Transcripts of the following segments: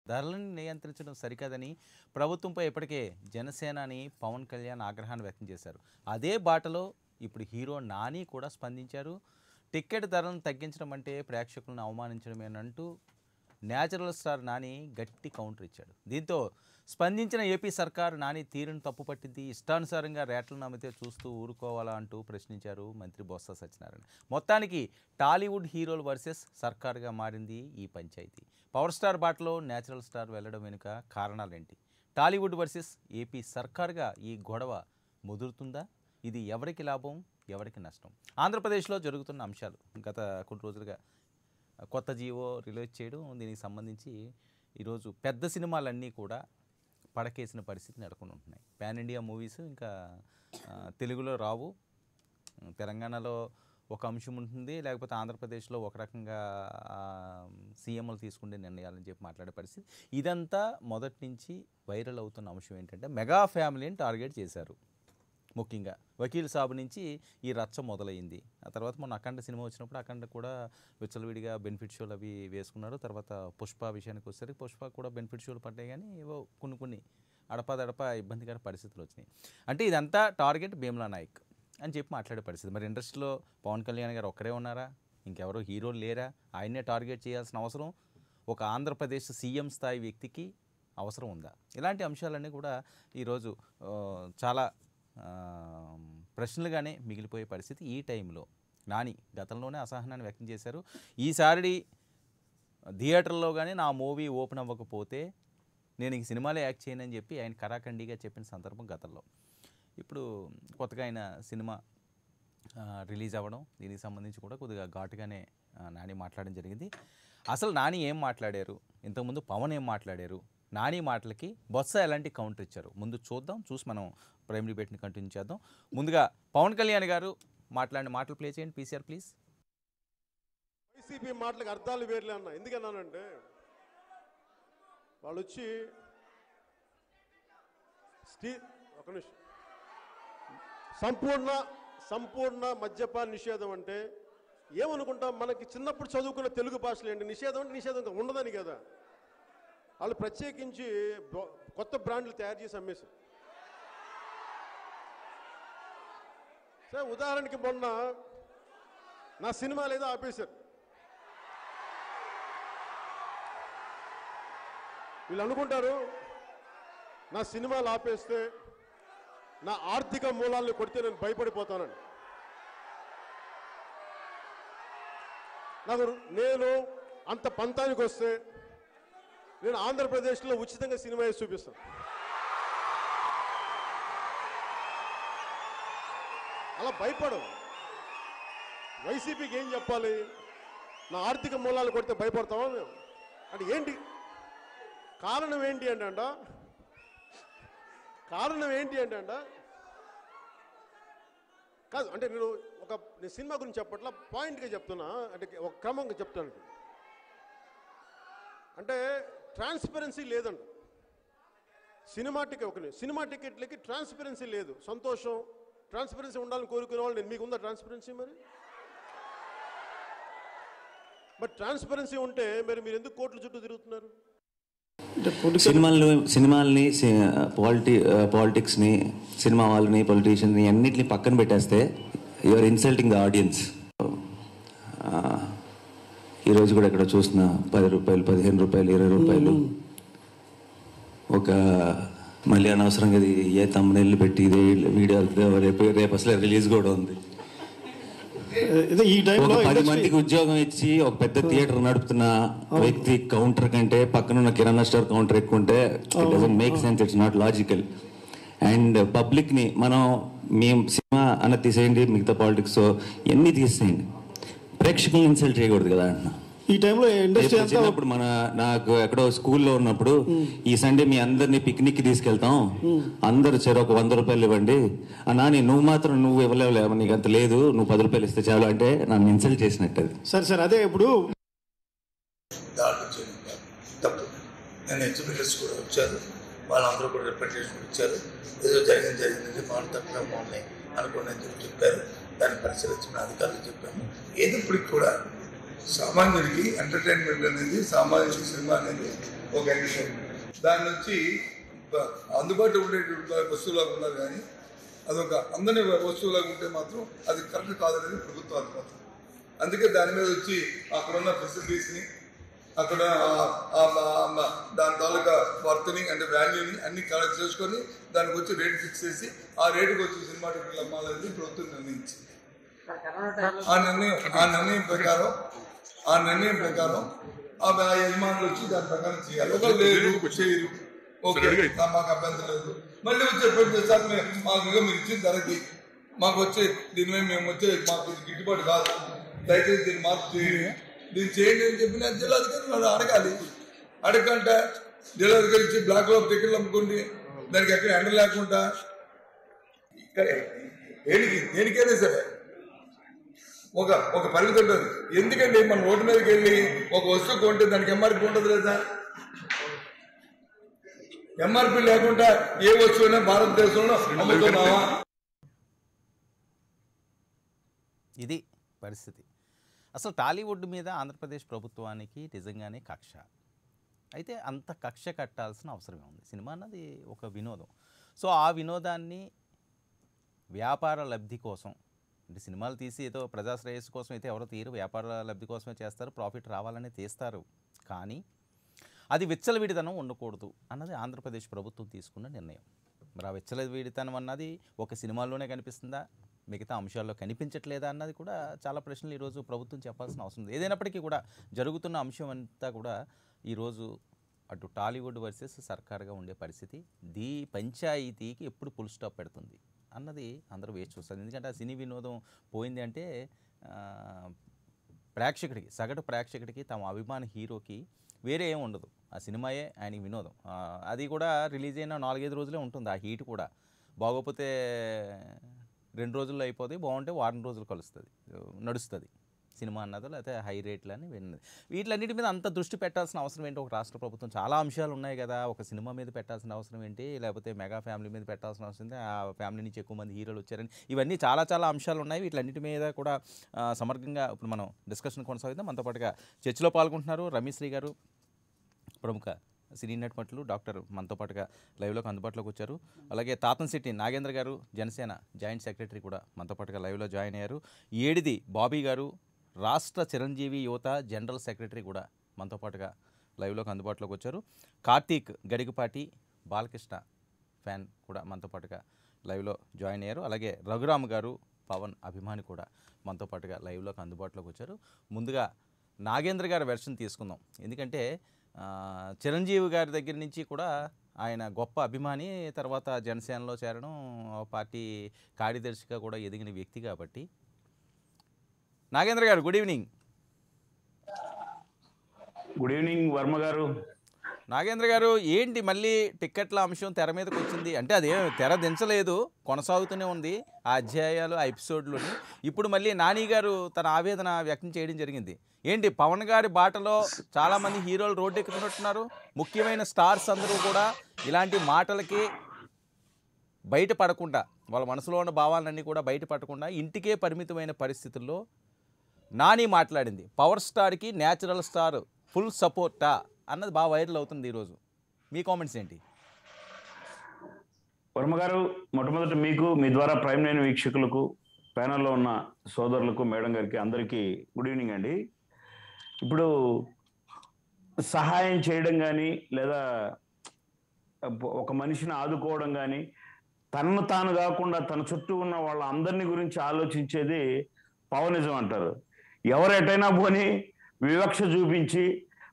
ధరలను నియంత్రించడం సరికాదని ప్రభుత్వంపై ఇప్పటికే జనసేనాని పవన్ కళ్యాణ్ ఆగ్రహాన్ని వ్యక్తం చేశారు. అదే బాటలో ఇప్పుడు హీరో నాని కూడా స్పందించారు. టికెట్ ధరలను తగ్గించడం అంటే ప్రేక్షకులను అవమానించడమేనంటూ న్యాచురల్ స్టార్ నాని గట్టి కౌంటర్ ఇచ్చాడు. దీంతో స్పందించిన ఏపీ సర్కార్ నాని తీరును తప్పుపట్టింది. ఇష్టానుసారంగా రేట్లను అమ్మితే చూస్తూ ఊరుకోవాలా అంటూ ప్రశ్నించారు మంత్రి బొత్స సత్యనారాయణ. మొత్తానికి టాలీవుడ్ హీరోలు వర్సెస్ సర్కార్గా మారింది ఈ పంచాయతీ. పవర్ స్టార్ బాటలో న్యాచురల్ స్టార్ వెళ్ళడం వెనుక కారణాలేంటి? టాలీవుడ్ వర్సెస్ ఏపీ సర్కార్గా ఈ గొడవ ముదురుతుందా? ఇది ఎవరికి లాభం, ఎవరికి నష్టం? ఆంధ్రప్రదేశ్లో జరుగుతున్న అంశాలు గత కొన్ని రోజులుగా కొత్త జీవో రిలీజ్ చేయడం, దీనికి సంబంధించి ఈరోజు పెద్ద సినిమాలన్నీ కూడా పడకేసిన పరిస్థితి నెలకొని ఉంటున్నాయి. పాన్ ఇండియా మూవీస్ ఇంకా తెలుగులో రావు. తెలంగాణలో ఒక అంశం ఉంటుంది, లేకపోతే ఆంధ్రప్రదేశ్లో ఒక రకంగా సీఎంలు తీసుకునే నిర్ణయాలని చెప్పి మాట్లాడే పరిస్థితి. ఇదంతా మొదటి నుంచి వైరల్ అవుతున్న అంశం ఏంటంటే మెగా ఫ్యామిలీని టార్గెట్ చేశారు. ముఖ్యంగా వకీల్ సాబు నుంచి ఈ రచ్చ మొదలైంది. ఆ తర్వాత మొన్న అఖండ సినిమా వచ్చినప్పుడు అఖండ కూడా విచ్చలవిడిగా బెనిఫిట్ షోలు అవి వేసుకున్నారు. తర్వాత పుష్ప విషయానికి వచ్చేసరికి పుష్ప కూడా బెనిఫిట్ షోలు పడ్డాయి, కానీ ఏవో కొన్ని అడపాదడప ఇబ్బందికర పరిస్థితులు వచ్చినాయి. అంటే ఇదంతా టార్గెట్ భీమ్లా నాయక్ అని చెప్పి మాట్లాడే పరిస్థితి. మరి ఇండస్ట్రీలో పవన్ కళ్యాణ్ గారు ఒక్కరే ఉన్నారా? ఇంకెవరో హీరోలు లేరా? ఆయన్నే టార్గెట్ చేయాల్సిన అవసరం ఒక ఆంధ్రప్రదేశ్ సీఎం స్థాయి వ్యక్తికి అవసరం ఉందా? ఇలాంటి అంశాలన్నీ కూడా ఈరోజు చాలా ప్రశ్నలుగానే మిగిలిపోయే పరిస్థితి. ఈ టైంలో నాని గతంలోనే అసహనాన్ని వ్యక్తం చేశారు. ఈసారి థియేటర్లో కానీ నా మూవీ ఓపెన్ అవ్వకపోతే నేను ఈ సినిమాలో యాక్ట్ చేయనని చెప్పి ఆయన కరాఖండిగా చెప్పిన సందర్భం గతంలో. ఇప్పుడు కొత్తగా ఆయన సినిమా రిలీజ్ అవ్వడం, దీనికి సంబంధించి కూడా కొద్దిగా ఘాటుగానే నాని మాట్లాడడం జరిగింది. అసలు నాని ఏం మాట్లాడారు, ఇంతకుముందు పవన్ ఏం మాట్లాడారు, నాని మాటలకి బొత్స ఎలాంటి కౌంటర్ ఇచ్చారు ముందు చూద్దాం. చూసి మనం ప్రైమరీ డిబేట్ని కంటిన్యూ చేద్దాం. ముందుగా పవన్ కళ్యాణ్ గారు మాట్లాడిన మాటలు ప్లే చేయండి పీసీఆర్ ప్లీజ్. వైసీపీ మాటలకు అర్థాలు వేర్లే అన్న. ఎందుకన్నానంటే వాళ్ళు వచ్చి ఒక నిమిషం, సంపూర్ణ మద్యపాన నిషేధం అంటే ఏమనుకుంటాం? మనకి చిన్నప్పుడు చదువుకున్న తెలుగు భాషలు ఏంటి? నిషేధం అంటే నిషేధం ఉండదని కదా. వాళ్ళు ప్రత్యేకించి కొత్త బ్రాండ్లు తయారు చేసి అమ్మేశారు. సరే ఉదాహరణకి మొన్న నా సినిమా లేదా ఆపేశారు. వీళ్ళు అనుకుంటారు నా సినిమాలు ఆపేస్తే నా ఆర్థిక మూలాలను కొడితే నేను భయపడిపోతానని. నేను అంత పంతానికి వస్తే నేను ఆంధ్రప్రదేశ్లో ఉచితంగా సినిమా వేసి చూపిస్తాను. అలా భయపడవు. వైసీపీకి ఏం చెప్పాలి? నా ఆర్థిక మూలాలు కొడితే భయపడతామా మేము అంటే ఏంటి కారణం? ఏంటి అంటే కాదు అంటే నేను సినిమా గురించి చెప్పట్లా, పాయింట్గా చెప్తున్నా, అంటే ఒక క్రమంగా చెప్తాను. అంటే ట్రాన్స్పరెన్సీ లేదండి సినిమా టికెట్లకి ట్రాన్స్పరెన్సీ లేదు. సంతోషం, ట్రాన్స్పరెన్సీ ఉండాలని కోరుకునే వాళ్ళు మీకు ఉందా ట్రాన్స్పరెన్సీ? మరి ట్రాన్స్పరెన్సీ ఉంటే మీరు ఎందుకు కోట్ల చుట్టూ తిరుగుతున్నారు? సినిమాల్ని పాలిటిక్స్ని, సినిమా వాళ్ళని, పొలిటీషియన్ని అన్నిటిని పక్కన పెట్టేస్తే యూఆర్ ఇన్సల్టింగ్ ద ఆడియన్స్. ఈరోజు కూడా ఇక్కడ చూసిన 10 రూపాయలు, 15 రూపాయలు, 20 రూపాయలు ఒక మళ్ళీ అనవసరంగా ఏ తమ్ముళ్ళు పెట్టి ఇదే వీడియో రేపు అసలు రిలీజ్ కూడా ఉంది. 10 మందికి ఉద్యోగం ఇచ్చి ఒక పెద్ద థియేటర్ నడుపుతున్న వ్యక్తి కౌంటర్ కంటే పక్కనున్న కిరాణా స్టోర్ కౌంటర్ ఎక్కువ ఉంటే it doesn't make sense, it's not logical. And పబ్లిక్ని మేము సినిమా అన్న తీసేయండి, మిగతా పాలిటిక్స్ ఎన్ని తీసేయండి, ప్రేక్షకులను ఇన్సల్ట్ చేయకూడదు కదా అన్న. ఈ టైంలో చిన్నప్పుడు నాకు ఎక్కడో స్కూల్లో ఉన్నప్పుడు ఈ సండే మీ అందరినీ పిక్నిక్ తీసుకెళ్తాం, అందరు చెరో ఒక 100 రూపాయలు ఇవ్వండి నాని, నువ్వు ఇవ్వలేవు, నీకు అంత లేదు, నువ్వు 10 రూపాయలు ఇస్తే చాలు అంటే నన్ను ఇన్సల్ట్ చేసినట్టు. సరే సార్, అదే ఇప్పుడు తప్పు. నేను ఎగ్జిబిటర్స్ కూడా వచ్చారు, వాళ్ళందరూ కూడా రిప్రజెంటేషన్ ఇచ్చారు. ఏదో జరిగింది మాట తప్పుగా బాగున్నాయి అనుకుని చెప్పారు. దాన్ని పరిశీలించిన అధికారులు చెప్పాము. ఏదో ఇప్పటికి కూడా సామాన్యుడికి ఎంటర్టైన్మెంట్ అనేది, సామాన్యుడికి సినిమా అనేది ఒక దాని నుంచి అందుబాటులో ఉండే వస్తువులాగా ఉన్నారు, కానీ అదొక అందని వస్తువులాగా ఉంటే మాత్రం అది కరెక్ట్ కాదనేది ప్రభుత్వం అనుకుంటుంది. అందుకే దాని మీద వచ్చి అక్కడ ఉన్న ఫెసిలిటీస్ని, అక్కడ దాని తాలూకా వర్త్ని అంటే వాల్యూని అన్ని కలెక్ట్ చేసుకొని దానికి వచ్చి రేట్ ఫిక్స్ చేసి ఆ రేటుకి వచ్చి సినిమా టికెట్లు అమ్మాలనేది ప్రభుత్వం నిర్ణయించింది. ఆ నిర్ణయం ప్రకారం ఆ యజమానులు వచ్చి దాని ప్రకారం చేయాలి. ఒక లేదు చేయరు, ఓకే మాకు అభ్యంతరం లేదు. మళ్ళీ వచ్చే ప్రతిసారి మాకు మీరు ఇచ్చిన ధరకి మాకు వచ్చే దీని మీద మేము వచ్చే మాకు గిట్టుబాటు కాదు, దయచేసి దీన్ని మార్పు చేయండి, దీన్ని చేయండి అని చెప్పిన జిల్లాధికారులు అడగాలి. అడగంటే జిల్లాధికారి ఇచ్చి బ్లాక్ లో టికెట్లు అమ్ముకోండి, దానికి ఎక్కడ ఎండ లేకుండా దేనికైనా సరే ఒక పరిమితి ఉంటుంది. ఎందుకంటే మనం రోడ్డు మీదకి వెళ్ళి ఒక వస్తువు కొంటే దానికి ఎంఆర్పి ఉంటుంది లేదా? ఎంఆర్పి లేకుండా ఏ వస్తువుైనా భారతదేశంలో అమ్ముతున్నావా? ఇది పరిస్థితి. అసలు టాలీవుడ్ మీద ఆంధ్రప్రదేశ్ ప్రభుత్వానికి నిజంగానే కక్ష. అయితే అంత కక్ష కట్టాల్సిన అవసరమే ఉంది. సినిమా అన్నది ఒక వినోదం. సో ఆ వినోదాన్ని వ్యాపార లబ్ధి కోసం, అంటే సినిమాలు తీసి ఏదో ప్రజాశ్రేయస్సు కోసం అయితే ఎవరో తీరు, వ్యాపార లబ్ధి కోసమే చేస్తారు, ప్రాఫిట్ రావాలనే తీస్తారు. కానీ అది విచ్చలవిడితనం ఉండకూడదు అన్నది ఆంధ్రప్రదేశ్ ప్రభుత్వం తీసుకున్న నిర్ణయం. మరి ఆ విచ్చలవిడితనం అన్నది ఒక సినిమాల్లోనే కనిపిస్తుందా, మిగతా అంశాల్లో కనిపించట్లేదా అన్నది కూడా చాలా ప్రశ్నలు ఈరోజు ప్రభుత్వం చెప్పాల్సిన అవసరం ఉంది. ఏదైనప్పటికీ కూడా జరుగుతున్న అంశం అంతా కూడా ఈరోజు అటు టాలీవుడ్ వర్సెస్ సర్కార్గా ఉండే పరిస్థితి. పంచాయతీకి ఎప్పుడు ఫుల్ స్టాప్ పెడుతుంది అన్నది అందరూ వేచి చూస్తారు. ఎందుకంటే ఆ సినీ వినోదం పోయింది అంటే ప్రేక్షకుడికి, సగటు ప్రేక్షకుడికి, తమ అభిమాన హీరోకి వేరే ఏం ఉండదు. ఆ సినిమాయే ఆయనకి వినోదం. అది కూడా రిలీజ్ అయిన 4-5 రోజులే ఉంటుంది. ఆ హీట్ కూడా బాగోపోతే 2 రోజుల్లో అయిపోతుంది, బాగుంటే వారం రోజులు నడుస్తుంది సినిమా అన్నదో, లేకపోతే హై రేట్లు అని విన్నది. వీటిలన్నిటి మీద అంత దృష్టి పెట్టాల్సిన అవసరం ఏంటి ఒక రాష్ట్ర ప్రభుత్వం? చాలా అంశాలు ఉన్నాయి కదా. ఒక సినిమా మీద పెట్టాల్సిన అవసరం ఏంటి, లేకపోతే మెగా ఫ్యామిలీ మీద పెట్టాల్సిన అవసరం ఏంటి, ఆ ఫ్యామిలీ నుంచి ఎక్కువ మంది హీరోలు వచ్చారని, ఇవన్నీ చాలా చాలా అంశాలు ఉన్నాయి. వీటిలన్నిటి మీద కూడా సమగ్రంగా ఇప్పుడు మనం డిస్కషన్ కొనసాగిద్దాం. మనతో పాటుగా చర్చలో పాల్గొంటున్నారు రమేశ్రీ గారు, ప్రముఖ సినీ నటుమట్లు, డాక్టర్, మనతో పాటుగా లైవ్లోకి అందుబాటులోకి వచ్చారు. అలాగే తాతంశెట్టి నాగేంద్ర గారు, జనసేన జాయింట్ సెక్రటరీ కూడా మనతో పాటుగా లైవ్లో జాయిన్ అయ్యారు. ఏడిది బాబీ గారు, రాష్ట్ర చిరంజీవి యువత జనరల్ సెక్రటరీ కూడా మనతో పాటుగా లైవ్లోకి అందుబాటులోకి వచ్చారు. కార్తీక్ గడిగపాటి బాలకృష్ణ ఫ్యాన్ కూడా మనతో పాటుగా లైవ్లో జాయిన్ అయ్యారు. అలాగే రఘురామ్ గారు, పవన్ అభిమాని కూడా మనతో పాటుగా లైవ్లోకి అందుబాటులోకి వచ్చారు. ముందుగా నాగేంద్ర గారి వెర్షన్ తీసుకుందాం. ఎందుకంటే చిరంజీవి గారి దగ్గర నుంచి కూడా ఆయన గొప్ప అభిమాని, తర్వాత జనసేనలో చేరడం, పార్టీ కార్యదర్శిగా కూడా ఎదిగిన వ్యక్తి కాబట్టి. నాగేంద్ర గారు, good evening. Good evening Varma గారు. నాగేంద్ర గారు, ఏంటి మళ్ళీ టిక్కెట్ల అంశం తెర మీదకి వచ్చింది? అంటే అదే తెర దించలేదు, కొనసాగుతూనే ఉంది ఆ అధ్యాయాలు, ఆ ఎపిసోడ్లోని. ఇప్పుడు మళ్ళీ నాని గారు తన ఆవేదన వ్యక్తం చేయడం జరిగింది. ఏంటి, పవన్ గారి బాటలో చాలామంది హీరోలు రోడ్డు ఎక్కుతున్నట్టున్నారు. ముఖ్యమైన స్టార్స్ అందరూ కూడా ఇలాంటి మాటలకి బయటపడకుండా, వాళ్ళ మనసులో ఉన్న భావాలన్నీ కూడా బయటపడకుండా ఇంటికే పరిమితమైన పరిస్థితుల్లో నాని మాట్లాడింది. పవర్ స్టార్కి న్యాచురల్ స్టార్ ఫుల్ సపోర్టా అన్నది బాగా వైరల్ అవుతుంది ఈరోజు. మీ కామెంట్స్ ఏంటి? వర్మ గారు, మొట్టమొదటి మీకు, మీ ద్వారా ప్రైమ్ 9 వీక్షకులకు, ప్యానల్లో ఉన్న సోదరులకు, మేడం గారికి, అందరికీ గుడ్ ఈవినింగ్ అండి. ఇప్పుడు సహాయం చేయడం కానీ, లేదా ఒక మనిషిని ఆదుకోవడం కానీ, తనను తాను కాకుండా తన చుట్టూ ఉన్న వాళ్ళ అందరినీ గురించి ఆలోచించేది పవనిజం అంటారు. ఎవరు ఎటైనా పోని వివక్ష చూపించి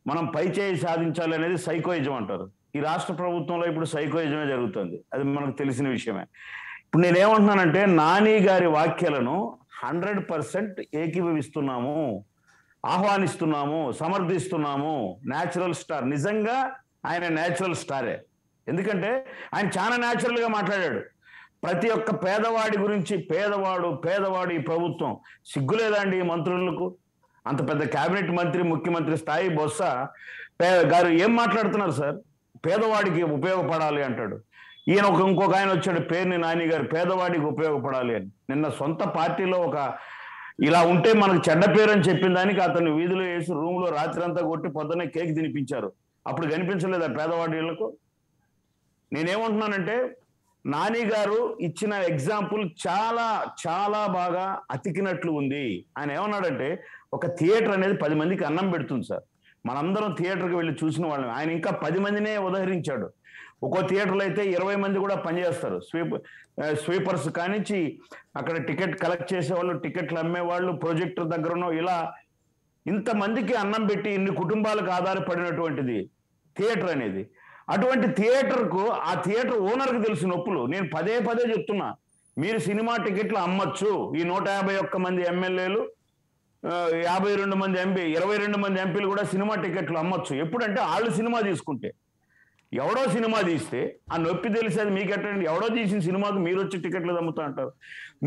మనం పై చేయి సాధించాలి అనేది సైకోయిజం అంటారు. ఈ రాష్ట్ర ప్రభుత్వంలో ఇప్పుడు సైకోయిజమే జరుగుతుంది, అది మనకు తెలిసిన విషయమే. ఇప్పుడు నేనేమంటున్నానంటే, నాని గారి వ్యాఖ్యలను 100% ఏకీభవిస్తున్నాము, ఆహ్వానిస్తున్నాము, సమర్థిస్తున్నాము. న్యాచురల్ స్టార్, నిజంగా ఆయన న్యాచురల్ స్టారే. ఎందుకంటే ఆయన చాలా న్యాచురల్గా మాట్లాడాడు. ప్రతి ఒక్క పేదవాడి గురించి, పేదవాడు ఈ ప్రభుత్వం సిగ్గులేదండి మంత్రులకు? అంత పెద్ద కేబినెట్ మంత్రి, ముఖ్యమంత్రి స్థాయి బొత్స గారు ఏం మాట్లాడుతున్నారు సార్? పేదవాడికి ఉపయోగపడాలి అంటాడు. ఈయన ఇంకొక ఆయన వచ్చాడు, పేర్ని నాని గారు, పేదవాడికి ఉపయోగపడాలి అని. నిన్న సొంత పార్టీలో ఇలా ఉంటే మనకు చెడ్డ పేరు అని చెప్పిన దానికి అతను వీధిలో వేసి రూమ్లో రాత్రి అంతా కొట్టి పొద్దున్నే కేక్ తినిపించారు. అప్పుడు కనిపించలేదా పేదవాడిలకు? నేనేమంటున్నానంటే నాని గారు ఇచ్చిన ఎగ్జాంపుల్ చాలా చాలా బాగా అతికినట్లు ఉంది. ఆయన ఏమన్నాడంటే ఒక థియేటర్ అనేది 10 మందికి అన్నం పెడుతుంది సార్. మనందరం థియేటర్కి వెళ్ళి చూసిన వాళ్ళం. ఆయన ఇంకా 10 మందినే ఉదహరించాడు. ఒక్కో థియేటర్లో అయితే 20 మంది కూడా పనిచేస్తారు. స్వీపర్స్ కానించి అక్కడ టికెట్ కలెక్ట్ చేసేవాళ్ళు, టికెట్లు అమ్మేవాళ్ళు, ప్రొజెక్టర్ దగ్గరనో ఇలా ఇంతమందికి అన్నం పెట్టి ఇన్ని కుటుంబాలకు ఆధారపడినటువంటిది థియేటర్ అనేది. అటువంటి థియేటర్కు ఆ థియేటర్ ఓనర్కి తెలిసిన నొప్పులు. నేను పదే చెప్తున్నా, మీరు సినిమా టికెట్లు అమ్మచ్చు. ఈ 151 మంది ఎమ్మెల్యేలు, 52 మంది ఎంపీ, 22 మంది ఎంపీలు కూడా సినిమా టికెట్లు అమ్మచ్చు. ఎప్పుడంటే వాళ్ళు సినిమా తీసుకుంటే. ఎవడో సినిమా తీస్తే ఆ నొప్పి తెలిసేది మీకెట్టండి? ఎవడో తీసిన సినిమాకు మీరు వచ్చి టికెట్లు అమ్ముతా అంటారు.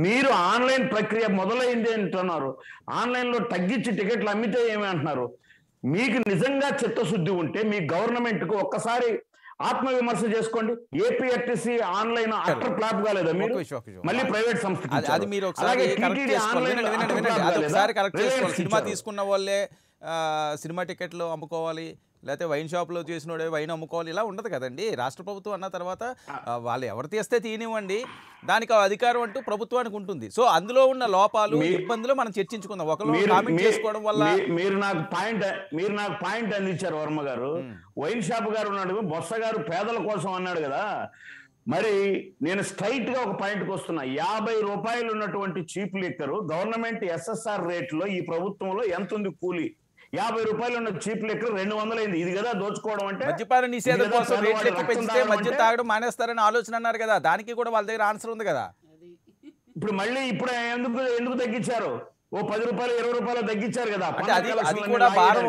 మీరు ఆన్లైన్ ప్రక్రియ మొదలైంది అంటున్నారు. ఆన్లైన్లో తగ్గించి టికెట్లు అమ్మితే ఏమి అంటున్నారు? మీకు నిజంగా చిత్తశుద్ధి ఉంటే మీ గవర్నమెంట్కు ఒక్కసారి ఆత్మవిమర్శ చేసుకోండి. ఏపీఆర్టీసీ ఆన్లైన్ అట్టర్ ఫ్లాప్ కాలేదా మీరు? మళ్ళీ ప్రైవేట్ సంస్థ అది మీరు ఒకసారి కరెక్ట్ చేసుకోవాలి. సినిమా తీసుకున్న వాళ్ళే సినిమా టికెట్లు అమ్ముకోవాలి, లేకపోతే వైన్ షాప్లో చేసినోడే వైన్ అమ్ముకోవాలి, ఇలా ఉండదు కదండి. రాష్ట్ర ప్రభుత్వం అన్న తర్వాత వాళ్ళు ఎవరు తీస్తే తీనివ్వండి, దానికి అధికారం అంటూ ప్రభుత్వానికి ఉంటుంది. సో అందులో ఉన్న లోపాలు, ఇబ్బందులు మనం చర్చించుకుందాం. ఒకరు కామెంట్ చేసుకోవడం వల్ల మీరు నాకు పాయింట్ అందించారు వర్మ గారు. వైన్ షాప్ గారు ఉన్నాడు, బొత్స గారు పేదల కోసం అన్నాడు కదా. మరి నేను స్ట్రైట్ గా ఒక పాయింట్కి వస్తున్నా. 50 రూపాయలు ఉన్నటువంటి చీప్ లిక్కర్ గవర్నమెంట్ SSR రేట్లో ఈ ప్రభుత్వంలో ఎంత ఉంది కూలీ? 50 రూపాయలు ఉన్న చీప్ లిక్కర్ 200 అయింది. ఇది కదా దోచుకోవడం అంటే? మద్యపాన నిషేధం కోసం రేట్లు ఎక్కువ పెంచితే మద్యం తాగడం మానేస్తారని ఆలోచన అన్నారు కదా, దానికి కూడా వాళ్ళ దగ్గర ఆన్సర్ ఉంది కదా. ఇప్పుడు మళ్ళీ ఇప్పుడు ఎందుకు తగ్గించారు? ఓ 10 రూపాయలు 20 రూపాయలు తగ్గించారు కదా. అది కూడా భారం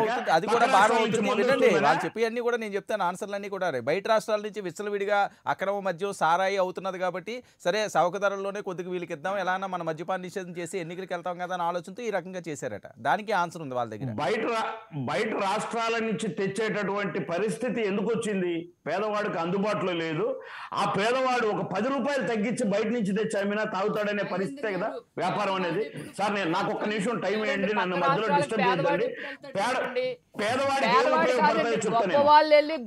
అవుతుంది. వినండి, వాళ్ళు చెప్పి అన్ని కూడా నేను చెప్తాను. ఆన్సర్లన్నీ కూడా బయట రాష్ట్రాల నుంచి విచ్చలవిడిగా అక్రమ మద్యం సారాయి అవుతున్నది కాబట్టి సరే చౌక ధరల్లోనే కొద్దిగా వీళ్ళకి ఇద్దాం, ఎలా మన మద్యపాన నిషేధం చేసి ఎన్నికలకు వెళ్తాం కదా అని ఆలోచనతో ఈ రకంగా చేశారట. దానికి ఆన్సర్ ఉంది వాళ్ళ దగ్గర. బయట రాష్ట్రాల నుంచి తెచ్చేటటువంటి పరిస్థితి ఎందుకు వచ్చింది? పేదవాడికి అందుబాటులో లేదు. ఆ పేదవాడు ఒక 10 రూపాయలు తగ్గించి బయట నుంచి తెచ్చి అమ్మినా తాగుతాడనే పరిస్థితే కదా వ్యాపారం అనేది. సార్ నాకు ఒక్క నిమిషం టైం వేయండి, నన్ను మధ్యలో డిస్టర్బ్ చేయొద్దండి. పేదవాడికి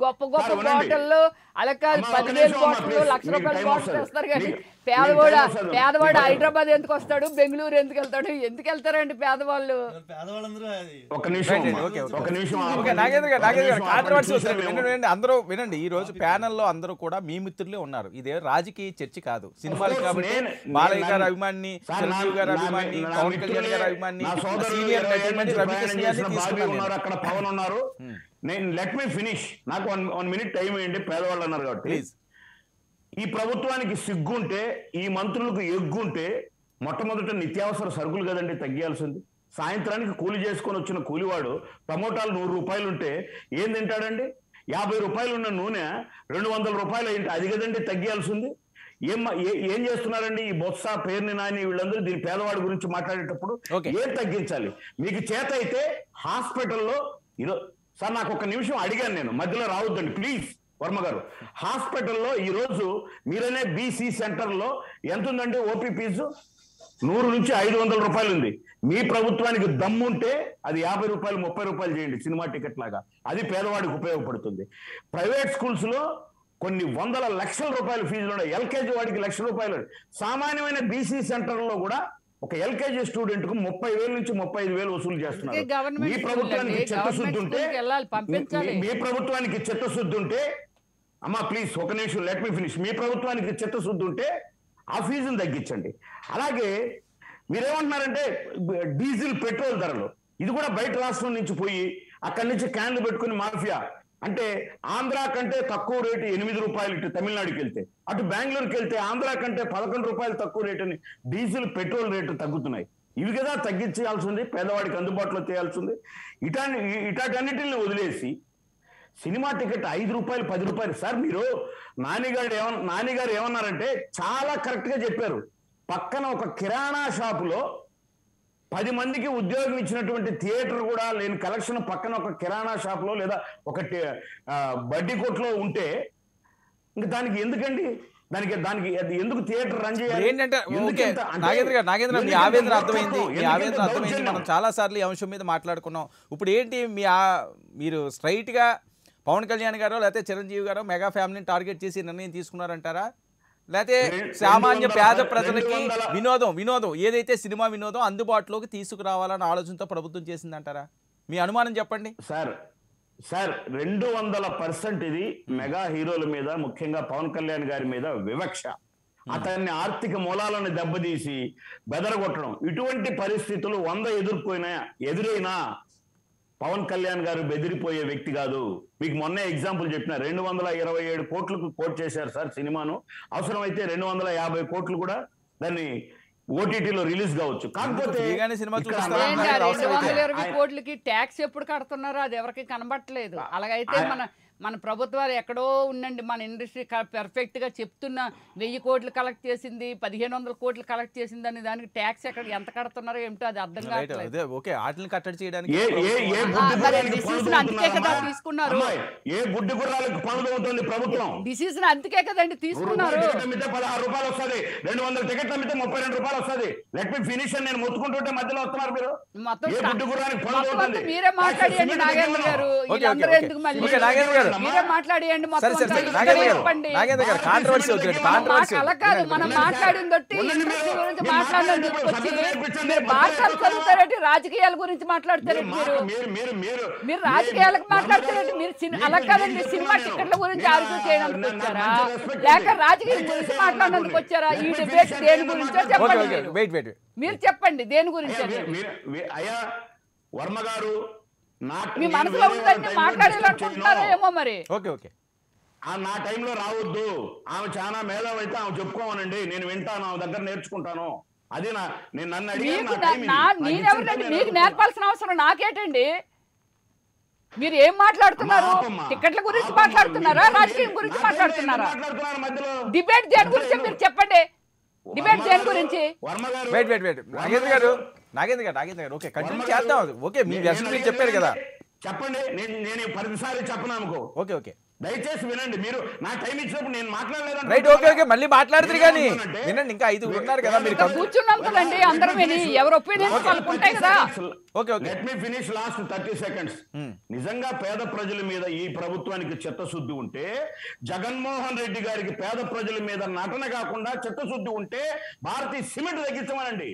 గొప్ప బాటిల్లు అలా కాదు, 10,000 బాటిల్లు, ₹1,00,000 బాటిల్ తెస్తారు. కానీ పేదవాడు హైదరాబాద్ ఎందుకు వస్తాడు, బెంగళూరు ఎందుకు వెళ్తాడు? ఎందుకు వెళ్తారండి పేదవాళ్ళు? అందరూ వినండి, ఈ రోజు ప్యానెల్ లో అందరూ కూడా మీ మిత్రులే ఉన్నారు. ఇదే రాజకీయ చర్చ కాదు, సినిమాలు కాబట్టి బాలయ్య గారు అభిమాని, చిరంజీవి గారు అభిమాని, పవన్ కళ్యాణ్ గారు అభిమాని, సీనియర్ నటి రవికృష్ణ గారిని తీసుకున్నారు. అక్కడ పవన్ ఉన్నారు. నేను లెట్ మీ ఫినిష్, నాకు 1 మినిట్ టైం వేయండి. పేదవాళ్ళు అన్నారు కాబట్టి ఈ ప్రభుత్వానికి సిగ్గుంటే, ఈ మంత్రులకు ఎగ్గుంటే మొట్టమొదట నిత్యావసర సరుకులు కదండి తగ్గియాల్సింది. సాయంత్రానికి కూలి చేసుకొని వచ్చిన కూలివాడు టమోటాలు 100 రూపాయలు ఉంటే ఏం తింటాడండి? 50 రూపాయలు ఉన్న నూనె 200 రూపాయలు అయింటే అది కదండి తగ్గియాల్సింది. ఏం చేస్తున్నారండి ఈ బొత్స, పేర్ని నాని వీళ్ళందరూ దీని పేదవాడి గురించి మాట్లాడేటప్పుడు ఏం తగ్గించాలి? మీకు చేత అయితే హాస్పిటల్లో సార్ నాకు 1 నిమిషం అడిగాను, నేను మధ్యలో రావద్దండి ప్లీజ్ వర్మ గారు. హాస్పిటల్లో ఈరోజు మీరనే బీసీ సెంటర్లో ఎంత ఉందండి ఓపీ ఫీజు? 100 నుంచి 500 రూపాయలు ఉంది. మీ ప్రభుత్వానికి దమ్ముంటే అది 50 రూపాయలు 30 రూపాయలు చేయండి, సినిమా టికెట్ లాగా. అది పేదవాడికి ఉపయోగపడుతుంది. ప్రైవేట్ స్కూల్స్ లో కొన్ని వందల లక్షల రూపాయల ఫీజులు ఉన్నాయి. ఎల్కేజీ వాడికి ₹1,00,000. సామాన్యమైన బీసీ సెంటర్లో కూడా ఒక ఎల్కేజీ స్టూడెంట్ కు 30,000 నుంచి 35,000 వసూలు చేస్తున్నారు. మీ ప్రభుత్వానికి చిత్తశుద్ధి ఉంటే అమ్మా ప్లీజ్ 1 నిమిషం లెట్ మీ ఫినిష్. మీ ప్రభుత్వానికి చిత్తశుద్ధి ఉంటే ఆ ఫీజును తగ్గించండి. అలాగే మీరేమంటున్నారంటే డీజిల్ పెట్రోల్ ధరలు, ఇది కూడా బయట రాష్ట్రం నుంచి పోయి అక్కడి నుంచి క్యాన్లు పెట్టుకుని మాఫియా. అంటే ఆంధ్ర కంటే తక్కువ రేటు 8 రూపాయలు ఇటు తమిళనాడుకి వెళ్తే, అటు బెంగళూరుకి వెళ్తే ఆంధ్ర కంటే 11 రూపాయలు తక్కువ రేటుని డీజిల్ పెట్రోల్ రేటు తగ్గుతున్నాయి. ఇవి కదా తగ్గించాల్సింది, పేదవాడికి అందుబాటులో చేయాల్సింది. ఇటాటన్నిటిని వదిలేసి సినిమా టికెట్ 5 రూపాయలు 10 రూపాయలు. సార్ మీరు నానిగారు ఏమన్నారంటే చాలా కరెక్ట్ గా చెప్పారు. పక్కన ఒక కిరాణా షాపులో 10 మందికి ఉద్యోగం ఇచ్చినటువంటి థియేటర్ కూడా లేని కలెక్షన్ పక్కన ఒక కిరాణా షాప్ లో లేదా ఒక బడ్డీ కొట్లో ఉంటే ఇంకా దానికి ఎందుకండి? దానికి ఎందుకు థియేటర్ రన్ చేయాలి? నాగేంద్ర మీ ఆవేదన అర్థమైంది. మనం చాలా సార్లు ఈ అంశం మీద మాట్లాడుకున్నాం. ఇప్పుడు ఏంటి మీరు స్ట్రైట్ గా పవన్ కళ్యాణ్ గారో లేకపోతే చిరంజీవి గారో మెగా ఫ్యామిలీని టార్గెట్ చేసి నిర్ణయం తీసుకున్నారంటారా? లేకపోతే సామాన్య పేద ప్రజలకి వినోదం ఏదైతే సినిమా వినోదం అందుబాటులోకి తీసుకురావాలన్న ఆలోచనతో ప్రభుత్వం చేసిందంటారా? మీ అనుమానం చెప్పండి సార్. 200% ఇది మెగా హీరోల మీద, ముఖ్యంగా పవన్ కళ్యాణ్ గారి మీద వివక్ష, అతన్ని ఆర్థిక మూలాలను దెబ్బతీసి బెదరగొట్టడం. ఇటువంటి పరిస్థితులు 100 ఎదురైనా పవన్ కళ్యాణ్ గారు బెదిరిపోయే వ్యక్తి కాదు. మీకు మొన్నే ఎగ్జాంపుల్ చెప్పిన 227 కోట్లకు కోట్ చేశారు సార్ సినిమాను. అవసరమైతే 250 కోట్లు కూడా దాన్ని ఓటీటీలో రిలీజ్ కావచ్చు. కాకపోతే 220 కోట్లకి ట్యాక్స్ ఎప్పుడు కడుతున్నారో అది ఎవరికి కనబట్టలేదు. అలాగైతే మన ప్రభుత్వాలు ఎక్కడో ఉండండి, మన ఇండస్ట్రీ పర్ఫెక్ట్ గా చెప్తున్న 1000 కోట్లు కలెక్ట్ చేసింది, 1500 కోట్లు కలెక్ట్ చేసింది అని దానికి ట్యాక్స్ ఎక్కడ ఎంత కడుతున్నారో ఏమిటో అది అర్థం కావట్లేదు. అందుకే కదా తీసుకున్నారు, డిసిజన్ అందుకే కదండి తీసుకున్నారు. 16 రూపాయలు వస్తుంది, 200 టికెట్లు అమ్మితే 32 రూపాయలు వస్తుంది. లెట్ మీ ఫినిష్ అని నేను మొత్తుకుంటుంటే మధ్యలో వస్తున్నారు మీరు. మొత్తం మీరే మాట్లాడియండి నాగేంద్ర గారు, వీళ్ళందరూ ఎందుకు మళ్ళీ మీరే మాట్లాడియండి. అలా కాదు, మనం మాట్లాడింది ఇండస్ట్రీ గురించి మాట్లాడినందుకు వచ్చి చదువుతారంటే రాజకీయాల గురించి మాట్లాడతారండి మీరు రాజకీయాలకు మాట్లాడతారంటే మీరు అలా కాదండి. సినిమా టికెట్ల గురించి ఆర్గ్యూ చేయడానికి వచ్చారా లేక రాజకీయం గురించి మాట్లాడినందుకు వచ్చారా? ఈ డిబేట్ దేని గురించో చెప్పండి, మీరు చెప్పండి దేని గురించి. అయ్యా వర్మ గారు, మీ మనసులో ఉందంటే మాట్లాడాలనుకుంటున్నారో ఏమో మరి. నా టైంలో రావద్దు, ఆమె చాలా మేధావి అయితే ఆమె చెప్పుకోమనండి, నేను వింటాను, ఆమె దగ్గర నేర్చుకుంటాను. అది నన్ను నేనెవరండి మీకు నేర్పాల్సిన అవసరం నాకేటండి? మీరు ఏం మాట్లాడుతున్నారు? టికెట్ల గురించి మాట్లాడుతున్నారా, రాజకీయం గురించి మాట్లాడుతున్నారా? డిబేట్ దేని గురించి మీరు చెప్పండి, డిబేట్ దేని గురించి? నాగేంద్ర గారు ఓకే కంటిన్యూ చేద్దాం. ఓకే మీ వెర్షన్ చెప్పారు కదా, చెప్పండి. నేను 10 చెప్పను అనుకో. ఓకే దయచేసి వినండి. మీరు నా టైం ఇచ్చినప్పుడు నేను మాట్లాడలేదు. రైట్, ఓకే మళ్ళీ మాట్లాడుతారు కానీ వినండి, ఇంకా 5 ఉన్నారు కదా మీరు కూర్చున్నాం కదండి, అందరం విని ఎవరి ఒపీనియన్స్ వాళ్ళకు ఉంటాయి కదా. Let me finish last 30 seconds. నిజంగా పేద ప్రజల మీద ఈ ప్రభుత్వానికి చిత్తశుద్ధి ఉంటే, జగన్మోహన్ రెడ్డి గారికి పేద ప్రజల మీద నటన కాకుండా చిత్తశుద్ధి ఉంటే భారతీయ సిమెంట్ తగ్గించమనండి.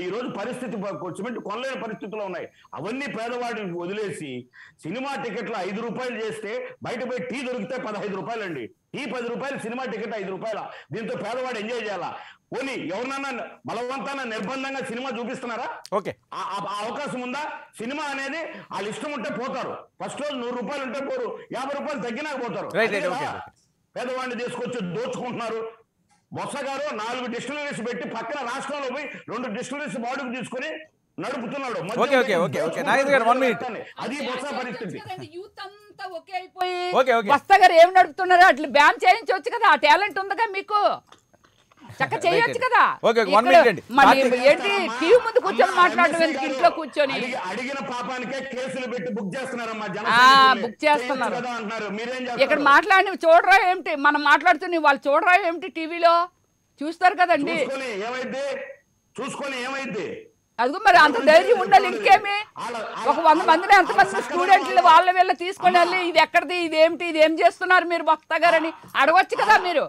ఈ రోజు పరిస్థితి సిమెంట్ కొనలేని పరిస్థితుల్లో ఉన్నాయి. అవన్నీ పేదవాడిని వదిలేసి సినిమా టికెట్లు 5 రూపాయలు చేస్తే బయట పోయి టీ దొరికితే 15 రూపాయలు అండి. టీ 10 రూపాయలు, సినిమా టికెట్ 5 రూపాయల. దీంతో పేదవాడు ఎంజాయ్ చేయాలా? పోనీ ఎవరినన్నా బలవంతాన నిర్బంధంగా సినిమా చూపిస్తున్నారా? ఓకే, ఆ అవకాశం ఉందా? సినిమా అనేది వాళ్ళ ఇష్టం ఉంటే పోతారు. ఫస్ట్ రోజు 100 రూపాయలు ఉంటే పోరు, 50 రూపాయలు తగ్గినాక పోతారు. పేదవాడిని తీసుకొచ్చి దోచుకుంటున్నారు. బొత్స గారు 4 డిస్టిలరీస్ పెట్టి పక్కన రాష్ట్రంలో పోయి 2 డిస్టిలరీస్ బాడుగు తీసుకుని నడుపుతున్నాడు. అది బొత్స పరిస్థితి. యూత్ అంతా ఒకే అయిపోయి బొత్స గారు ఏం నడుపుతున్నారో అట్లా బ్యాన్ చేయించవచ్చు కదా, ఆ టాలెంట్ ఉంది కదా మీకు, చక్క చేయొచ్చు కదా. ఏంటి టీవీ ముందు కూర్చొని మాట్లాడడం ఎందుకు, ఇంట్లో కూర్చొని అడిగిన పాపానికే కేసులు పెట్టి బుక్ చేస్తున్నారమ్మా, బుక్ చేస్తున్నారు. ఇక్కడ మాట్లాడి చూడరా ఏమిటి, మనం మాట్లాడుతున్న వాళ్ళు చూడరా ఏమిటి, టీవీలో చూస్తారు కదండి. చూసుకొని ఏమైంది అదిగో మరి అంత ధైర్యం ఉండాలి. ఇంకేమి ఒక 100 మందిని ఎంతమంది స్టూడెంట్లు వాళ్ళ వీళ్ళ తీసుకొని వెళ్ళి ఇది ఎక్కడిది, ఇదేమిటి, ఇది ఏం చేస్తున్నారు మీరు భక్త గారని అడగొచ్చు కదా మీరు.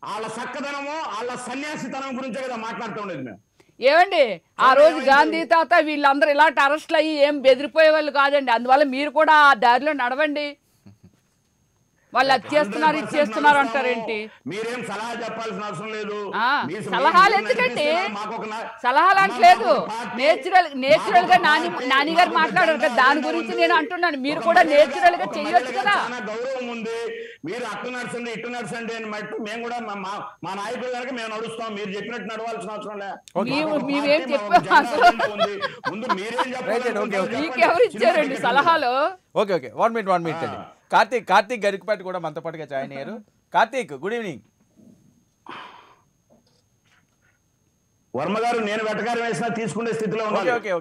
వాళ్ళ చక్కదనము, వాళ్ళ సన్యాసితనం గురించే కదా మాట్లాడుతుండేది మేము. ఏమండి ఆ రోజు గాంధీ తాత వీళ్ళందరూ ఇలాంటి అరెస్టులు అయ్యి ఏం బెదిరిపోయే వాళ్ళు కాదండి. అందువల్ల మీరు కూడా ఆ దారిలో నడవండి. వాళ్ళు అది చేస్తున్నారు, ఇది చేస్తున్నారు అంటారేంటి? మీరేం సలహా చెప్పాల్సిన అవసరం లేదు. సలహాలు ఎందుకండి, సలహాలు అంటలేదు. నేచురల్ గా నాని గారు మాట్లాడారు కదా, దాని గురించి నేను అంటున్నాను. మీరు కూడా నేచురల్ గా చెయ్యొచ్చు కదా. గౌరవం ఉంది. మీరు అట్టు నడుచండి ఇట్టు నడుచండి అని మట్టు మేము కూడా మా నాయకుల దగ్గర మేము నడుస్తాం. మీరు చెప్పినట్టు నడవాల్సిన అవసరం లేదు. మేమేం చెప్పాం ముందు మీరేం చెప్పాలి, మీకెవరు ఇచ్చారండి సలహాలు? ఓకే 1 minute అండి. కార్తీక్ గరికపాటి కూడా మనతో పాటుగా జాయిన్ అయ్యారు. Karthik, good evening. వర్మ గారు, నేను వెటకారం వేసినా తీసుకునే స్థితిలో ఉన్నాను. ఓకే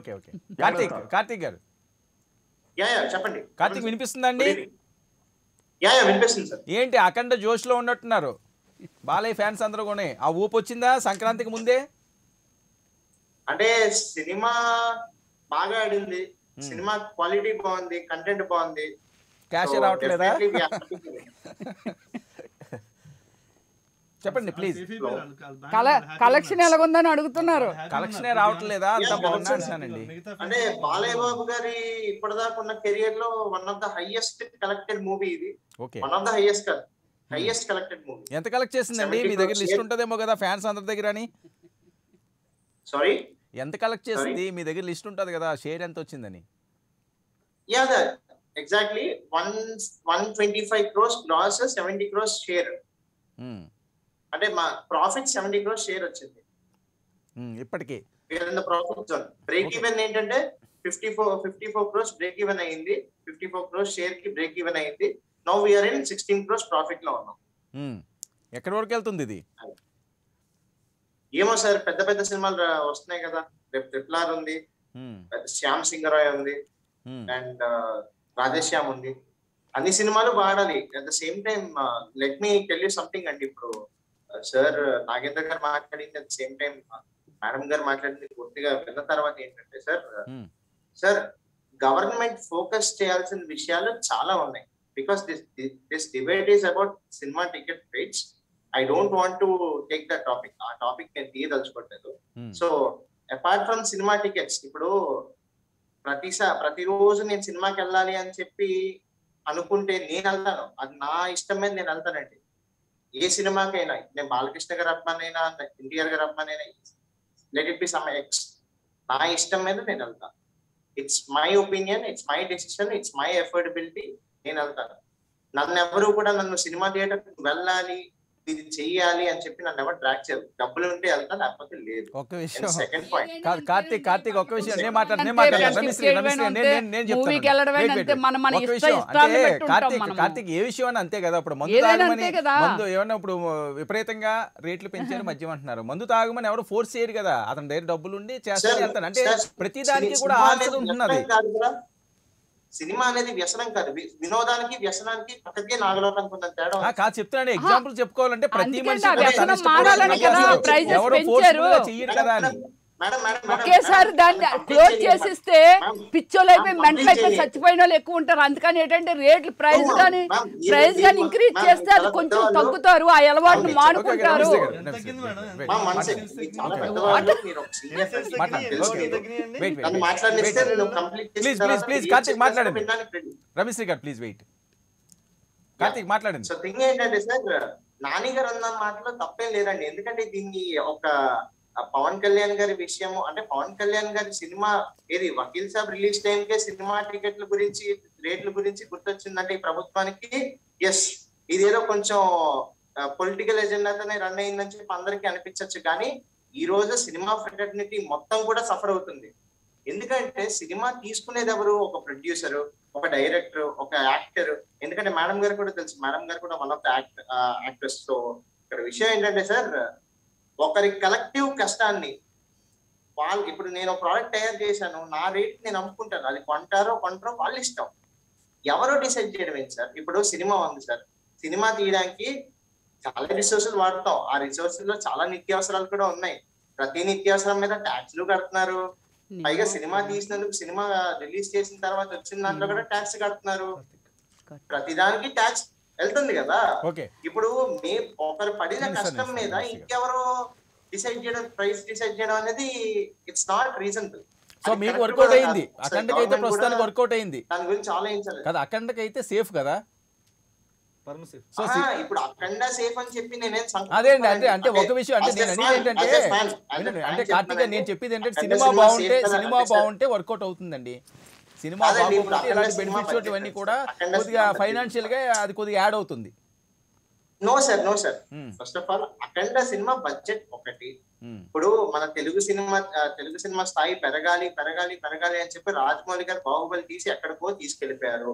కార్తీక్ గారు చెప్పండి. కార్తీక్ వినిపిస్తుందండి? వినిపిస్తుంది సార్. ఏంటి అఖండ జోష్ లో ఉన్నట్టున్నారు బాలయ్య ఫ్యాన్స్ అందరూ కూడా? ఆ ఊపు వచ్చిందా సంక్రాంతికి ముందే? అంటే సినిమా బాగా ఆడింది, సినిమా క్వాలిటీ బాగుంది, కంటెంట్ బాగుంది. క్యాష్ రావట్లేదా? చెప్పండి ప్లీజ్. కలెక్షన్ ఎలాగుందని అడుగుతున్నారు. కలెక్షనే రావట్లేదా? అంత బాగుందా అంటానండి. అంటే బాలయ్య బాబు గారి ఇప్పటిదాకా ఉన్న కెరియర్ లో one of the highest collected movie ఇది. వన్ ఆఫ్ ద హైయెస్ట్ కాదు, హైయెస్ట్ కలెక్టెడ్ మూవీ. ఎంత కలెక్ట్ చేసిందండి? మీ దగ్గర లిస్ట్ ఉంటదేమో కదా ఫ్యాన్స్ అందరి దగ్గర అని. సారీ, ఎంత కలెక్ట్ చేసింది? మీ దగ్గర లిస్ట్ ఉంటది కదా, షేర్ ఎంత వచ్చిందని. Yeah exactly 125 crores gross, 70 crores share. అంటే మా ప్రాఫిట్ 70 crores షేర్ వచ్చింది ఇప్పటికే. Profit zone. బ్రేక్ ఈవెన్ ఏంటంటే 54 crores బ్రేక్ ఈవెన్ అయింది. 54 crores షేర్ కి బ్రేక్ ఈవెన్ అయింది. Now we are in 16 crores profit లో ఉన్నాం. ఎక్కడి వరకు వెళ్తుంది ఇది? ఏమో సార్, పెద్ద పెద్ద సినిమాలు వస్తున్నాయి కదా. రేపు ట్రిపుల్ ఆర్ ఉంది, శ్యామ్ సింగరాయ్ ఉంది, అండ్ రాధేశ్యామ్ ఉంది. అన్ని సినిమాలు వాడాలి. At the same time let me tell you something అండి. ఇప్పుడు సార్ నాగేంద్ర గారు మాట్లాడింది, at the same time madam గారు మాట్లాడింది పూర్తిగా విన్న తర్వాత ఏంటంటే సార్ గవర్నమెంట్ ఫోకస్ చేయాల్సిన విషయాలు చాలా ఉన్నాయి. Because this debate is about cinema ticket rates. I don't want to take that topic. ఆ టాపిక్ నేను తీయదలుచుకోవట్లేదు. So apart from cinema tickets, ఇప్పుడు ప్రతిరోజు నేను సినిమాకి వెళ్ళాలి అని చెప్పి అనుకుంటే నేను వెళ్తాను. అది నా ఇష్టం మీద నేను వెళ్తానండి. ఏ సినిమాకైనా, నేను బాలకృష్ణ గారి అభిమానైనా, ఎన్టీఆర్ గారి అభిమానైనా, let it be some X, నా ఇష్టం మీద నేను వెళ్తాను. It's my opinion, it's my decision, it's my affordability. నేను వెళ్తాను. నన్ను ఎవరు కూడా నన్ను సినిమా థియేటర్ వెళ్ళాలి, ఇది చెయ్యాలి అని చెప్పి నన్ను ఎవరు ట్రాక్ చేయరు. డబ్బులు ఉంటే వెళ్తా, లేకపోతే లేదు. ఒక విషయం సెకండ్ పాయింట్, కార్తీక్ ఒక విషయం కార్తీక్ ఏ విషయం అని అంతే కదా. ఇప్పుడు మందు తాగమని, మందు ఏమన్నా ఇప్పుడు విపరీతంగా రేట్లు పెంచారు మద్యం అంటున్నారు. మందు తాగమని ఎవరు ఫోర్స్ చేయరు కదా. అతని దగ్గర డబ్బులు ఉండి చేస్తాను వెళ్తాను. అంటే ప్రతి దానికి కూడా ఆన్సర్ ఉంటున్నది. సినిమా అనేది వ్యసనం కాదు. వినోదానికి వ్యసనానికి పక్కకే నాగలోకానికి ఉన్న తేడా కాదు చెప్తున్నాను. ఎగ్జాంపుల్ చెప్పుకోవాలంటే ప్రతి మనిషి ఎవరు చెయ్యరు కదా అని. ఒకేసారి దాన్ని క్లోజ్ చేసిస్తే పిచ్చోళ్ళు అయిపోయి మెంటల్ అయిపోయి చచ్చిపోయిన వాళ్ళు ఎక్కువ ఉంటారు. అందుకని ఏంటంటే రేట్లు ప్రైస్ కానీ ఇంక్రీజ్ చేస్తే అది కొంచెం తగ్గుతారు, ఆ అలవాటును మానుకుంటారు. రమేష్ గారు ప్లీజ్ వెయిట్. కార్తీక్ మాట్లాడండి. సో థింగ్ ఏంటంటే సార్, నాని గారు అన్న మాటలో తప్పేం లేదండి. ఎందుకంటే దీన్ని ఒక పవన్ కళ్యాణ్ గారి విషయము అంటే, పవన్ కళ్యాణ్ గారి సినిమా ఏది వకీల్ సాబ్ రిలీజ్ టైం కే సినిమా టికెట్ల గురించి, రేట్ల గురించి గుర్తొచ్చిందంటే ఈ ప్రభుత్వానికి, ఎస్ ఇదేదో కొంచెం పొలిటికల్ ఎజెండాతోనే రన్ అయిందని చెప్పి అందరికీ అనిపించవచ్చు. కానీ ఈ రోజు సినిమా ఫ్రెటర్నిటీ మొత్తం కూడా సఫర్ అవుతుంది. ఎందుకంటే సినిమా తీసుకునేది ఎవరు? ఒక ప్రొడ్యూసర్, ఒక డైరెక్టర్, ఒక యాక్టర్. ఎందుకంటే మేడం గారు కూడా తెలుసు, మేడం గారు కూడా one of the actors. So ఇక్కడ విషయం ఏంటంటే సార్, ఒకరి కలెక్టివ్ కష్టాన్ని వాళ్ళు, ఇప్పుడు నేను ప్రోడక్ట్ తయారు చేశాను, నా రేట్ నేను అమ్ముకుంటాను. అది కొంటారో వాళ్ళ ఇష్టం. ఎవరో డిసైడ్ చేయడం ఏంటి సార్? ఇప్పుడు సినిమా ఉంది సార్, సినిమా తీయడానికి చాలా రిసోర్సెస్ వాడతాం. ఆ రిసోర్సెస్ లో చాలా నిత్యావసరాలు కూడా ఉన్నాయి. ప్రతి నిత్యావసరం మీద ట్యాక్స్లు కడుతున్నారు. పైగా సినిమా తీసినందుకు, సినిమా రిలీజ్ చేసిన తర్వాత వచ్చిన దాంట్లో కూడా ట్యాక్స్ కడుతున్నారు. ప్రతిదానికి ట్యాక్స్ వెళ్తుంది కదా. ఇప్పుడు ఒకరు పడిన కష్టం మీద ఇంకెవరో డిసైడ్ చేయడం, ప్రైస్ డిసైడ్ చేయడం అనేది ఇట్స్ నాట్ రీజనబుల్. సో మీకు వర్కౌట్ అయింది, అఖండకైతే ప్రస్తుతానికి వర్కౌట్ అయింది. దాని గురించి ఆలోచించాలి కదా. అఖండకైతే సేఫ్ కదా. సో ఇప్పుడు అఖండ సేఫ్ అని చెప్పి నేనేం అదే అండి. అంటే ఒక విషయం అంటే నేను అనేది ఏంటంటే, అంటే కార్తీక్ నేను చెప్పేది ఏంటంటే, సినిమా బాగుంటే వర్కౌట్ అవుతుందండి. సినిమా బాగుంటే ఇలాంటి బెనిఫిట్స్ ఇవన్నీ కూడా కొద్దిగా ఫైనాన్షియల్ గా అది కొద్దిగా యాడ్ అవుతుంది. No sir, no sir. First of all Akhanda cinema budget ఒకటి. ఇప్పుడు మన తెలుగు సినిమా స్థాయి పెరగాలి అని చెప్పి రాజమౌళి గారు బాహుబలి తీసి ఎక్కడికో తీసుకెళ్లిపోయారు.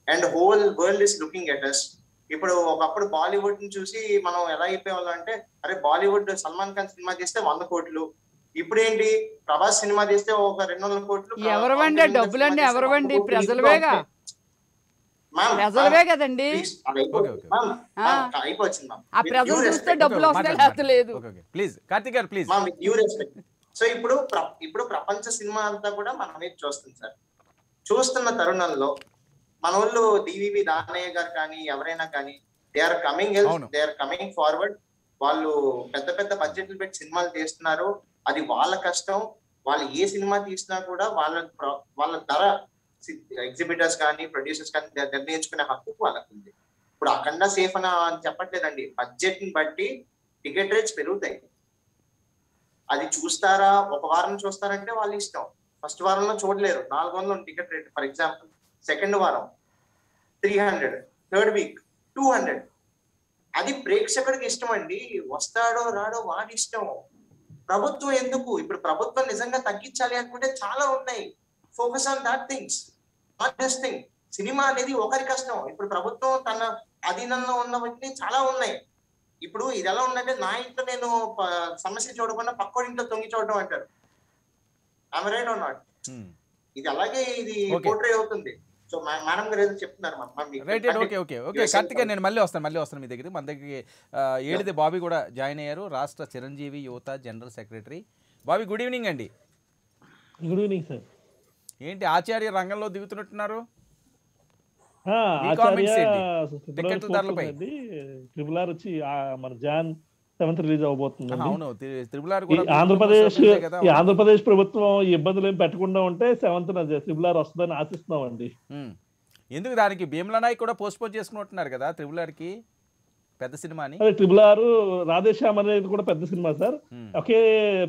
And whole world is looking at us. ఇప్పుడు ఒకప్పుడు బాలీవుడ్ ని చూసి మనం ఎలా అయిపోయేవాళ్ళం అంటే, అరే బాలీవుడ్ సల్మాన్ ఖాన్ సినిమా తీస్తే 100 కోట్లు, ఇప్పుడు ఏంటి ప్రభాస్ సినిమా తీస్తే ఒక 200 కోట్లు. ఎవరివండి డబ్బులండి? ఎవరివండి? ప్రజలవేగా, ప్రజలవే కదండి. అయిపోయింది. ఆ ప్రజలు చూస్తే డబ్బులు వస్తాయి లేదు. ప్లీజ్ కార్తీక్ గారు ప్లీజ్. సో ఇప్పుడు ప్రపంచ సినిమా అంతా కూడా మన మీద చూస్తుంది సార్. చూస్తున్న తరుణంలో మన వాళ్ళు డివివి దానయ్య గారు కానీ ఎవరైనా కానీ దే ఆర్ కమింగ్ ఫార్వర్డ్. వాళ్ళు పెద్ద పెద్ద బడ్జెట్లు పెట్టి సినిమాలు తీస్తున్నారు, అది వాళ్ళ కష్టం. వాళ్ళు ఏ సినిమా తీసినా కూడా వాళ్ళ ధర ఎగ్జిబిటర్స్ కానీ ప్రొడ్యూసర్స్ కానీ నిర్ణయించుకునే హక్కు వాళ్ళకు ఉంది. ఇప్పుడు అఖండ సేఫ్ అని చెప్పట్లేదండి, బడ్జెట్ ని బట్టి టికెట్ రేట్స్ పెరుగుతాయి. అది చూస్తారా, ఒక వారం చూస్తారంటే వాళ్ళ ఇష్టం. ఫస్ట్ వారంలో చూడలేరు, 400 ticket rate for example. Second వారం 300, థర్డ్ వీక్ 200. అది ప్రేక్షకుడికి ఇష్టం అండి, వస్తాడో రాడో వాడి ఇష్టం. ప్రభుత్వం ఎందుకు? ఇప్పుడు ప్రభుత్వం నిజంగా తగ్గించాలి అనుకుంటే చాలా ఉన్నాయి. Focus on that things, not this thing. Cinema అనేది ఒకరి కష్టం. ఇప్పుడు ప్రభుత్వం తన అధీనంలో ఉన్న వాటిని చాలా ఉన్నాయి. ఇప్పుడు ఇది ఎలా ఉందంటే, నా ఇంట్లో నేను సమస్య చూడకుండా పక్కోడి ఇంట్లో తొంగి చూడడం అంటారు. I'm right are not? ఇది అలాగే ఇది పోర్ట్రే అవుతుంది. సో మేడం గారు ఏదో చెప్తున్నారు. రైట్. ఓకే కార్తికేయ, నేను మళ్ళీ వస్తాను మీ దగ్గరికి. మన దగ్గరికి ఏడిది బాబీ కూడా జాయిన్ అయ్యారు, రాష్ట్ర చిరంజీవి యువత general secretary. Bobby, good evening అండి. Good evening sir. ఏంటి ఆచార్య రంగంలో దిగుతున్నట్టున్నారు? ట్రిపుల్ ఆర్ వచ్చి మన జాన్ 7th రిలీజ్ అవబోతుంది. ఆంధ్రప్రదేశ్ ప్రభుత్వం ఇబ్బందులు ఏం పెట్టకుండా ఉంటే 7th ట్రిపుల్ ఆర్ వస్తుందని ఆశిస్తున్నాం అండి. ఎందుకు దానికి భీమ్లా నాయక్ కూడా పోస్ట్పోన్ చేసుకుంటున్నారు కదా ట్రిపుల్ ఆర్ కి, పెద్ద సినిమా అని. అదే ట్రిపుల్ ఆర్ రాధేశ్యామ్ అనేది కూడా పెద్ద సినిమా సార్. ఒకే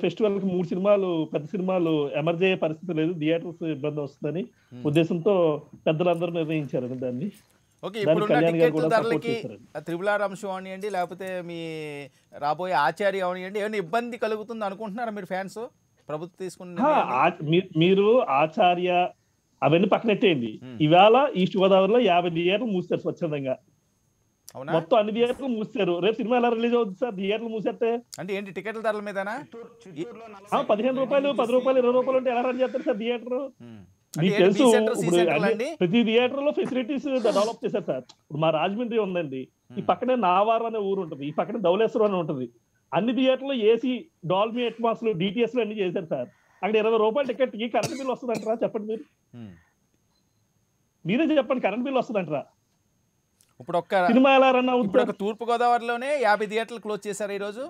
ఫెస్టివల్ కి 3 సినిమాలు పెద్ద సినిమాలు ఎమర్జ్ అయ్యే పరిస్థితి లేదు, థియేటర్స్ ఇబ్బంది వస్తుందని ఉద్దేశంతో పెద్దలందరూ నిర్ణయించారు దాన్ని. ఓకే, ఇప్పుడు ధరలకి ట్రిపుల్ ఆర్ అంశం అవనియండి, లేకపోతే మీ రాబోయే ఆచార్య అవనియండి, ఏమైనా ఇబ్బంది కలుగుతుంది అనుకుంటున్నారా మీరు ఫ్యాన్స్ ప్రభుత్వం తీసుకున్న? మీరు ఆచార్య అవన్నీ పక్కనెట్టేయండి. ఇవాళ ఈస్ట్ గోదావరిలో 50 థియేటర్లు మూస్తారు స్వచ్ఛందంగా. మొత్తం అన్ని థియేటర్లు మూస్తారు. రేపు సినిమా ఎలా రిలీజ్ అవుతుంది సార్? థియేటర్లు మూసేస్తే అంటే ఏంటి టికెట్ల ధరల మీదనా? 15 రూపాయలు 10 రూపాయలు 20 రూపాయలు అంటే ఎలా రన్ చేస్తారు సార్ థియేటర్? మీకు తెలుసు, ప్రతి థియేటర్ లో ఫెసిలిటీస్ డెవలప్ చేశారు సార్. ఇప్పుడు మా రాజమండ్రి ఉందండి, ఈ పక్కనే నావార్ అనే ఊరు ఉంటుంది, ఈ పక్కనే ధవళేశ్వరం అని ఉంటుంది. అన్ని థియేటర్లో ఏసీ, డాల్మీ అట్మాస్, డిటిఎస్ అన్ని చేశారు సార్. అక్కడ 20 రూపాయల టికెట్ కి కరెంట్ బిల్ వస్తుందంటారా? చెప్పండి మీరు, మీరే చెప్పండి, కరెంట్ బిల్ వస్తుందంటారా? ఇప్పుడు సినిమా ఎలా రన్ అవుతుంది? ఇప్పుడు తూర్పు గోదావరిలోనే 50 థియేటర్లు క్లోజ్ చేశారు ఈ రోజు.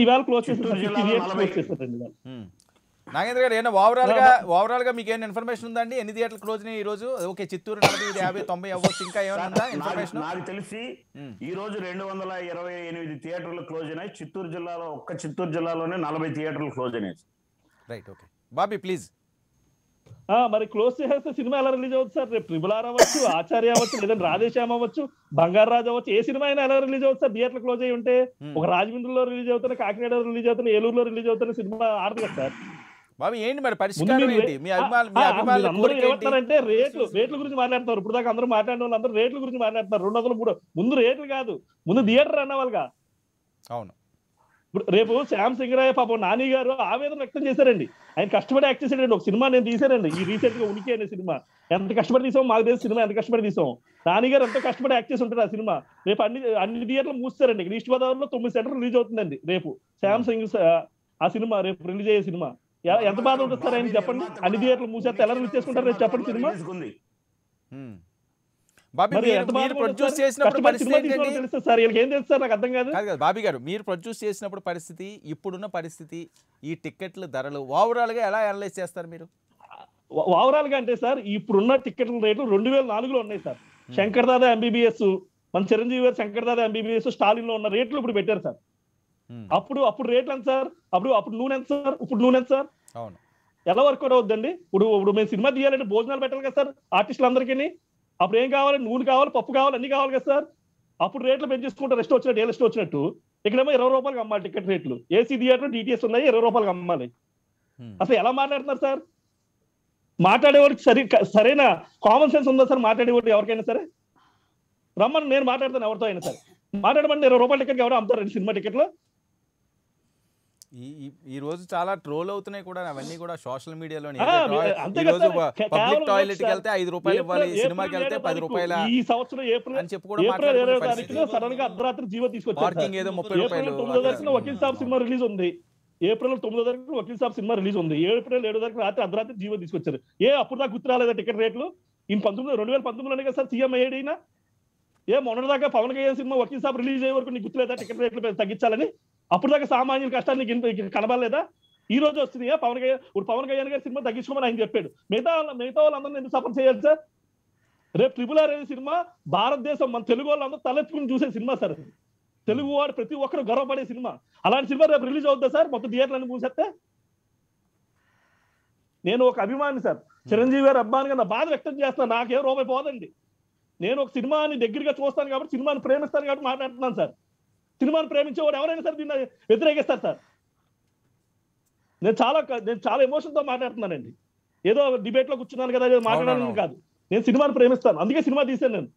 ఇవాళ క్లోజ్ చేశారండి. నాగేంద్ర గారు, ఏమైనా ఓవరాల్ గా మీకు ఏమైనా ఇన్ఫర్మేషన్ ఉందండి? ఎన్ని థియేటర్లు క్లోజ్ ఈ రోజు? ఓకే, చిత్తూరు 40, 50, 90 అవ్వచ్చు. ఇంకా ఏమైనా ఉందా ఇన్ఫర్మేషన్? నాకు తెలిసి ఈ రోజు 228 థియేటర్లు క్లోజ్ అయినాయి. చిత్తూరు జిల్లాలోనే 40 థియేటర్లు క్లోజ్ అయినాయి. Right, okay. బాబీ ప్లీజ్. మరి క్లోజ్ చేసేస్తే సినిమా ఎలా రిలీజ్ అవుతుంది సార్? రేపు ట్రిపుల్ ఆర్ అవ్వచ్చు, ఆచార్య అవ్వచ్చు, లేదంటే రాధేశ్యామ్ అవ్వచ్చు, బంగారు రాజు అవ్వచ్చు, ఏ సినిమా అయినా ఎలా రిలీజ్ అవుతుంది సార్? థియేటర్లు క్లోజ్ అయ్యి ఉంటే ఒక రాజమండ్రిలో రిలీజ్ అవుతున్నా, కాకినాడలో రిలీజ్ అవుతున్నా, ఏలూరులో రిలీజ్ అవుతున్నా సినిమా ఆడదు కదా సార్. బాబు ఏంటి మరి పరిష్కారం ఏంటి? మీ అందరూ ఏమంటారంటే రేట్ల గురించి మాట్లాడుతున్నారు. ఇప్పుడు దాకా అందరూ మాట్లాడిన వాళ్ళు అందరూ రేట్ల గురించి మాట్లాడుతున్నారు. 200, 300. ముందు రేట్లు కాదు, ముందు థియేటర్ అన్నవాళ్ళుగా. అవును. ఇప్పుడు రేపు శ్యామ్ సింగరాయ పాపం నాని గారు ఆవేదన వ్యక్తం చేశారండి. ఆయన కష్టపడి యాక్ట్ చేశాడండి. ఒక సినిమా నేను తీశానండి, ఈ రీసెంట్ గా ఉనికి అనే సినిమా. ఎంత కష్టపడి తీసాం మాకు తెలిసి, సినిమా ఎంత కష్టపడి తీసాం. నాని గారు ఎంతో కష్టపడి యాక్ట్ చేసి ఉంటారు ఆ సినిమా. రేపు అన్ని థియేటర్లు మూస్తారండి. ఈస్ట్ గోదావరిలో 9 సెంటర్లు రిలీజ్ అవుతుందండి రేపు శ్యామ్ సింగ్ ఆ సినిమా, రేపు రిలీజ్ అయ్యే సినిమా. ఎంత బాధ ఉంటుంది సార్ ఆయన చెప్పండి? అన్ని థియేటర్లు మూసేస్తే ఎలా రిలీజ్ చేసుకుంటారు రేపు చెప్పండి సినిమా? బాబీ మీరు ప్రొడ్యూస్ చేసినప్పుడు పరిస్థితి బాబీ గారు, మీరు ప్రొడ్యూస్ చేసినప్పుడు పరిస్థితి, ఇప్పుడున్న పరిస్థితి, ఈ టికెట్ల ధరలు ఓవరాల్ గా ఎలా అనలైజ్ చేస్తారు మీరు? ఓవరాల్ గా అంటే సార్, ఇప్పుడున్న టికెట్ల రేట్లు 2004లో ఉన్నాయి సార్. శంకర్ దాదా ఎంబీబీఎస్, మన చిరంజీవి గారు శంకర్ దాదా ఎంబీబీఎస్ స్టాలిన్ లో ఉన్న రేట్లు ఇప్పుడు పెట్టారు సార్. అప్పుడు రేట్లు ఎంత సార్? అప్పుడు నూనె ఎంత సార్? ఇప్పుడు నూనె ఎంత సార్? అవును. ఎలా వర్కౌట్ అవుతుందండి? ఇప్పుడు మేము సినిమా తీయాలంటే భోజనాలు పెట్టాలి కదా సార్ ఆర్టిస్టులందరికీ. అప్పుడు ఏం కావాలి? నూనె కావాలి, పప్పు కావాలి, అన్ని కావాలి కదా సార్. అప్పుడు రేట్లు పెంచేసుకుంటారు, రెస్ట్ వచ్చినట్టు, ఏ రెస్ట్ వచ్చినట్టు. ఇక్కడేమో 20 రూపాయలకి అమ్మాలి టికెట్ రేట్లు. ఏసీ థియేటర్, డిటిఎస్ ఉన్నాయి, 20 రూపాయలకి అమ్మాలి. అసలు ఎలా మాట్లాడుతున్నారు సార్? మాట్లాడేవాడికి సరైన కామన్ సెన్స్ ఉందా సార్? మాట్లాడేవాడు ఎవరికైనా సరే రమ్మని నేను మాట్లాడతాను ఎవరితో అయినా సరే. మాట్లాడమంటే 20 రూపాయల టికెట్ ఎవరో అమ్ముతారండి సినిమా టికెట్లో. ఈ రోజు చాలా ట్రోల్ అవుతున్నాయి కూడా అవన్నీ కూడా సోషల్ మీడియాలో. పబ్లిక్ టాయిలెట్ కి వెళ్తే 5 రూపాయలు ఇవ్వాలి, సినిమాకి వెళ్తే 10 రూపాయలు ఈ సంవత్సరం ఏప్రిల్ 20 సడన్ గా అర్ధరాత్రి జీవో తీసుకొచ్చారు. పార్కింగ్ ఏదో 30 రూపాయలు. వకీల్ సాబ్ సినిమా రిలీజ్ ఉంది. ఏప్రిల్ 9వ తారీఖు వకీల్ సాబ్ సినిమా రిలీజ్ ఉంది. ఏప్రిల్ 7వ తారీఖు రాత్రి అర్ధరాత్రి జీవో తీసుకొచ్చారు. అప్పుడు దాకా గుర్తు రాలేదా టికెట్ రేట్లు? ఈయన 2019లోనే కదా సార్ సీఎం అయ్యాడు. మొన్నటిదాకా పవన్ కళ్యాణ్ సినిమా వకీల్ సాబ్ రిలీజ్ అయ్యే వరకు నీకు గుర్తులేదా టికెట్ రేట్లు తగ్గించాలని? అప్పుడు దాకా సామాన్యుల కష్టాన్ని నీకు కనబడలేదా? ఈ రోజు వస్తుంది పవన్ కళ్యాణ్ గారి సినిమా తగ్గించుకోమని ఆయన చెప్పాడు. మిగతా వాళ్ళందరినీ ఎందుకు సపోర్ట్ చేయాలి సార్? రేపు RRR అనే సినిమా భారతదేశం మన తెలుగు వాళ్ళందరూ తలెత్తుకుని చూసే సినిమా సార్. తెలుగు వాడు ప్రతి ఒక్కరు గర్వపడే సినిమా. అలాంటి సినిమా రేపు రిలీజ్ అవుతుందా సార్ మొత్తం థియేటర్లను మూసేస్తే? నేను ఒక అభిమాని సార్, చిరంజీవి గారు అభిమానిగా నా బాధ వ్యక్తం చేస్తున్నాను. నాకేం రూపాయి పోదండి. నేను ఒక సినిమాని దగ్గరగా చూస్తాను కాబట్టి, సినిమాని ప్రేమిస్తాను కాబట్టి మాట్లాడుతున్నాను సార్. సినిమాని ప్రేమించేవాడు ఎవరైనా సరే దీన్ని వ్యతిరేకిస్తారు సార్. నేను చాలా ఎమోషన్తో మాట్లాడుతున్నానండి. ఏదో డిబేట్ లో కూర్చున్నాను కదా మాట్లాడాలని కాదు. నేను సినిమాని ప్రేమిస్తాను, అందుకే సినిమా తీశాను నేను.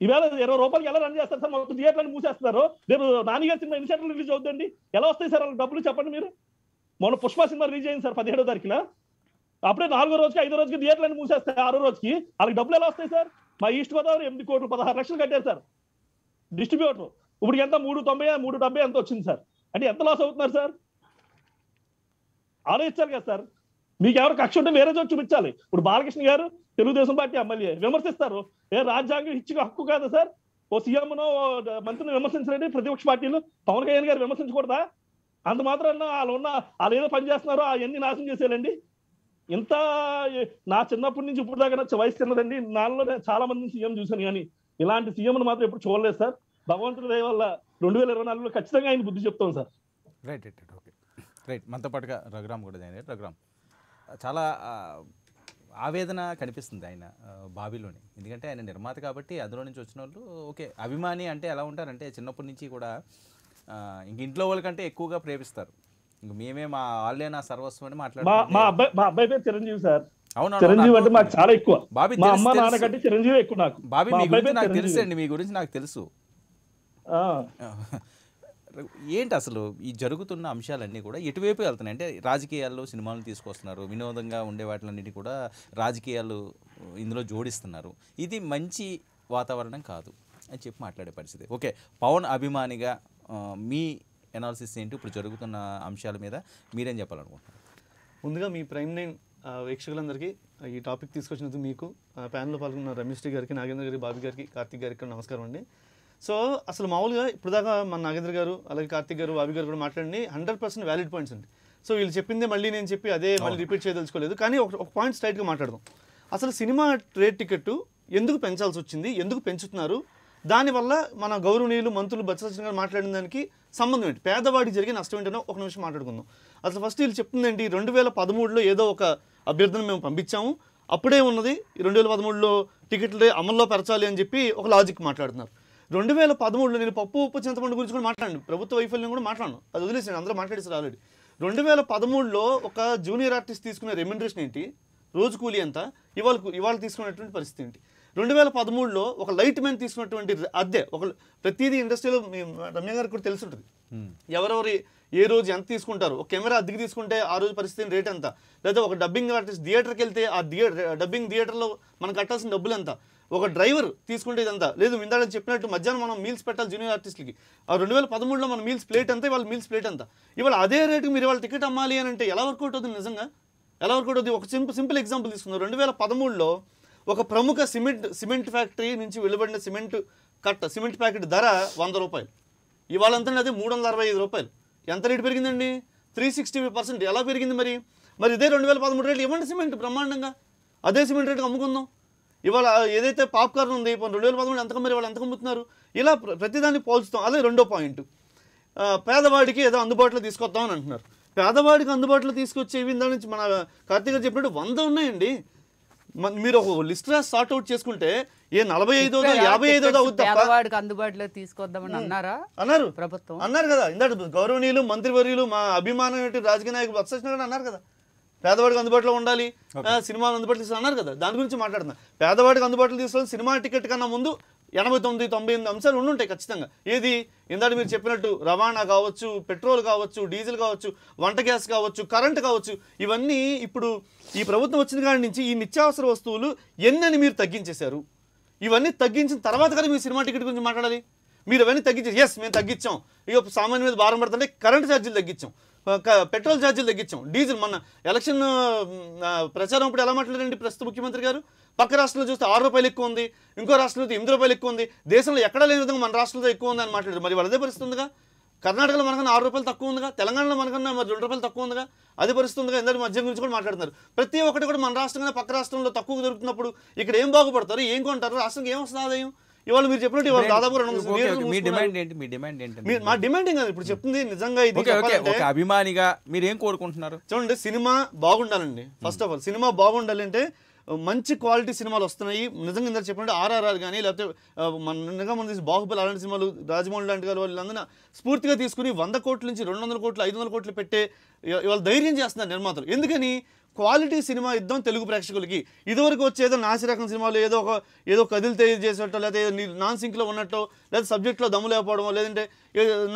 ఈవేళ 20 రూపాయలకి ఎలా రన్ చేస్తారు సార్? మొత్తం థియేటర్లను మూసేస్తున్నారు. రేపు నాని గారి సినిమా ఎన్ని థియేటర్లు రిలీజ్ అవుతుందండి? ఎలా వస్తాయి సార్ వాళ్ళకి డబ్బులు చెప్పండి మీరు? మొన్న పుష్ప సినిమా రిలీజ్ అయింది సార్ 17వ తారీఖున. అప్పుడే 4వ రోజుకి 5వ రోజుకి థియేటర్లను మూసేస్తాయి. 6వ రోజుకి వాళ్ళకి డబ్బులు ఎలా వస్తాయి సార్? మా ఈస్ట్ గోదావరి 8 కోట్లు 16 లక్షలు కట్టారు సార్ డిస్ట్రిబ్యూటర్. ఇప్పుడు ఎంత 370 ఎంత వచ్చింది సార్? అంటే ఎంత లాస్ అవుతున్నారు సార్? ఆలోచించాలి కదా సార్. మీకు ఎవరు కక్ష ఉంటే వేరే చోటు చూపించాలి. ఇప్పుడు బాలకృష్ణ గారు తెలుగుదేశం పార్టీ ఎమ్మెల్యే విమర్శిస్తారు. రాజ్యాంగం ఇచ్చిన హక్కు కాదా సార్? ఓ సీఎంనో మంత్రిని విమర్శించండి ప్రతిపక్ష పార్టీలు. పవన్ కళ్యాణ్ గారు విమర్శించకూడదా? అంత మాత్రాన వాళ్ళు ఏదో పని చేస్తున్నారో అవన్నీ నాశనం చేసేయాలండి. ఇంత నా చిన్నప్పటి నుంచి ఇప్పుడు దాకా వయసు తిన్నదండి. నాలో చాలా మందిని సీఎం చూశాను, కానీ ఇలాంటి సీఎంను మాత్రం ఎప్పుడు చూడలేదు సార్. భగవంతుడి దయ వల్ల 2024లో ఖచ్చితంగా ఆయన బుద్ధి చెప్తాం సార్. రైట్ మనతో పాటుగా రఘురామ్ కూడా జాయిన్ అయ్యారు. రఘురామ్, చాలా ఆవేదన కనిపిస్తుంది ఆయన బాబీలోని. ఎందుకంటే ఆయన నిర్మాత కాబట్టి అందులో నుంచి వచ్చిన వాళ్ళు ఓకే అభిమాని అంటే ఎలా ఉంటారంటే చిన్నప్పటి నుంచి కూడా ఇంక ఇంట్లో వాళ్ళకంటే ఎక్కువగా ప్రేమిస్తారు. ఇంక మేమే మా వాళ్ళే నా సర్వస్వం అని మాట్లాడుతారు. మా అబ్బాయి పేరు చిరంజీవి సార్. అవును, చిరంజీవి అంటే మాకు చాలా ఎక్కువ. బాబీ మా అమ్మ నాన్న కంటే చిరంజీవి ఎక్కువ నాకు. బాబీ మీ గురించి నాకు తెలుసు అండి, మీ గురించి నాకు తెలుసు. ఏంటి అసలు ఈ జరుగుతున్న అంశాలన్నీ కూడా ఎటువైపు వెళ్తున్నాయి? అంటే రాజకీయాల్లో సినిమాలను తీసుకొస్తున్నారు, వినోదంగా ఉండే వాటిలన్నిటి కూడా రాజకీయాలు ఇందులో జోడిస్తున్నారు. ఇది మంచి వాతావరణం కాదు అని చెప్పి మాట్లాడే పరిస్థితి. ఓకే, పవన్ అభిమానిగా మీ ఎనాలిసిస్ ఏంటి ఇప్పుడు జరుగుతున్న అంశాల మీద? మీరేం చెప్పాలనుకుంటున్నారు? ముందుగా మీ ప్రైమ్9 వీక్షకులందరికీ ఈ టాపిక్ తీసుకొచ్చినందుకు మీకు, ప్యానెల్లో పాల్గొన్న రమేష్ గారికి, నాగేంద్ర గారికి, బాబీ గారికి, కార్తిక్ గారికి నమస్కారం అండి. సో అసలు మామూలుగా ఇప్పుడు దాకా మన నాగేంద్ర గారు అలాగే కార్తిక్ గారు, బాబీ గారు కూడా మాట్లాడి 100% వ్యాలిడ్ పాయింట్స్ అండి. సో వీళ్ళు చెప్పిందే మళ్ళీ నేను చెప్పి అదే మళ్ళీ రిపీట్ చేయదలుచుకోలేదు. కానీ ఒక పాయింట్ స్ట్రైట్గా మాట్లాడదాం. అసలు సినిమా రేట్ టికెట్ ఎందుకు పెంచాల్సి వచ్చింది, ఎందుకు పెంచుతున్నారు, దానివల్ల మన గౌరవనీయులు మంత్రులు బొత్స సత్యనారాయణ గారు మాట్లాడిన దానికి సంబంధం ఏంటి, పేదవాడికి జరిగే నష్టం ఏంటనో ఒక నిమిషం మాట్లాడుకుందాం. అసలు ఫస్ట్ వీళ్ళు చెప్తుంది ఏంటి, 2013లో ఏదో ఒక అభ్యర్థన మేము పంపించాము, అప్పుడే ఉన్నది 2013లో టికెట్లు అమల్లో పెరచాలి అని చెప్పి ఒక లాజిక్ మాట్లాడుతున్నారు. 2013లో నేను పప్పు ఉప్పు చింతపండు గురించి కూడా మాట్లాడండి, ప్రభుత్వ వైఫల్యం కూడా మాట్లాడను, అది వదిలేసాను, అందరూ మాట్లాడేసారు ఆల్రెడీ. 2013లో ఒక జూనియర్ ఆర్టిస్ట్ తీసుకునే రెమ్యునరేషన్ ఏంటి, రోజు కూలీ ఎంత, ఇవాళ తీసుకునేటువంటి పరిస్థితి ఏంటి. 2013లో ఒక లైట్ మ్యాన్ తీసుకున్నటువంటి అద్దె, ఒక ప్రతిదీ ఇండస్ట్రీలో రమ్య గారికి కూడా తెలిసి ఉంటుంది, ఎవరెవరి ఏ రోజు ఎంత తీసుకుంటారు. ఒక కెమెరా అద్దెకి తీసుకుంటే ఆ రోజు పరిస్థితి రేట్ ఎంత, లేదా ఒక డబ్బింగ్ ఆర్టిస్ట్ థియేటర్కి వెళ్తే ఆ డబ్బింగ్ థియేటర్లో మనం కట్టాల్సిన డబ్బులు ఎంత, ఒక డ్రైవర్ తీసుకుంటే ఇదంతా లేదు. ఇందాక చెప్పినట్టు మధ్యాహ్నం మనం మీల్స్ పెట్టాలి జూనియర్ ఆర్టిస్ట్కి, ఆ 2013లో మన మీల్స్ ప్లేట్ అంతా, ఇవాళ మీల్స్ ప్లేట్ అంతా. ఇవాళ అదే రేటుకి మీరు ఇవాళ టికెట్ అమ్మాలి అని అంటే ఎలా వర్కౌట్ అవుతుంది, నిజంగా ఎలా వర్కౌట్ అవుతుంది? ఒక సింపుల్ ఎగ్జాంపుల్ తీసుకుందాం. 2013లో ఒక ప్రముఖ సిమెంట్ ఫ్యాక్టరీ నుంచి వెలువడిన సిమెంట్ ప్యాకెట్ ధర 100 రూపాయలు, ఇవాళ అంతా అదే 365 రూపాయలు. ఎంత రేటు పెరిగిందండి? 365%. ఎలా పెరిగింది మరి ఇదే 2013 రేట్లు ఇవ్వండి సిమెంట్ బ్రహ్మాండంగా, అదే సిమెంట్ రేటుకి అమ్ముకుందాం. ఇవాళ ఏదైతే పాప్కార్న్ ఉంది 2013 ఎంత మరి వాళ్ళు ఎంత అమ్ముతున్నారు, ఇలా ప్రతిదాన్ని పోల్చుతాం. అదే రెండో పాయింట్, పేదవాడికి ఏదో అందుబాటులో తీసుకొద్దామని అంటున్నారు. పేదవాడికి అందుబాటులో తీసుకొచ్చేవి దాని నుంచి మన కార్తీక్ గారు చెప్పినట్టు 100 ఉన్నాయండి. మీరు ఒక లిస్ట్ రాసి సార్ట్ అవుట్ చేసుకుంటే ఏ 45దో 55దో పేదవాడికి అందుబాటులో తీసుకొద్దామని అన్నారు ప్రభుత్వం, అన్నారు కదా. ఇందాక గౌరవనీయులు మంత్రివర్యులు మా అభిమానం రాజకీయ నాయకులు బొత్స సత్యనారాయణ అన్నారు కదా, పేదవాడికి అందుబాటులో ఉండాలి, సినిమాలు అందుబాటులో తీసుకోవాలి అన్నారు కదా. దాని గురించి మాట్లాడుతున్నా. పేదవాడికి అందుబాటులో తీసుకోవాలి, సినిమా టికెట్ కన్నా ముందు 89-98 అంశాలు ఉండుంటాయి ఖచ్చితంగా. ఏది ఇందాక మీరు చెప్పినట్టు రవాణా కావచ్చు, పెట్రోల్ కావచ్చు, డీజిల్ కావచ్చు, వంట గ్యాస్ కావచ్చు, కరెంట్ కావచ్చు, ఇవన్నీ ఇప్పుడు ఈ ప్రభుత్వం వచ్చిన కాడి నుంచి ఈ నిత్యావసర వస్తువులు ఎన్నని మీరు తగ్గించేశారు. ఇవన్నీ తగ్గించిన తర్వాత కదా మీరు సినిమా టికెట్ గురించి మాట్లాడాలి. మీరు అవన్నీ తగ్గించారు. ఎస్ మేము తగ్గించాం, ఇక సామాన్య మీద భారం పడుతుంటే కరెంట్ ఛార్జీలు తగ్గించాం, పెట్రోల్ ఛార్జీలు తగ్గించాం, డీజిల్ మన ఎలక్షన్ ప్రచారం అప్పుడు ఎలా మాట్లాడారండి ప్రస్తుత ముఖ్యమంత్రి గారు? పక్క రాష్ట్రంలో చూస్తే 6 రూపాయలు ఎక్కువ ఉంది, ఇంకో రాష్ట్రంలో 8 రూపాయలు ఎక్కువ ఉంది, దేశంలో ఎక్కడా లేని విధంగా మన రాష్ట్రంలో ఎక్కువ ఉంది అని మాట్లాడారు. మరి వాళ్ళదే పరిస్థితి ఉందిగా. కర్ణాటకలో మనకన్నా 6 రూపాయలు తక్కువ ఉందిగా, తెలంగాణలో మనకన్నా మరి 2 రూపాయలు తక్కువ ఉందిగా. అదే పరిస్థితి ఉందిగా. ఎందరి మద్యం గురించి కూడా మాట్లాడుతున్నారు. ప్రతి ఒక్కటి కూడా మన రాష్ట్రంగా పక్క రాష్ట్రంలో తక్కువ దొరుకుతున్నప్పుడు ఇక్కడ ఏం బాగుపడతారు, ఏం కొంటారు, రాష్ట్రానికి ఏం వస్తుంది ఆదాయం? ఇవాళ మీరు చెప్పినట్టు ఇవాళ దాదాపు మీ డిమాండ్ ఏంటి? మీ డిమాండ్ ఏంటి? మా డిమాండింగ్ అది ఇప్పుడు చెప్తుంది నిజంగా ఇది ఒక అభిమానిగా మీరు ఏం కోరుకుంటున్నారు? చూడండి, సినిమా బాగుండాలండి. ఫస్ట్ ఆఫ్ ఆల్ సినిమా బాగుండాలి అంటే మంచి క్వాలిటీ సినిమాలు వస్తున్నాయి. నిజంగా ఇందాక చెప్పినట్టు RRR కానీ లేకపోతే మనం తీసి బాహుబలి అలాంటి సినిమాలు, రాజమౌళి లాంటి గారు వాళ్ళందరూ స్ఫూర్తిగా తీసుకుని 100 కోట్ల నుంచి 200 కోట్లు 500 కోట్లు పెట్టే ఇవాళ ధైర్యం చేస్తున్నారు నిర్మాతలు. ఎందుకని? క్వాలిటీ సినిమా ఇద్దాం తెలుగు ప్రేక్షకులకి. ఇదివరకు వచ్చేదో నాసిరకం సినిమాలు ఏదో కదిలితే చేసేటో, లేదా నాన్ సింక్లో ఉన్నట్టు, లేదా సబ్జెక్ట్లో దమ్ము లేకపోవడమో, లేదంటే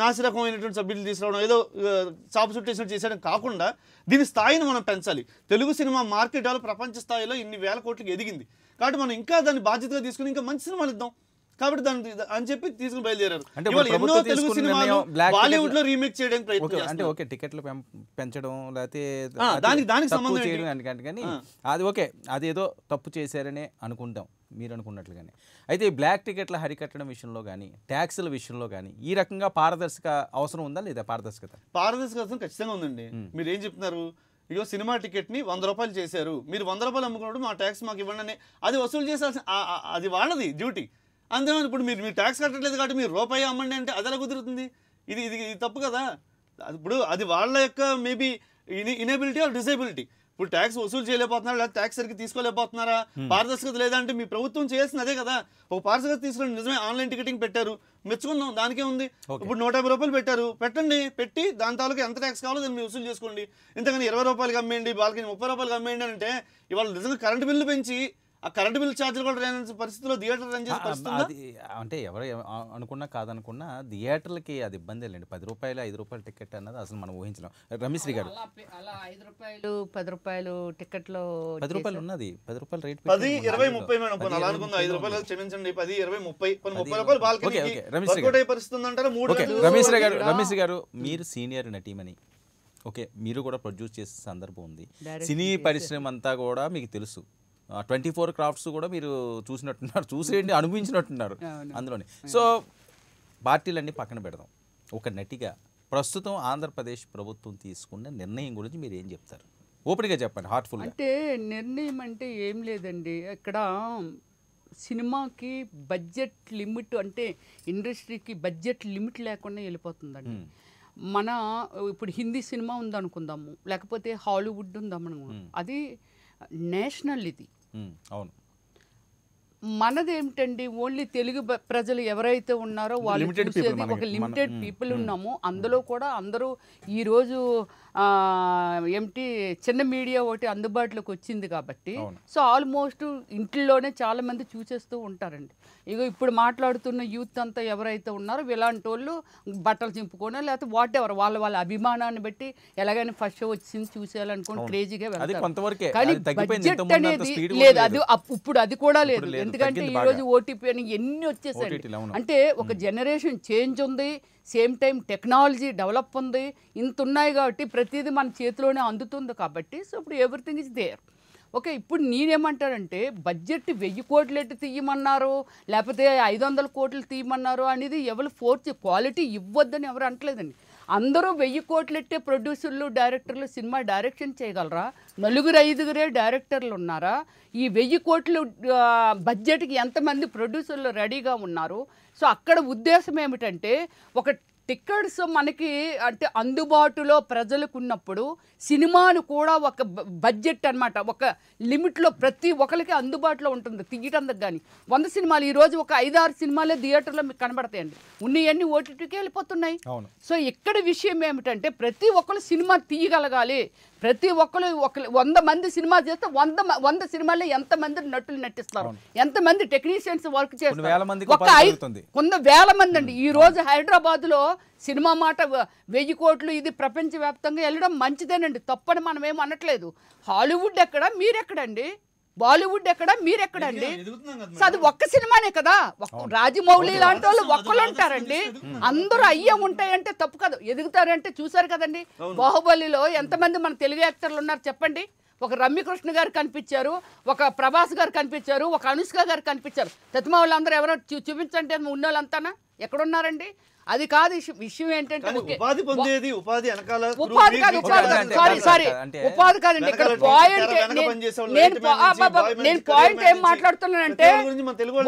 నాసిరకమైనటువంటి సబ్జెక్టులు తీసుకురావడం, ఏదో చాపు చుట్టేసినట్టు చేసేయడం కాకుండా దీని స్థాయిని మనం పెంచాలి. తెలుగు సినిమా మార్కెట్ ప్రపంచ స్థాయిలో ఇన్ని వేల కోట్లకి ఎదిగింది. కాబట్టి మనం ఇంకా దాన్ని బాధ్యతగా తీసుకుని ఇంకా మంచి సినిమాలు ఇద్దాం. కాబట్టి దాన్ని అని చెప్పి తీసుకుని బయలుదేరారు. ఎన్నో తెలుగు సినిమాలు బాలీవుడ్ లో రీమేక్ చేయడానికి ప్రయత్నం. ఓకే, టికెట్లు పెంచడం లేకపోతే దానికి సంబంధం చేయడం కానీ అది ఓకే, అదేదో తప్పు చేశారనే అనుకుంటాం మీరు అనుకున్నట్లుగానే. అయితే ఈ బ్లాక్ టికెట్ల హరికట్టడం విషయంలో కానీ ట్యాక్సుల విషయంలో కానీ ఈ రకంగా పారదర్శక అవసరం ఉందా లేదా? పారదర్శకత ఖచ్చితంగా ఉందండి. మీరు ఏం చెప్తున్నారు? ఇగో సినిమా టికెట్ని 100 రూపాయలు చేశారు, మీరు 100 రూపాయలు అమ్ముకున్నప్పుడు మా ట్యాక్స్ మాకు ఇవ్వండి, అది వసూలు చేసాల్సిన అది వాళ్ళది డ్యూటీ. అందులో ఇప్పుడు మీరు ట్యాక్స్ కట్టట్లేదు కాబట్టి మీరు రూపాయి అమ్మండి అంటే అది ఎలా కుదురుతుంది? ఇది ఇది తప్పు కదా. ఇప్పుడు అది వాళ్ళ యొక్క మేబీ ఇనేబిలిటీ ఆర్ డిసేబిలిటీ. ఇప్పుడు ట్యాక్స్ వసూలు చేయలేకపోతున్నారా, లేదా ట్యాక్స్ సరికి తీసుకోలేకపోతున్నారా, పారదర్శకత లేదంటే మీ ప్రభుత్వం చేయాల్సింది అదే కదా. ఒక పారదర్శకత తీసుకుని నిజమే ఆన్లైన్ టికెటింగ్ పెట్టారు, మెచ్చుకుందాం, దానికే ఉంది. ఇప్పుడు 150 రూపాయలు పెట్టారు, పెట్టి దాని తాలూకు ఎంత ట్యాక్స్ కావాలో దాన్ని వసూలు చేసుకోండి. ఇంతకని 20 రూపాయలకి అమ్మేయండి, వాళ్ళకి 30 రూపాయలకి అమ్మేయండి అంటే ఇవాళ నిజంగా కరెంటు బిల్లు పెంచి ఆ కరెంట్ బిల్ ఛార్జీలు కూడా రాని పరిస్థితిలో థియేటర్ రన్ చేసే పరిస్థితి. అంటే ఎవరు అనుకున్నా కాదనుకున్నా థియేటర్లకి అది ఇబ్బంది లేండి. 10 రూపాయలు 5 రూపాయల టికెట్ అన్నది అసలు మనం ఊహించలేం. రమేశ్రీ గారు, అలా 5 రూపాయలు 10 రూపాయలు టికెట్లో 10 రూపాయలు ఉన్నది, 10 రూపాయలు రేట్ 10, 20, 30 మేడం అలా అనుకుంది. 5 రూపాయలు క్షమించండి, 10, 20, 30, 30 రూపాయలు బాల్కనీ పరిస్థితి ఉందంటారా? 3 రమేశ్రీ గారు, మీరు సీనియర్ నటీమని, ఓకే, మీరు కూడా ప్రొడ్యూస్ చేసే సందర్భం ఉంది. సినీ పరిశ్రమ అంతా కూడా మీకు తెలుసు. 24 క్రాఫ్ట్స్ కూడా మీరు చూసినట్టున్నారు, చూసేయండి, అనుభవించినట్టున్నారు అందులోనే. సో పార్టీలన్నీ పక్కన పెడదాం. ఒక నటిగా ప్రస్తుతం ఆంధ్రప్రదేశ్ ప్రభుత్వం తీసుకున్న నిర్ణయం గురించి మీరు ఏం చెప్తారు? ఓపెన్గా చెప్పండి, హార్ట్ఫుల్. అంటే నిర్ణయం అంటే ఏం లేదండి, ఇక్కడ సినిమాకి బడ్జెట్ లిమిట్, అంటే ఇండస్ట్రీకి బడ్జెట్ లిమిట్ లేకుండా వెళ్ళిపోతుందండి. మన ఇప్పుడు హిందీ సినిమా ఉందనుకుందాము, లేకపోతే హాలీవుడ్ ఉందామను, అది నేషనల్. ఇది అవును. మనది ఏమిటండి, ఓన్లీ తెలుగు ప్రజలు ఎవరైతే ఉన్నారో వాళ్ళు చూసేది ఒక లిమిటెడ్ పీపుల్ ఉన్నాము. అందులో కూడా అందరూ ఈరోజు ఏమిటి చిన్న మీడియా ఒకటి అందుబాటులోకి వచ్చింది కాబట్టి సో ఆల్మోస్ట్ ఇంట్లోనే చాలామంది చూసేస్తూ ఉంటారండి. ఇగో ఇప్పుడు మాట్లాడుతున్న యూత్ అంతా ఎవరైతే ఉన్నారో ఇలాంటి వాళ్ళు బట్టలు చింపుకొని లేకపోతే వాట్ ఎవర్ వాళ్ళ అభిమానాన్ని బట్టి ఎలాగైనా ఫస్ట్ షో వచ్చింది చూసేయాలనుకోండి క్రేజీగా వెళ్తారు. కానీ బడ్జెట్ అనేది లేదు, అది ఇప్పుడు అది కూడా లేదు. ఎందుకంటే ఈ రోజు ఓటీపీ అని ఎన్ని వచ్చేసాయి. అంటే ఒక జనరేషన్ చేంజ్ ఉంది, సేమ్ టైం టెక్నాలజీ డెవలప్ ఉంది, ఇంత ఉన్నాయి కాబట్టి ప్రతిదీ మన చేతిలోనే అందుతుంది కాబట్టి సో ఇప్పుడు ఎవ్రీథింగ్ ఇస్ దేర్. ఓకే, ఇప్పుడు నేనేమంటానంటే బడ్జెట్ 1000 కోట్లు ఎట్టి తీయమన్నారు లేకపోతే 500 కోట్లు తీయమన్నారు అనేది ఎవరు ఫోర్స్ క్వాలిటీ ఇవ్వద్దని ఎవరు అంటలేదండి. అందరూ 1000 కోట్లు ఎట్టే ప్రొడ్యూసర్లు డైరెక్టర్లు సినిమా డైరెక్షన్ చేయగలరా? 4-5 డైరెక్టర్లు ఉన్నారా? ఈ 1000 కోట్లు బడ్జెట్కి ఎంతమంది ప్రొడ్యూసర్లు రెడీగా ఉన్నారు? సో అక్కడ ఉద్దేశం ఏమిటంటే ఒక టికెట్స్ మనకి అంటే అందుబాటులో ప్రజలకు ఉన్నప్పుడు సినిమాను కూడా ఒక బడ్జెట్ అనమాట, ఒక లిమిట్లో ప్రతి ఒక్కరికి అందుబాటులో ఉంటుంది తీయటందుకు. కానీ 100 సినిమాలు ఈరోజు ఒక 5-6 సినిమాలే థియేటర్లో మీకు కనబడతాయండి, ఉన్నవన్నీ ఓటీటీకి వెళ్ళిపోతున్నాయి. సో ఇక్కడ విషయం ఏమిటంటే ప్రతి ఒక్కరు సినిమా తీయగలగాలి. ప్రతి ఒక్కరు 100 మంది సినిమా చేస్తే 100 సినిమాల్లో ఎంతమంది నటులు నటిస్తారు, ఎంతమంది టెక్నీషియన్స్ వర్క్ చేస్తారు? ఒక 100,000 మంది అండి. ఈ రోజు హైదరాబాద్లో సినిమా మాట 1000 కోట్లు ఇది ప్రపంచవ్యాప్తంగా వెళ్ళడం మంచిదేనండి, తప్పని మనం ఏం అనట్లేదు. హాలీవుడ్ ఎక్కడ, మీరెక్కడండి? బాలీవుడ్ ఎక్కడ, మీరెక్కడండి? అది ఒక్క సినిమానే కదా. రాజమౌళి లాంటి వాళ్ళు ఒక్కళ్ళు ఉంటారండి, అందరూ అయ్యే ఉంటాయంటే తప్పు కదా. ఎదుగుతారంటే చూసారు కదండి, బాహుబలిలో ఎంతమంది మన తెలుగు యాక్టర్లు ఉన్నారు చెప్పండి. ఒక రమ్యకృష్ణ గారు కనిపించారు, ఒక ప్రభాస్ గారు కనిపించారు, ఒక అనుష్క గారు కనిపించారు. తత్మా వాళ్ళందరూ ఎవరో చూపించండి ఉన్నోళ్ళంతానా ఎక్కడున్నారండి? అది కాదు విషయం. ఏంటంటే ఉపాధి పొందేది, ఉపాధి వెనకాల ఉపాధి కాదు, సారీ ఉపాధి కాదండి. ఇక్కడ పాయింట్ నేను పాయింట్ ఏం మాట్లాడుతున్నానంటే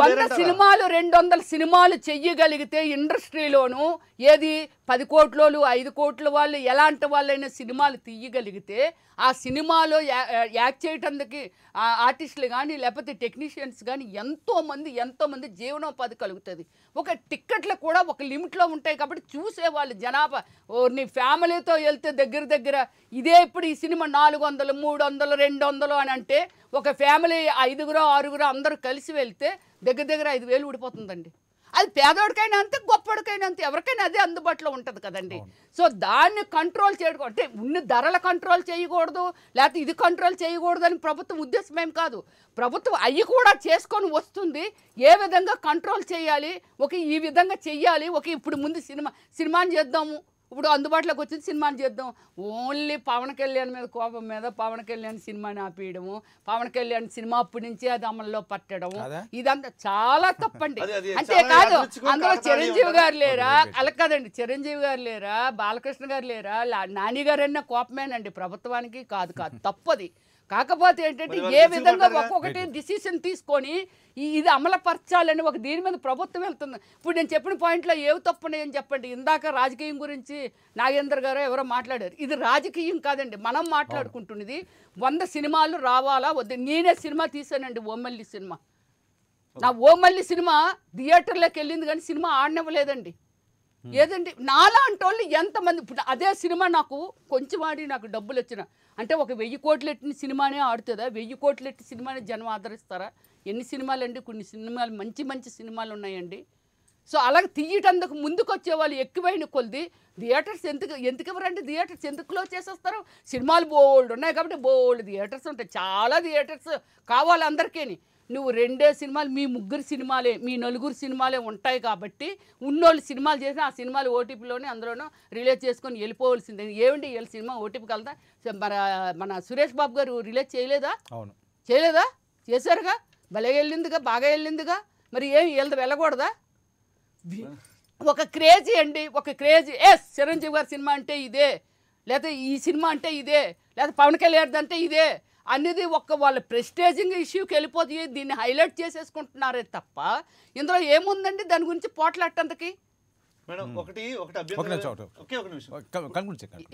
100 సినిమాలు 200 సినిమాలు చెయ్యగలిగితే ఇండస్ట్రీలోను ఏది 10 కోట్లోళ్ళు 5 కోట్ల వాళ్ళు ఎలాంటి వాళ్ళైనా సినిమాలు తీయగలిగితే ఆ సినిమాలో యాక్ట్ చేయటానికి ఆర్టిస్టులు కానీ లేకపోతే టెక్నీషియన్స్ కానీ ఎంతోమంది జీవనోపాధి కలుగుతుంది. ఒక టిక్కెట్లు కూడా ఒక లిమిట్లో ఉంటాయి కాబట్టి చూసేవాళ్ళు జనాభా నీ ఫ్యామిలీతో వెళ్తే దగ్గర ఇదే ఇప్పుడు ఈ సినిమా 400 300 200 అని అంటే ఒక ఫ్యామిలీ 5 6 అందరూ కలిసి వెళ్తే దగ్గర 5,000 ఊడిపోతుందండి. అది పేదోడికైనా అంతే, గొప్పడికైనా అంతే, ఎవరికైనా అదే అందుబాటులో ఉంటుంది కదండి. సో దాన్ని కంట్రోల్ చేయడం అంటే ఉన్న ధరల కంట్రోల్ చేయకూడదు, లేకపోతే ఇది కంట్రోల్ చేయకూడదు అని ప్రభుత్వం ఉద్దేశం ఏం కాదు. ప్రభుత్వం అవి కూడా చేసుకొని వస్తుంది. ఏ విధంగా కంట్రోల్ చేయాలి, ఈ విధంగా చెయ్యాలి, ఇప్పుడు ముందు సినిమాని చేద్దాము, ఇప్పుడు అందుబాటులోకి వచ్చింది సినిమాని చేద్దాం. ఓన్లీ పవన్ కళ్యాణ్ మీద కోపం మీద పవన్ కళ్యాణ్ సినిమాని ఆపేయడము, పవన్ కళ్యాణ్ సినిమా అప్పటి నుంచి అది అమల్లో పట్టడము, ఇదంతా చాలా తప్పండి. అంతేకాదు అందులో చిరంజీవి గారు లేరా? అలా కాదండి, చిరంజీవి గారు లేరా, బాలకృష్ణ గారు లేరా, నాని గారు అన్న కోపమేనండి ప్రభుత్వానికి. కాదు తప్పది. కాకపోతే ఏంటంటే ఏ విధంగా ఒక్కొక్కటి డిసిషన్ తీసుకొని ఇది అమలుపరచాలని దీని మీద ప్రభుత్వం వెళ్తుంది. ఇప్పుడు నేను చెప్పిన పాయింట్లో ఏవి తప్పున్నాయని చెప్పండి. ఇందాక రాజకీయం గురించి నాగేంద్ర గారు ఎవరో మాట్లాడారు. ఇది రాజకీయం కాదండి, మనం మాట్లాడుకుంటున్నది 100 సినిమాలు రావాలా వద్దు. నేనే సినిమా తీసానండి, ఓమల్లి సినిమా. నా ఓమల్లి సినిమా థియేటర్లోకి వెళ్ళింది కానీ సినిమా ఆడనివ్వలేదండి. ఏదండి నాలాంటి వాళ్ళు ఎంతమంది. ఇప్పుడు అదే సినిమా నాకు కొంచెం ఆడి నాకు డబ్బులు వచ్చిన అంటే 1000 కోట్లు ఎట్టిన సినిమానే ఆడుతుందా? 1000 కోట్లు ఎట్టి సినిమాని జనం ఆదరిస్తారా? ఎన్ని సినిమాలు అండి, కొన్ని సినిమాలు మంచి సినిమాలు ఉన్నాయండి. సో అలాగే తీయటందుకు ముందుకు వచ్చేవాళ్ళు ఎక్కువైన కొద్ది థియేటర్స్ ఎందుకు ఇవ్వరండి? థియేటర్స్ ఎందుకు క్లోజ్ చేసేస్తారు? సినిమాలు బోల్డ్ ఉన్నాయి కాబట్టి బోల్డ్ థియేటర్స్ ఉంటాయి, చాలా థియేటర్స్ కావాలి అందరికీ. నువ్వు 2 సినిమాలు, మీ 3 సినిమాలే, మీ 4 సినిమాలే ఉంటాయి కాబట్టి ఉన్నోళ్ళు సినిమాలు చేసినా ఆ సినిమాలు ఓటీపీలోనే అందులోనూ రిలీజ్ చేసుకొని వెళ్ళిపోవలసిందే. ఏమండి వీళ్ళ సినిమా ఓటీపీకి వెళ్తా? మన సురేష్ బాబు గారు రిలీజ్ చేయలేదా? అవును చేయలేదా? చేశారుగా, భలే వెళ్ళిందిగా, బాగా వెళ్ళిందిగా. మరి వీళ్ళది వెళ్ళకూడదా? ఒక క్రేజీ అండి, ఒక క్రేజీ. చిరంజీవి గారి సినిమా అంటే ఇదే, లేకపోతే ఈ సినిమా అంటే ఇదే, లేకపోతే పవన్ కళ్యాణ్ అంటే ఇదే అనేది వాళ్ళ ప్రెస్టేజింగ్ ఇష్యూకి వెళ్ళిపోతే దీన్ని హైలైట్ చేసేసుకుంటున్నారే తప్ప ఇందులో ఏముందండి దాని గురించి పోట్లాడటానికి?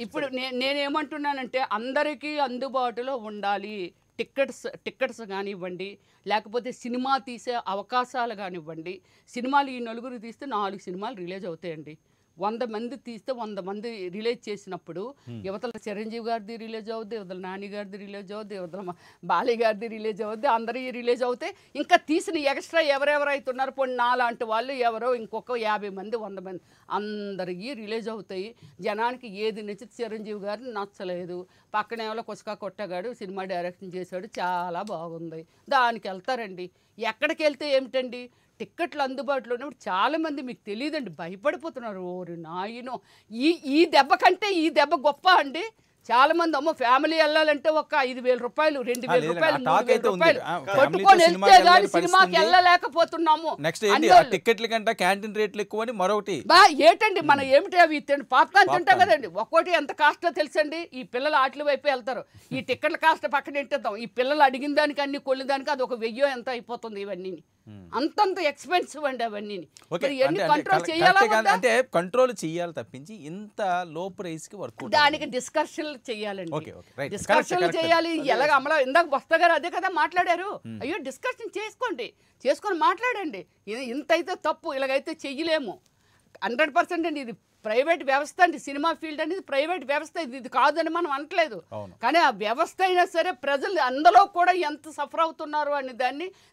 ఇప్పుడు నేనేమంటున్నానంటే అందరికీ అందుబాటులో ఉండాలి. టిక్కెట్స్ కానివ్వండి, లేకపోతే సినిమా తీసే అవకాశాలు కానివ్వండి. సినిమాలు ఈ 4 తీస్తే 4 సినిమాలు రిలీజ్ అవుతాయండి. 100 మంది తీస్తే 100 మంది రిలీజ్ చేసినప్పుడు యువతల చిరంజీవి గారిది రిలీజ్ అవుద్ది, యువతల నాని గారిది రిలీజ్ అవుద్ది, యువతల బాలీ గారిది రిలీజ్ అవుద్ది, అందరి రిలీజ్ అవుతాయి. ఇంకా తీసిన ఎక్స్ట్రా ఎవరెవరైతున్నారు పోనీ నాలాంటి వాళ్ళు ఎవరో ఇంకొక 50 మంది 100 మంది అందరికీ రిలీజ్ అవుతాయి. జనానికి ఏది నచ్చి చిరంజీవి గారిని నచ్చలేదు, పక్కన ఎవరో కుసకా కొట్టగాడు సినిమా డైరెక్షన్ చేశాడు చాలా బాగుంది, దానికి వెళ్తారండి. ఎక్కడికి వెళ్తే ఏమిటండి? టిక్కెట్లు అందుబాటులో ఉన్నప్పుడు చాలామంది మీకు తెలియదండి భయపడిపోతున్నారు. ఓరి నాయనో, ఈ దెబ్బ కంటే ఈ దెబ్బ గొప్ప అండి. చాలామంది అమ్మో ఫ్యామిలీ వెళ్ళాలంటే ఒక 5,000 రూపాయలు 2,000 రూపాయలు 3,000 రూపాయలు పట్టుకొని వెళ్తే కానీ సినిమాకి వెళ్ళలేకపోతున్నాము. టికెట్ల కంటే క్యాంటీన్ రేట్లు ఎక్కువ అని మరొకటి ఏంటండి మనం ఏమిటి అవి పాప్కార్న్ తింటాం కదండి, ఒక్కోటి ఎంత కాస్టో తెలుసండి. ఈ పిల్లలు ఆటల వైపు వెళ్తారు, ఈ టికెట్ల కాస్ట్ పక్కన ఇంటేద్దాం, ఈ పిల్లలు అడిగిన దానికి అన్ని కొల్లిన దానికి అది ఒక 1000 ఎంత అయిపోతుంది. ఇవన్నీ అంతంత ఎక్స్పెన్సివ్ అండి అవన్నీ. కంట్రోల్ చేయాలి అంటే కంట్రోల్ చేయాలి తప్పించి ఇంత లో ప్రైస్ కి వర్క్ దానికి డిస్కషన్లు చేయాలండి, డిస్కషన్లు చేయాలి. ఎలాగ అమలు ఇందాక బస్తా గారు అదే కదా మాట్లాడారు. అయ్యో డిస్కషన్ చేసుకొని మాట్లాడండి. ఇంత అయితే తప్పు, ఇలాగైతే చెయ్యలేము. 100% అండి ఇది ప్రైవేట్ వ్యవస్థ అండి. సినిమా ఫీల్డ్ అనేది ప్రైవేట్ వ్యవస్థ, ఇది కాదని మనం అనట్లేదు. కానీ ఆ వ్యవస్థ అయినా సరే ప్రజలు అందులో కూడా ఎంత సఫర్ అవుతున్నారు అని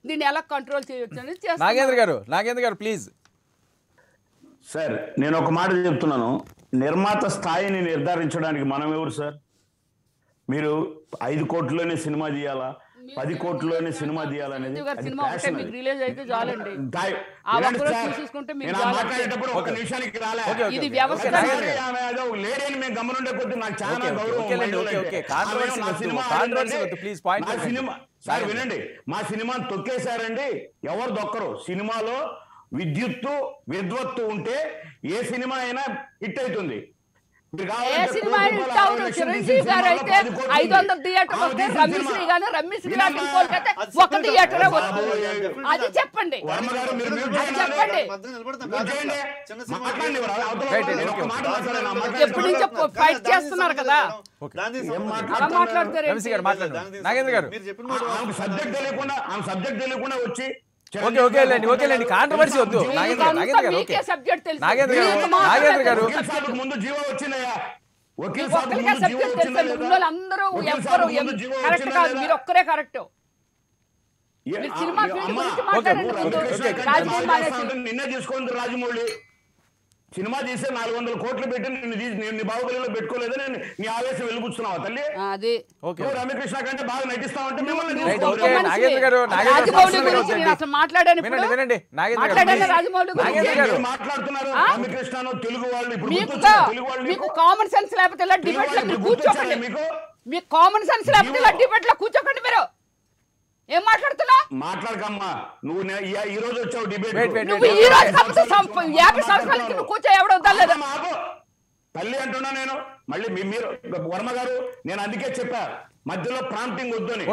దీన్ని ఎలా కంట్రోల్ చేయొచ్చు అనేది. నాగేంద్ర గారు ప్లీజ్. సార్ నేను ఒక మాట చెప్తున్నాను, నిర్మాత స్థాయిని నిర్ధారించడానికి మనం ఎవరు సార్? మీరు 5 కోట్లలోనే సినిమా చేయాలా, 10 కోట్లలోనే సినిమా తీయాలనేది సినిమా ఒకటే మీకు రిలీజ్ అయితే చాలండి. ఆ ఒక్కరోజు చూసుకుంటే మీకు మాట్లాడేటప్పుడు ఒక నిమిషానికి రాలే. ఇది వ్యవస్థ లేడీ మేము గమనుండే కొద్ది నాకు చాలా సార్ వినండి, మా సినిమాని తొక్కేశారండి. ఎవరు దొక్కరు. సినిమాలో విద్వత్తు ఉంటే ఏ సినిమా అయినా హిట్ అవుతుంది. చిరంజీవి గారు అయితే 500 థియేటర్ వస్తే రమ్యశ్రీ గారు ఒక థియేటర్ అది చెప్పండి. ఎప్పటి నుంచో ఫైట్ చేస్తున్నారు కదా, మాట్లాడతారు. సబ్జెక్ట్ తెలియకుండా వచ్చి కాంట్రవర్సీ వద్దు. ముందు జీవో వచ్చిందయ్యా, అందరూ ఎవ్వరు కరెక్ట్ కాదు, మీరు ఒక్కరే కరెక్ట్. నిన్నే తీసుకోండి రాజమౌళి. సినిమా తీసే 400 కోట్లు పెట్టి నీ బాహుబలిలో పెట్టుకోలేదు, నేను నీ ఆవేశం వెలుగుతున్నావా తల్లి? రమ్యకృష్ణ కంటే బాగా నటిస్తామంటే మాట్లాడుతున్నారు. రమ్యకృష్ణ తెలుగు వాళ్ళు ఇప్పుడు కామన్ సెన్స్ లేకపోతే కూర్చోకండి. మీకు కామన్ సెన్స్ లేకపోతే డిబేట్ లో కూర్చోకండి. మీరు ఏం మాట్లాడుతున్నా? మాట్లాడకమ్మా. నువ్వు ఈ రోజు వచ్చావు డిబేట్, 50 సంవత్సరాల నుంచి కూర్చో ఎవడో తల్లి అంటున్నా నేను. మళ్ళీ మీరు వర్మ గారు, నేను అందుకే చెప్పా మధ్యలో ప్రాంప్టింగ్ వద్దని.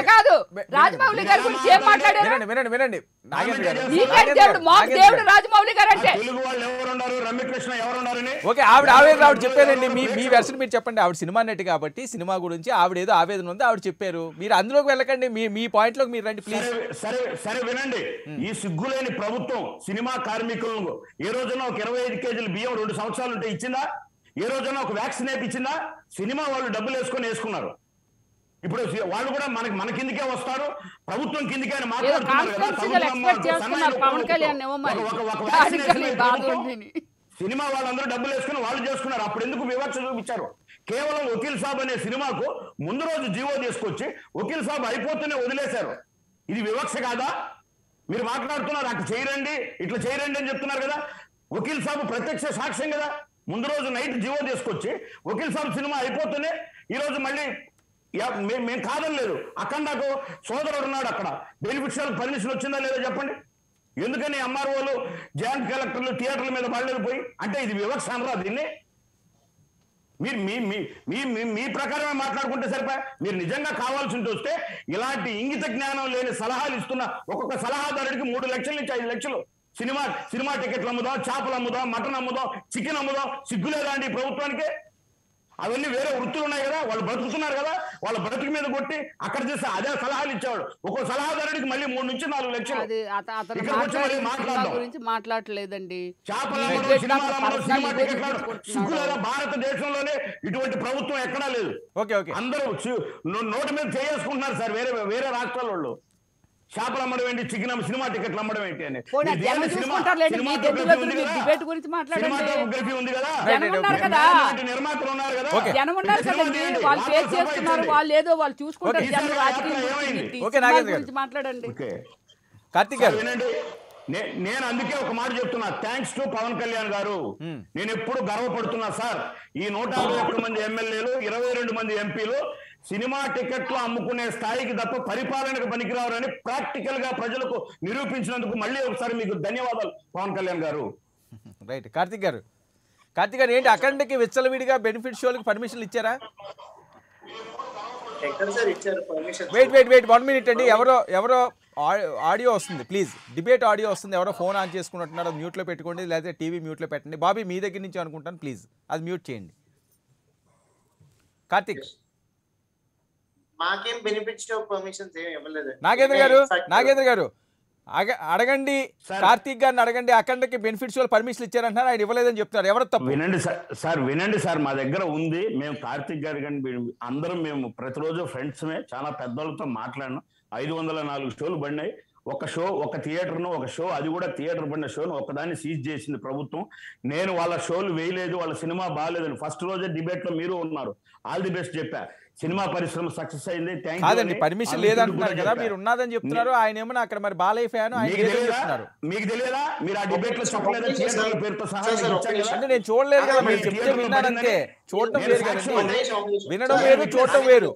కాదు, రాజమౌళి గారి గురించి ఏం మాట్లాడారు? వినండి. రాజమౌళి గారు అంటే తెలుగు వాళ్ళు ఎవరున్నారు, రమ్యకృష్ణ ఎవరున్నారని. ఓకే, ఆవిడ చెప్పారండి. మీ వెర్షన్ మీరు చెప్పండి. ఆవిడ సినిమా నటి కాబట్టి సినిమా గురించి ఆవిడ ఏదో ఆవేదన ఉంది, ఆవిడ చెప్పారు. మీరు అందులోకి వెళ్ళకండి, మీ పాయింట్ లోకి మీరు రండి ప్లీజ్. సరే వినండి. ఈ సిగ్గులేని ప్రభుత్వం సినిమా కార్మికులను ఏ రోజున ఒక 25 కేజీల బియ్యం 2 సంవత్సరాలు ఉంటే ఇచ్చిందా? ఏ రోజున ఒక వ్యాక్సిన్ వేయించిందా? సినిమా వాళ్ళు డబ్బులు వేసుకున్నారు. ఇప్పుడు వాళ్ళు కూడా మన కిందకే వస్తారు, ప్రభుత్వం కిందకే మాట్లాడుతున్నారు కదా. సినిమా వాళ్ళందరూ డబ్బులు వేసుకుని వాళ్ళు చేసుకున్నారు. అప్పుడు ఎందుకు వివక్ష చూపించారు? కేవలం వకీల్ సాబ్ అనే సినిమాకు ముందు రోజు జీవో తీసుకొచ్చి వకీల్ సాబ్ అయిపోతూనే వదిలేశారు. ఇది వివక్ష కాదా? మీరు మాట్లాడుతున్నారు అట్లా చేయరండి, ఇట్లా చేయరండి అని చెప్తున్నారు కదా. వకీల్ సాబ్ ప్రత్యక్ష సాక్ష్యం కదా. ముందు రోజు నైట్ జీవో తీసుకొచ్చి వకీల్ సాబ్ సినిమా అయిపోతూనే ఈరోజు మళ్ళీ మేము కాదనలేదు. అఖండకు సోదరుడు ఉన్నాడు, అక్కడ బెనిఫిషియల్ పర్మిషన్ వచ్చిందా లేదా చెప్పండి. ఎందుకని ఎంఆర్ఓలు జాయింట్ కలెక్టర్లు థియేటర్ల మీద పడలేకపోయి అంటే ఇది వివక్ష అనరా దీన్ని? మీరు మీ ప్రకారమే మాట్లాడుకుంటే సరిపోయి. మీరు నిజంగా కావాల్సి వస్తే ఇలాంటి ఇంగిత జ్ఞానం లేని సలహాలు ఇస్తున్న ఒక్కొక్క సలహాదారుడికి 3 లక్షల నుంచి 5 లక్షలు సినిమా టికెట్లు అమ్ముదాం, చేపలు అమ్ముదాం, మటన్ అమ్ముదాం, చికెన్ అమ్ముదాం. సిగ్గులేదా అండి ప్రభుత్వానికి? అవన్నీ వేరే వృత్తులు ఉన్నాయి కదా, వాళ్ళు బ్రతుకుతున్నారు కదా. వాళ్ళ బ్రతుకు మీద కొట్టి అక్కడ చేస్తే అదే సలహాలు ఇచ్చేవాడు. ఒక్కో సలహాదారుడికి మళ్ళీ 3 నుంచి 4 లక్షలు. మాట్లాడలేదండి. సిగ్గులేదా? భారతదేశంలోనే ఇటువంటి ప్రభుత్వం ఎక్కడా లేదు. అందరూ నోటి మీద చేసుకుంటున్నారు సార్ వేరే రాష్ట్రాల వాళ్ళు. చేపలు అమ్మడం ఏంటి, చికెన్ సినిమా టికెట్లు అమ్మడం ఏంటి అని. సినిమాటోగ్రఫీ ఉంది కదా, నిర్మాతలు ఉన్నారు కదా. మాట్లాడండి కార్తీక్ గారు. వినండి, నేను అందుకే ఒక మాట చెప్తున్నా. థ్యాంక్స్ టు పవన్ కళ్యాణ్ గారు. నేను ఎప్పుడు గర్వపడుతున్నా సార్. ఈ 151 మంది ఎమ్మెల్యేలు, 22 మంది ఎంపీలు సినిమా టికెట్లు అమ్ముకునే స్థాయికి తప్ప పరిపాలనకు పనికిరావాలని ప్రాక్టికల్ గా ప్రజలకు నిరూపించినందుకు మళ్ళీ ఒకసారి మీకు ధన్యవాదాలు పవన్ కళ్యాణ్ గారు. రైట్. కార్తీక్ గారు ఏంటి అఖండకి విచ్చలవిడిగా బెనిఫిట్ షోలకు పర్మిషన్లు ఇచ్చారా? వెయిట్ 1 మినిట్ అండి. ఎవరో ఆడియో వస్తుంది, ప్లీజ్. డిబేట్ ఆడియో వస్తుంది. ఎవరో ఫోన్ ఆన్ చేసుకుంటున్నారో మ్యూట్లో పెట్టుకోండి, లేదా టీవీ మ్యూట్లో పెట్టండి. బాబీ మీ దగ్గర నుంచి అనుకుంటాను, ప్లీజ్ అది మ్యూట్ చేయండి. కార్తీక్, మాకేం బెనిఫిట్స్ పర్మిషన్స్ ఏమి ఇవ్వలేదు. నాగేంద్ర గారు అడగండి, కార్తీక్ గారిని అడగండి. అఖండకి బెనిఫిట్స్ వాళ్ళు పర్మిషన్ ఇచ్చారంటున్నారు, ఆయన ఇవ్వలేదని చెప్తున్నారు. ఎవరు తప్పు? వినండి సార్, మా దగ్గర ఉంది. మేము కార్తీక్ గారి కానీ అందరం మేము ప్రతిరోజు ఫ్రెండ్స్మే. చాలా పెద్దవాళ్ళతో మాట్లాడినాం. 504 షోలు పడినాయి. ఒక థియేటర్ను ఒక షో, అది కూడా థియేటర్ పడిన షోను ఒకదాన్ని సీజ్ చేసింది ప్రభుత్వం. నేను వాళ్ళ షోలు వేయలేదు, వాళ్ళ సినిమా బాగాలేదని ఫస్ట్ రోజే డిబేట్లో మీరు ఉన్నారు. ఆల్ ది బెస్ట్ చెప్పా. సినిమా పరిశ్రమ సక్సెస్ అయింది. Thank you. కాదండి, పర్మిషన్ లేదంటున్నారు కదా, మీరు ఉన్నదని చెప్తున్నారు. ఆయన ఏమో అక్కడ మరి బాలయ్య ఫ్యాన్, ఆయన చెప్తున్నారు. మీకు తెలియదా? మీరు ఆ డిబేట్ లో చెప్పలేదా? థియేటర్ల పేరుతో సహా అంటే నేను చూడలేదు కదా, మీరు చెప్తే విన్నానంతే. చూడటం వేరు కదండి, వినడం వేరు, చూడటం వేరు.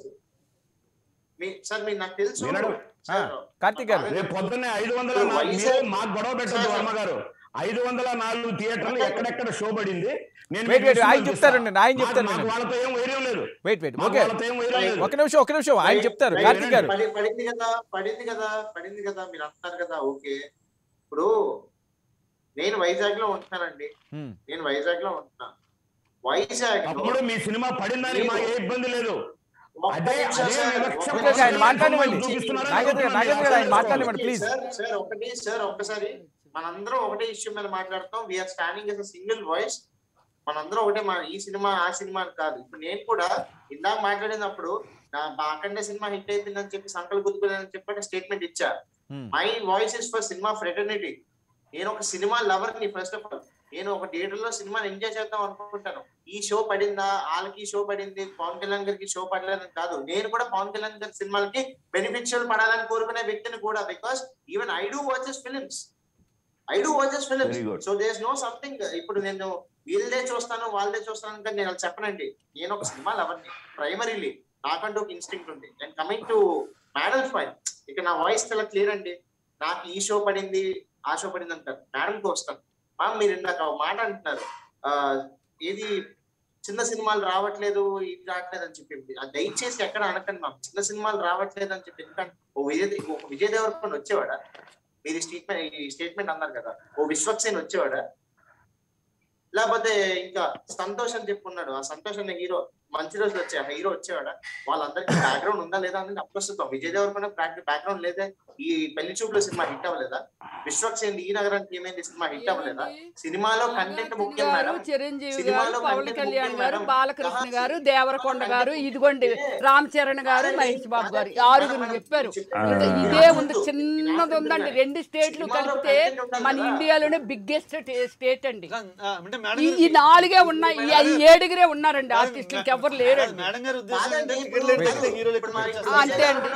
కార్తీక్ గారు, రేపు పొద్దున్నే 504 మాకు గొడవ పెట్టద్దు వర్మ గారు. 504 థియేటర్లు ఎక్కడెక్కడ షో పడింది ఆయన చెప్తారండి, ఆయన చెప్తారు. వాళ్ళతో ఏం వైరం లేదు. ఒక నిమిషం ఆయన చెప్తారు. కార్తీక్ గారు, పడింది కదా మీరు అంటారు కదా. ఓకే, ఇప్పుడు నేను వైజాగ్ లో ఉంటున్నానండి, వైజాగ్ లో ఉంటున్నా. వైజాగ్ అప్పుడు మీ సినిమా పడిందని మాకు ఏ ఇబ్బంది లేదు. ఒక్కసారి మనందరం ఒకటే ఇష్యూ మీద మాట్లాడతాం. We are standing as single voice. మనందరం ఒకటే, ఈ సినిమా ఆ సినిమా కాదు. ఇప్పుడు నేను కూడా ఇందాక మాట్లాడినప్పుడు నా బాకండ సినిమా హిట్ అయిపోయిందని చెప్పి సంకల్ గుర్తుకుని చెప్పి స్టేట్మెంట్ ఇచ్చా. My voice is for cinema fraternity. నేను ఒక సినిమా లవర్ ని. ఫస్ట్ ఆఫ్ ఆల్ నేను ఒక థియేటర్ లో సినిమాని ఎంజాయ్ చేద్దాం అనుకుంటాను. ఈ షో పడిందా, వాళ్ళకి షో పడింది, పవన్ కళ్యాణ్ గారికి షో పడలేదని కాదు. నేను కూడా పవన్ కళ్యాణ్ గారి సినిమాలకి బెనిఫిషియల్ పడాలని కోరుకునే వ్యక్తిని కూడా. Because even I do watches films. So there is no something. ఇప్పుడు నేను వీళ్ళదే చూస్తాను వాళ్ళదే చూస్తాను కానీ నేను చెప్పనండి. నేను ఒక సినిమా లవర్ని ప్రైమరీలీ. నాకంటూ ఒక ఇన్స్టింక్ట్ ఉంది. And coming to madam point, ఇక నా వాయిస్ చాలా క్లియర్ అండి. నాకు ఈ షో పడింది ఆ షో పడింది అంటారు. మేడంకి వస్తాను. మ్యామ్ మీరు ఇందాక ఒక మాట అంటున్నారు, ఏది చిన్న సినిమాలు రావట్లేదు ఇది రావట్లేదు అని చెప్పి. దయచేసి ఎక్కడ అనకండి మ్యామ్, చిన్న సినిమాలు రావట్లేదు అని చెప్పి. ఎందుకంటే ఒక విజయ్ దేవరకొండ వచ్చేవాడా? మీరు ఈ స్టేట్మెంట్ అన్నారు కదా, ఓ విశ్వక్సేన్ వచ్చేవాడా? లేకపోతే ఇంకా సంతోష్ అని చెప్పుకున్నాడు, ఆ సంతోష్ అనే హీరో మంచి రోజులు వచ్చే హీరో వచ్చేవాడా? వాళ్ళందరికీ బ్యాక్గ్రౌండ్ ఉందా లేదా అనేది అప్రస్తుతం. విజయ్ దేవరకొండ బ్యాక్గ్రౌండ్ లేదా? ఈ పెళ్లి చూపులో సినిమా హిట్ అవ్వలేదా? విశ్వక్సేన్ ఈ నగరానికి ఏమైంది సినిమా హిట్ అవ్వలేదా? సినిమాలో కంటెంట్ ముఖ్యం మేడం. చిరంజీవి గారు, పవన్ కళ్యాణ్ గారు, బాలకృష్ణ గారు, దేవరకొండ గారు, ఇదిగోండి రామ్ చరణ్ గారు, మహేష్ బాబు గారు, 6 చెప్పారు. ఇదే ఉంది, చిన్నది ఉందండి. 2 స్టేట్లు కలిపితే మన ఇండియాలోనే బిగ్గెస్ట్ స్టేట్ అండి. ఈ 4 ఉన్నాయి, ఈ 7 ఉన్నారండి ఆర్టిస్టులకి, ఎవరు లేరండి. అంతే అండి,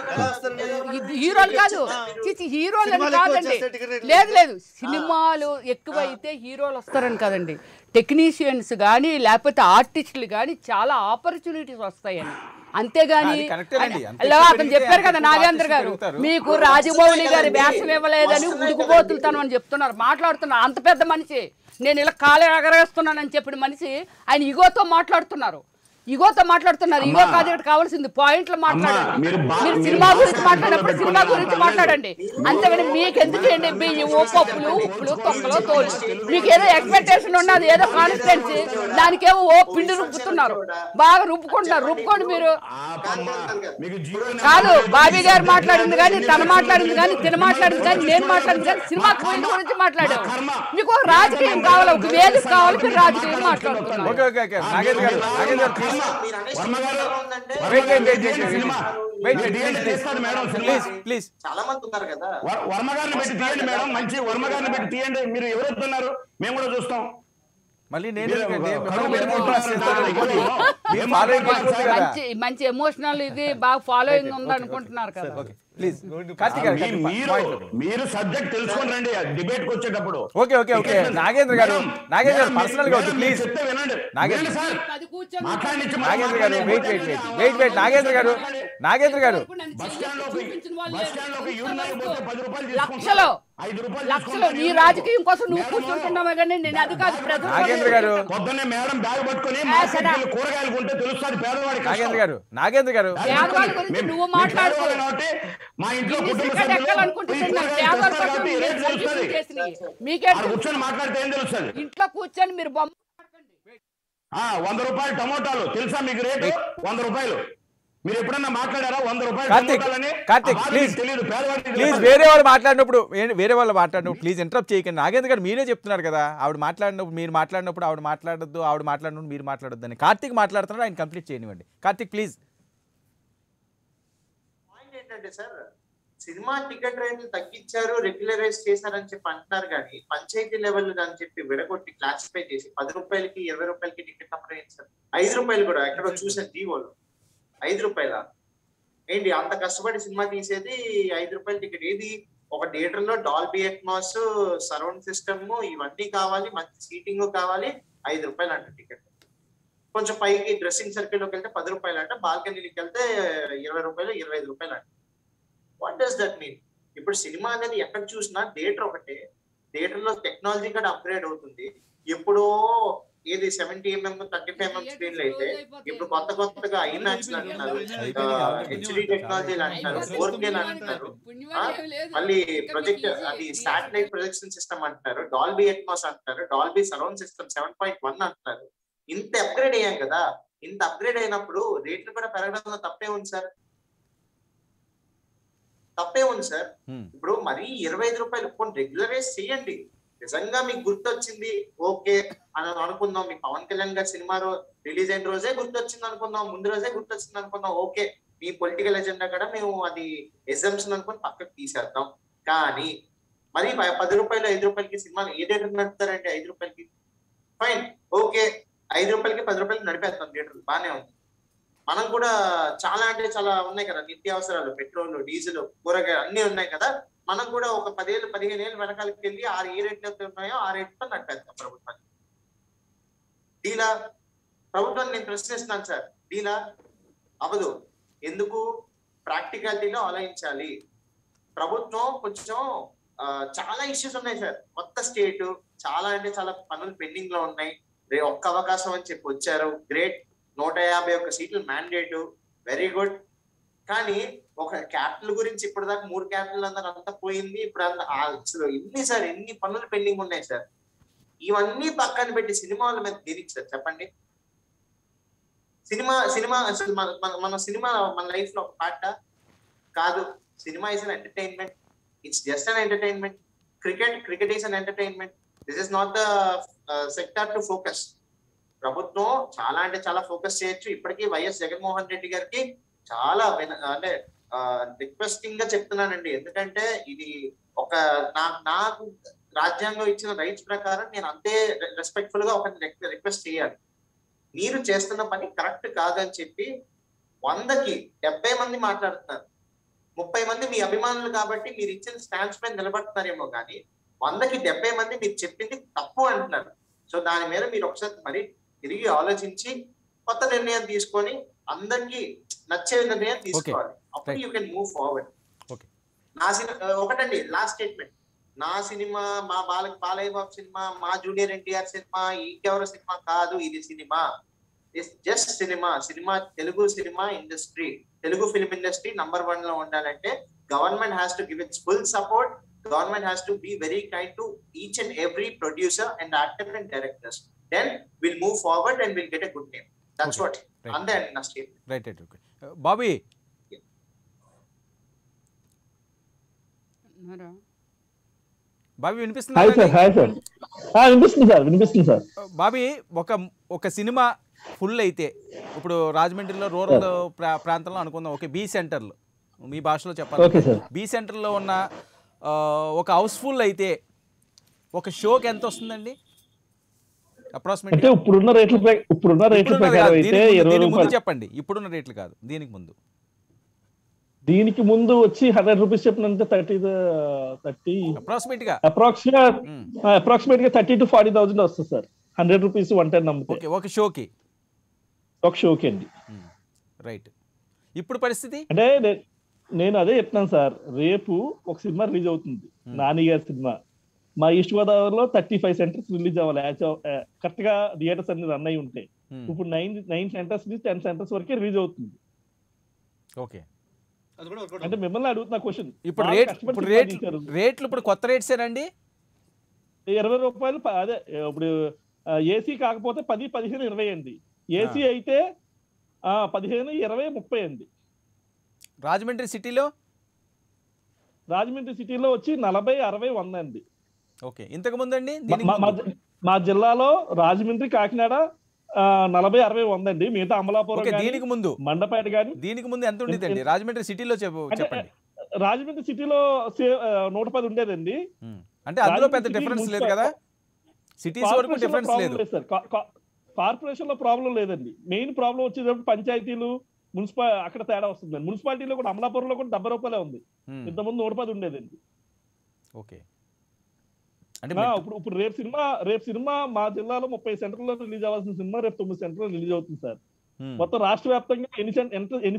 హీరోలు కాదు, హీరోలు కాదండి. లేదు, సినిమాలు ఎక్కువైతే హీరోలు వస్తారని కదండి. టెక్నీషియన్స్ కానీ లేకపోతే ఆర్టిస్టులు కానీ చాలా ఆపర్చునిటీస్ వస్తాయని. అంతేగాని అతను చెప్పారు కదా నాగేంద్ర గారు, మీకు రాజమౌళి గారి వ్యాసం ఇవ్వలేదని ఉడుకుపోతుంటాను అని చెప్తున్నారు, మాట్లాడుతున్నారు. అంత పెద్ద మనిషి, నేను ఇలా కాలే ఎగరేస్తున్నానని చెప్పిన మనిషి ఆయన ఇగోతో మాట్లాడుతున్నారు. ఇగో కాదు, ఇక్కడ కావాల్సింది పాయింట్లు మాట్లాడండి. మీరు సినిమా గురించి మాట్లాడినప్పుడు సినిమా గురించి మాట్లాడండి. అంతేగాని మీకు ఎందుకండి బియ్యము, పప్పులు, ఉప్పులు, తొక్కలు, తోలు, మీకు ఏదో ఎక్స్పెక్టేషన్ ఉన్నది, ఏదో కాన్స్టిట్యున్సీ, దానికేమో పిండి రుబ్బుతున్నారు, బాగా రుబ్బుకోండి మీరు. కాదు, బాబీ గారు మాట్లాడింది కానీ, తను మాట్లాడింది కానీ, తిన మాట్లాడింది కానీ, నేను మాట్లాడింది కానీ, సినిమా ఫీల్డ్ గురించి మాట్లాడాము. మీకు రాజకీయం కావాలి, ఒక వేదిక కావాలి, మీరు రాజకీయం మాట్లాడుతున్నారు. చాలా మంది ఉన్నారు కదా, వర్మ గారిని పెట్టి తీయండి మేడం, మంచి వర్మ గారిని పెట్టి తీయండి. మీరు ఎవరొస్తున్నారు మేము కూడా చూస్తాం. మళ్ళీ నేను మంచి ఎమోషనల్ ఇది బాగా ఫాలోయింగ్ ఉంది అనుకుంటున్నారు కదా. ప్లీజ్ మీరు సబ్జెక్ట్ తెలుసుకొని రండి డిబేట్ కి వచ్చేటప్పుడు. ఓకే నాగేంద్ర గారు పర్సనల్ గా ప్లీజ్ వినండి. నాగేంద్ర గారు వెయిట్ నాగేంద్ర గారు లక్షలు ఈ రాజకీయం కోసం నువ్వు కూర్చుంటున్నావా కానీ నేను అది కాదు. నాగేంద్ర గారు పొద్దున్నే మేడం బ్యాగ్ పట్టుకొని కూరగాయలు కొంటే తెలుస్తుంది పేదవాడికి. నాగేంద్ర గారు పేదవాళ్ళ గురించి నువ్వు మాట్లాడుకో. మా ఇంట్లో కూర్చొని మాట్లాడితే ఏం తెలుస్తుంది? ఇంట్లో కూర్చొని మీరు 100 రూపాయలు టమోటాలు తెలుసా మీకు రేటు? 100 రూపాయలు. మీరు ఎప్పుడన్నా మాట్లాడారా 100 రూపాయలు? కార్తీక్ ప్లీజ్ వేరే వాళ్ళు మాట్లాడినప్పుడు ప్లీజ్ ఇంటరప్ట్ చేయకండి. నాగేంద్ర గారు మీరే చెప్తున్నారు కదా, ఆవిడ మాట్లాడినప్పుడు మీరు మాట్లాడినప్పుడు ఆవిడ మాట్లాడొద్దు, ఆవిడ మాట్లాడినప్పుడు మీరు మాట్లాడొద్దు అని. కార్తీక్ మాట్లాడుతున్నారు, ఆయన కంప్లీట్ చేయనివ్వండి. కార్తీక్ ప్లీజ్. పాయింట్ ఏంటంటే సార్, సినిమా టికెట్ రేట్లు తగ్గించారు, రెగ్యులరైజ్ చేశారని చెప్పి అంటున్నారు కానీ పంచాయతీ లెవెల్ అని చెప్పి విడగొట్టి క్లాసిఫై చేసి 10 రూపాయలకి 20 రూపాయలకి టికెట్ అమ్మడం సార్. 5 రూపాయలు కూడా ఎక్కడో చూసాను జీవోలో. రూపాయల ఏంటి అంత కష్టపడి సినిమా తీసేది రూపాయల టికెట్. ఏది ఒక థియేటర్ లో డాల్బీ అట్మాస్, సరౌండ్ సిస్టమ్ ఇవన్నీ కావాలి, మంచి సీటింగ్ కావాలి, రూపాయలు అంట టికెట్. కొంచెం పైకి డ్రెస్సింగ్ సర్కిల్ లోకి వెళ్తే 10 రూపాయలు అంట, బాల్కనీకి వెళ్తే 20 రూపాయలు 25 రూపాయలు అంట. What does that mean? ఇప్పుడు సినిమా అనేది ఎక్కడ చూసినా థియేటర్ ఒకటే, థియేటర్ లో టెక్నాలజీ కూడా అప్గ్రేడ్ అవుతుంది. ఎప్పుడో ఏది 70mm 35mm స్క్రీన్లు అయితే ఇప్పుడు కొత్తగా ఐమాక్స్ అంటున్నారు, హెచ్డి టెక్నాలజీలు అంటున్నారు, 4K అంటున్నారు, మళ్ళీ ప్రొజెక్ట్ అది శాటిలైట్ ప్రొజెక్షన్ సిస్టమ్ అంటున్నారు, డాల్బీ అట్మాస్ అంటున్నారు, డాల్బీ సరౌండ్ సిస్టమ్ 7.1 అంటున్నారు. ఇంత అప్గ్రేడ్ అయ్యాం కదా, ఇంత అప్గ్రేడ్ అయినప్పుడు రేట్లు కూడా పెరగడంలో తప్పే ఉంది సార్. ఇప్పుడు మరీ 25 రూపాయలు కొన్ని రెగ్యులరైజ్ చేయండి. నిజంగా మీకు గుర్తొచ్చింది ఓకే అని అనుకుందాం, మీ పవన్ కళ్యాణ్ గారి సినిమా రిలీజ్ అయిన రోజే గుర్తొచ్చింది అనుకుందాం, ముందు రోజే గుర్తొచ్చింది అనుకుందాం, ఓకే మీ పొలిటికల్ ఎజెండా కూడా మేము అది ఎగ్జామ్షన్ అనుకుని పక్కకు తీసేద్దాం. కానీ మరి 10 రూపాయలు 5 రూపాయలకి సినిమాలు ఏ థియేటర్ నడుపుతారంటే 5 రూపాయలకి ఫైన్, ఓకే 5 రూపాయలకి 10 రూపాయలకి నడిపేస్తాం థియేటర్, బాగానే ఉంది. మనం కూడా చాలా అంటే చాలా ఉన్నాయి కదా నిత్యావసరాలు, పెట్రోల్, డీజిల్, కూరగాయలు అన్ని ఉన్నాయి కదా. మనం కూడా ఒక 10 ఏళ్ళు 15 ఏళ్ళు వెనకాలకి వెళ్ళి ఏ రేట్లు ఉన్నాయో ఆ రేట్తో నడిపేస్తాం ప్రభుత్వాన్ని. డీలా ప్రభుత్వాన్ని నేను ప్రశ్నిస్తున్నాను సార్, డీలా అవదు. ఎందుకు? ప్రాక్టికాలిటీలో ఆలోచించాలి. ప్రభుత్వం కొంచెం చాలా ఇష్యూస్ ఉన్నాయి సార్. కొత్త స్టేట్, చాలా అంటే చాలా పనులు పెండింగ్ లో ఉన్నాయి. ఒక్క అవకాశం అని చెప్పి వచ్చారు, గ్రేట్. 151 సీట్లు మ్యాండేట్, వెరీ గుడ్. కానీ ఒక క్యాపిటల్ గురించి ఇప్పటిదాకా 3 క్యాపిటల్ అందరూ అంతా పోయింది. ఇప్పుడు అసలు ఎన్ని పనులు పెండింగ్ ఉన్నాయి సార్. ఇవన్నీ పక్కన పెట్టి సినిమాల మీద దేనికి సార్ చెప్పండి? సినిమా అసలు మన సినిమా మన లైఫ్ లో ఒక పార్ట్ కాదు. Cinema is an entertainment, it's just an entertainment. Cricket is an entertainment. This is not the sector to focus. ప్రభుత్వం చాలా అంటే చాలా ఫోకస్ చేయొచ్చు. ఇప్పటికీ వైఎస్ జగన్మోహన్ రెడ్డి గారికి చాలా అంటే రిక్వెస్టింగ్ గా చెప్తున్నానండి. ఎందుకంటే ఇది ఒక నాకు రాజ్యాంగం ఇచ్చిన రైట్స్ ప్రకారం నేను అంతే రెస్పెక్ట్ఫుల్ గా ఒక రిక్వెస్ట్ చేయాలి. మీరు చేస్తున్న పని కరెక్ట్ కాదని చెప్పి 100కి 70 మంది మాట్లాడుతున్నారు. 30 మంది మీ అభిమానులు కాబట్టి మీరు ఇచ్చిన స్టాండ్స్ పైన నిలబడుతున్నారేమో కానీ 100కి 70 మంది మీరు చెప్పింది తప్పు అంటున్నారు. సో దాని మీద మీరు ఒకసారి మరి తిరిగి ఆలోచించి కొత్త నిర్ణయం తీసుకొని అందరికి నచ్చే నిర్ణయం తీసుకోవాలి. అప్పుడు యూ కెన్ మూవ్ ఫార్వర్డ్. నా సినిమా ఒకటండి, లాస్ట్ స్టేట్మెంట్. నా సినిమా, మా బాలయ్య బాబు సినిమా, మా జూనియర్ ఎన్టీఆర్ సినిమా, ఇంకెవరో సినిమా కాదు. ఇది cinema, just cinema. Telugu cinema industry, Telugu film industry number 1 లో ఉండాలంటే government has to give it's full support. Government has to be very kind to each and every producer and actor and directors. Then we'll move forward and we'll get a good name. That's what. And then next year. Right. Okay. Bobby. Bobby వినిపిస్తుంది? వినిపిస్తుంది sir. Bobby, ఒక cinema full అయితే ఇప్పుడు రాజమండ్రిలో rural ప్రాంతంలో అనుకుందాం, okay, B సెంటర్లో, మీ భాషలో చెప్పాలి, బి సెంటర్లో ఉన్న ఒక హౌస్ఫుల్ అయితే ఒక షోకి ఎంత వస్తుందండి అప్రాక్సిమేట్లీ? ఇప్పుడున్న రేట్లు ప్రకారం అయితే 20 రూపాయలు చెప్పండి. ఇప్పుడున్న రేట్లు కాదు, దీనికి ముందు వచ్చి 100 రూపీస్ చెప్పినంత 30 అప్రాక్సిమేట్ గా 30 to 40,000 వస్తుంది సార్. 100 రూపీస్ 110 నమ్మితే ఒక షోకి అండి. రైట్. ఇప్పుడు పరిస్థితి అంటే నేను అదే చెప్తున్నాను సార్. రేపు ఒక సినిమా రిలీజ్ అవుతుంది, నాని గారి సినిమా. మా ఈస్ట్ గోదావరిలో 35 సెంటర్స్ రిలీజ్ అవ్వాలి కరెక్ట్ గా థియేటర్స్ అన్ని రన్ అయి ఉంటాయి. ఇప్పుడు 9 సెంటర్స్ నుంచి 10 సెంటర్స్ వరకే రిలీజ్ అవుతుంది. ఓకే, అంటే మిమ్మల్ని అడుగుతున్నా క్వశ్చన్. ఇప్పుడు రేట్లు ఇప్పుడు కొత్త రేట్స్ ఏనండి? 20 రూపాయలు. అదే ఇప్పుడు ఏసీ కాకపోతే 10, 15, 20 అండి. ఏసీ అయితే 15, 20, 30 అండి. రాజమండ్రి సిటీలో వచ్చి 40, 60, 100 అండి. ఓకే, ఇంతకు ముందు అండి మా జిల్లాలో రాజమండ్రి, కాకినాడ 40, 60, 100 అండి. మిగతా అమలాపురం, దీనికి ముందు మండపేట గాని దీనికి ముందు ఎంత ఉండేదండి రాజమండ్రి సిటీలో? చెప్పండి. రాజమండ్రి సిటీలో 110 ఉండేదండి. అంటే అందులో పెద్ద డిఫరెన్స్ లేదు కదా, సిటీస్ వరకు డిఫరెన్స్ లేదు సార్. కార్పొరేషన్ లో ప్రాబ్లం లేదండి. మెయిన్ ప్రాబ్లం వచ్చేటప్పుడు పంచాయతీలు, అక్కడ తేడా వస్తుంది. మున్సిపాలిటీలో కూడా అమలాపురంలో కూడా 70 రూపాయలే ఉంది, ఇంతకుముందు 110 ఉండేదండి. ఓకే, అంటే ఇప్పుడు రేపు సినిమా మా జిల్లాలో 30 సెంటర్లో రిలీజ్ అవ్వాల్సిన సినిమా రేపు 9 సెంటర్లో రిలీజ్ అవుతుంది సార్. మొత్తం రాష్ట్ర వ్యాప్తంగా ఎన్ని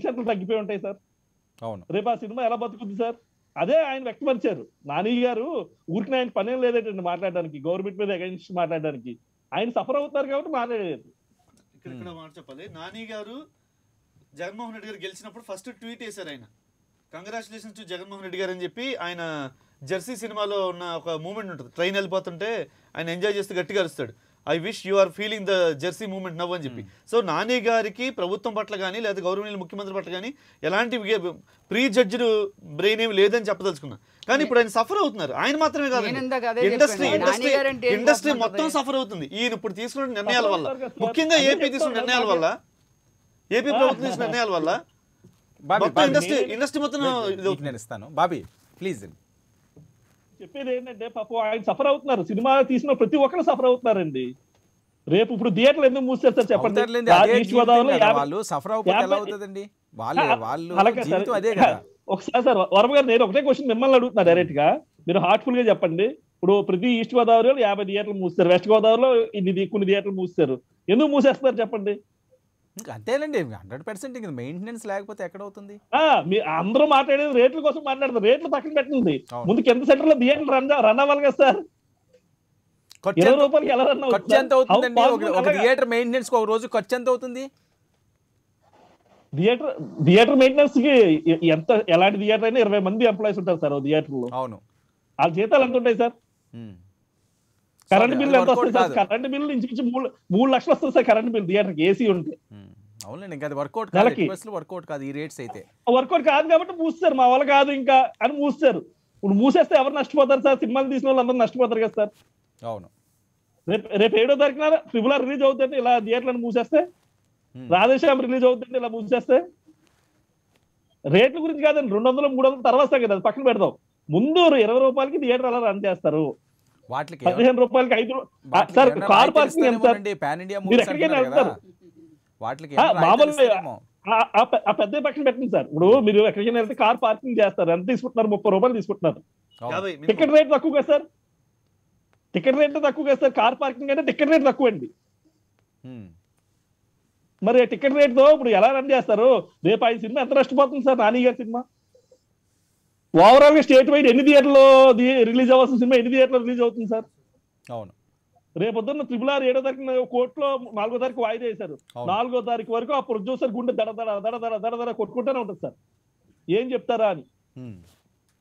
సెంటర్లు తగ్గిపోయి ఉంటాయి సార్? అవును, రేపు ఆ సినిమా ఎలా బతుకుద్ది సార్? అదే ఆయన వ్యక్తపరిచారు. నాని గారు ఊరికి ఆయన పనేం లేదేటండి మాట్లాడడానికి, గవర్నమెంట్ మీద అగైన్స్ మాట్లాడడానికి. ఆయన సఫర్ అవుతారు కాబట్టి మాట్లాడేది. ఇక్కడ మాట చెప్పాలి, నాని గారు జగన్మోహన్ రెడ్డి గారు గెలిచినప్పుడు ఫస్ట్ ట్వీట్ చేశారు ఆయన, కంగ్రాచులేషన్స్ టు జగన్మోహన్ రెడ్డి గారు అని చెప్పి. ఆయన జెర్సీ సినిమాలో ఉన్న ఒక మూమెంట్ ఉంటుంది, ట్రైన్ వెళ్ళిపోతుంటే ఆయన ఎంజాయ్ చేస్తూ గట్టిగా అరుస్తాడు, I wish you are feeling the Jersey moment now అని చెప్పి. సో నాని గారికి ప్రభుత్వం పట్ల కానీ లేదా గౌరవనీయులు ముఖ్యమంత్రి పట్ల కానీ ఎలాంటి ప్రీ జడ్జ్డ్ బ్రెయిన్ ఏమి లేదని చెప్పదలుచుకున్నా. కానీ ఇప్పుడు ఆయన సఫర్ అవుతున్నారు. ఆయన మాత్రమే కాదు, ఇండస్ట్రీ మొత్తం సఫర్ అవుతుంది ఈయన ఇప్పుడు తీసుకున్న నిర్ణయాల వల్ల, ముఖ్యంగా ఏపీ తీసుకున్న నిర్ణయాల వల్ల, ఏపీ ప్రభుత్వం తీసుకున్న నిర్ణయాల వల్ల ఇండస్ట్రీ మొత్తం. నేను ఇస్తాను బాబీ, ప్లీజ్. చెప్పేది ఏంటంటే పాపం ఆయన సఫర్ అవుతున్నారు, సినిమా తీసిన ప్రతి ఒక్కరు సఫర్ అవుతున్నారండి. రేపు ఇప్పుడు థియేటర్లు ఎందుకు మూస్తారు సార్ చెప్పండి? ఒకసారి సార్ వరమ గారు, నేను ఒకటే క్వశ్చన్ మిమ్మల్ని అడుగుతున్నా డైరెక్ట్ గా, మీరు హార్ట్ఫుల్ గా చెప్పండి. ఇప్పుడు ప్రతి ఈస్ట్ గోదావరిలో 50 థియేటర్లు మూస్తారు, వెస్ట్ గోదావరిలో కొన్ని థియేటర్లు మూస్తారు, ఎందుకు మూసేస్తారు చెప్పండి? అంతేనండి, 100% ఇంకా మెయింటెనెన్స్ లేకపోతే ఎక్కడ అవుతుంది? అందరూ మాట్లాడేది రేట్ల కోసం మాట్లాడతారు, రేట్లు పక్కన పెట్టింది. ముందు కింద సెంటర్ లో థియేటర్ రన్ అవ్వాలి కదా సార్. 20 రూపాయలకి ఎలా రన్ ఖర్చు ఎంత అవుతుందండి? ఒక థియేటర్ మెయింటెనెన్స్ ఒక రోజు ఖర్చు ఎంత అవుతుంది? థియేటర్ మెయింటెనెన్స్ కి ఎలాంటి థియేటర్ అయినా 20 మంది ఎంప్లాయీస్ ఉంటారు సార్ థియేటర్ లో. అవును, వాళ్ళ జీతాలు ఎంత ఉంటాయి సార్? కరెంట్ బిల్లు ఎంత వస్తుంది సార్? కరెంట్ బిల్లు ఇంచుమించు 3 లక్షలు వస్తుంది సార్ కరెంట్ బిల్ థియేటర్కి ఏసీ ఉంటే. అవునండి, ఇంకా అది వర్కౌట్ కాదు ఈ రేట్స్ అయితే. వర్కౌట్ కాదు కాబట్టి మూస్తారు, మా వాళ్ళు కాదు ఇంకా అని మూస్తారు. ఇప్పుడు మూసేస్తే ఎవరు నష్టపోతారు సార్? సినిమాలు తీసిన వాళ్ళు అందరూ నష్టపోతారు కదా సార్. అవును, రేపు 7వ తారీఖున ట్రిపుల్ ఆర్ రిలీజ్ అవుతుంది ఇలా థియేటర్లను మూసేస్తే, రాధేశ్యామ్ రిలీజ్ అవుతుంది ఇలా మూసేస్తే. రేట్ల గురించి కాదండి, 200 300 తర్వాత కదా పక్కన పెడదాం. ముందు 20 రూపాయలకి థియేటర్ అలా రన్ చేస్తారు, 15 రూపాయలకి 5 సార్ కార్ పార్కింగ్ ఎంత సార్? మీరు ఎక్కడికైనా వెళ్తారు ఆ పెద్ద పక్కన పెట్టండి సార్. ఇప్పుడు మీరు ఎక్కడికైనా వెళ్తే కార్ పార్కింగ్ చేస్తారు, ఎంత తీసుకుంటున్నారు? 30 రూపాయలు తీసుకుంటున్నారు. టికెట్ రేట్ తక్కువ కదా సార్? టికెట్ రేట్ తక్కువ కదా సార్? కార్ పార్కింగ్ అంటే టికెట్ రేట్ తక్కువ అండి. మరి టికెట్ రేట్ తో ఇప్పుడు ఎలా రన్ చేస్తారు? రేపు ఆయన సినిమా ఎంత నష్టపోతుంది సార్? నాని గారి సినిమా ఓవరాల్ గా స్టేట్ వైడ్ ఎన్ని థియేటర్లో రిలీజ్ అవ్వాల్సిన సినిమా ఎన్ని థియేటర్లో రిలీజ్ అవుతుంది సార్? అవును, రేపొద్దున్న ట్రిపుల్ ఆర్ 7వ తారీఖున కోర్టులో 4వ తారీఖు వాయిదా వేశారు. 4వ తారీఖు వరకు ఆ ప్రొడ్యూసర్ గుండె దడ కొట్టుకుంటూనే ఉంటుంది సార్, ఏం చెప్తారా అని.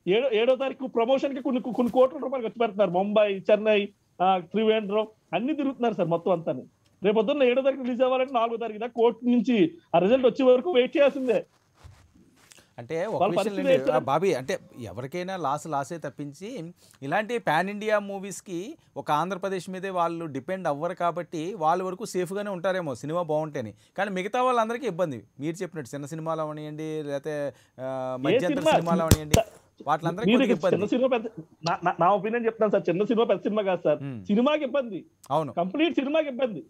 7వ తారీఖు ప్రమోషన్ కి కొన్ని కోట్ల రూపాయలు ఖర్చు పెడుతున్నారు. ముంబై, చెన్నై, త్రివేంద్రం అన్ని తిరుగుతున్నారు సార్ మొత్తం అంతా. రేపొద్దున్న 7వ తారీఖు రిలీజ్ అవ్వాలంటే 4వ తారీఖు దాకా కోర్టు నుంచి ఆ రిజల్ట్ వచ్చే వరకు వెయిట్ చేయాల్సిందే. అంటే ఒక విషయం బాబీ, అంటే ఎవరికైనా లాసే తప్పించి ఇలాంటి పాన్ ఇండియా మూవీస్కి ఒక ఆంధ్రప్రదేశ్ మీదే వాళ్ళు డిపెండ్ అవ్వరు కాబట్టి వాళ్ళ వరకు సేఫ్గానే ఉంటారేమో సినిమా బాగుంటేని. కానీ మిగతా వాళ్ళందరికీ ఇబ్బంది. మీరు చెప్పినట్టు చిన్న సినిమాలు అవనియండి, లేకపోతే మధ్యంతర సినిమాలు అవనియండి, వాటిలందరికీ ఇబ్బంది. నా ఒపీనియన్ చెప్తాను సార్, చిన్న సినిమా పెద్ద సినిమా కాదు సార్, సినిమాకి ఇబ్బంది. అవును, కంప్లీట్ సినిమాకి ఇబ్బంది.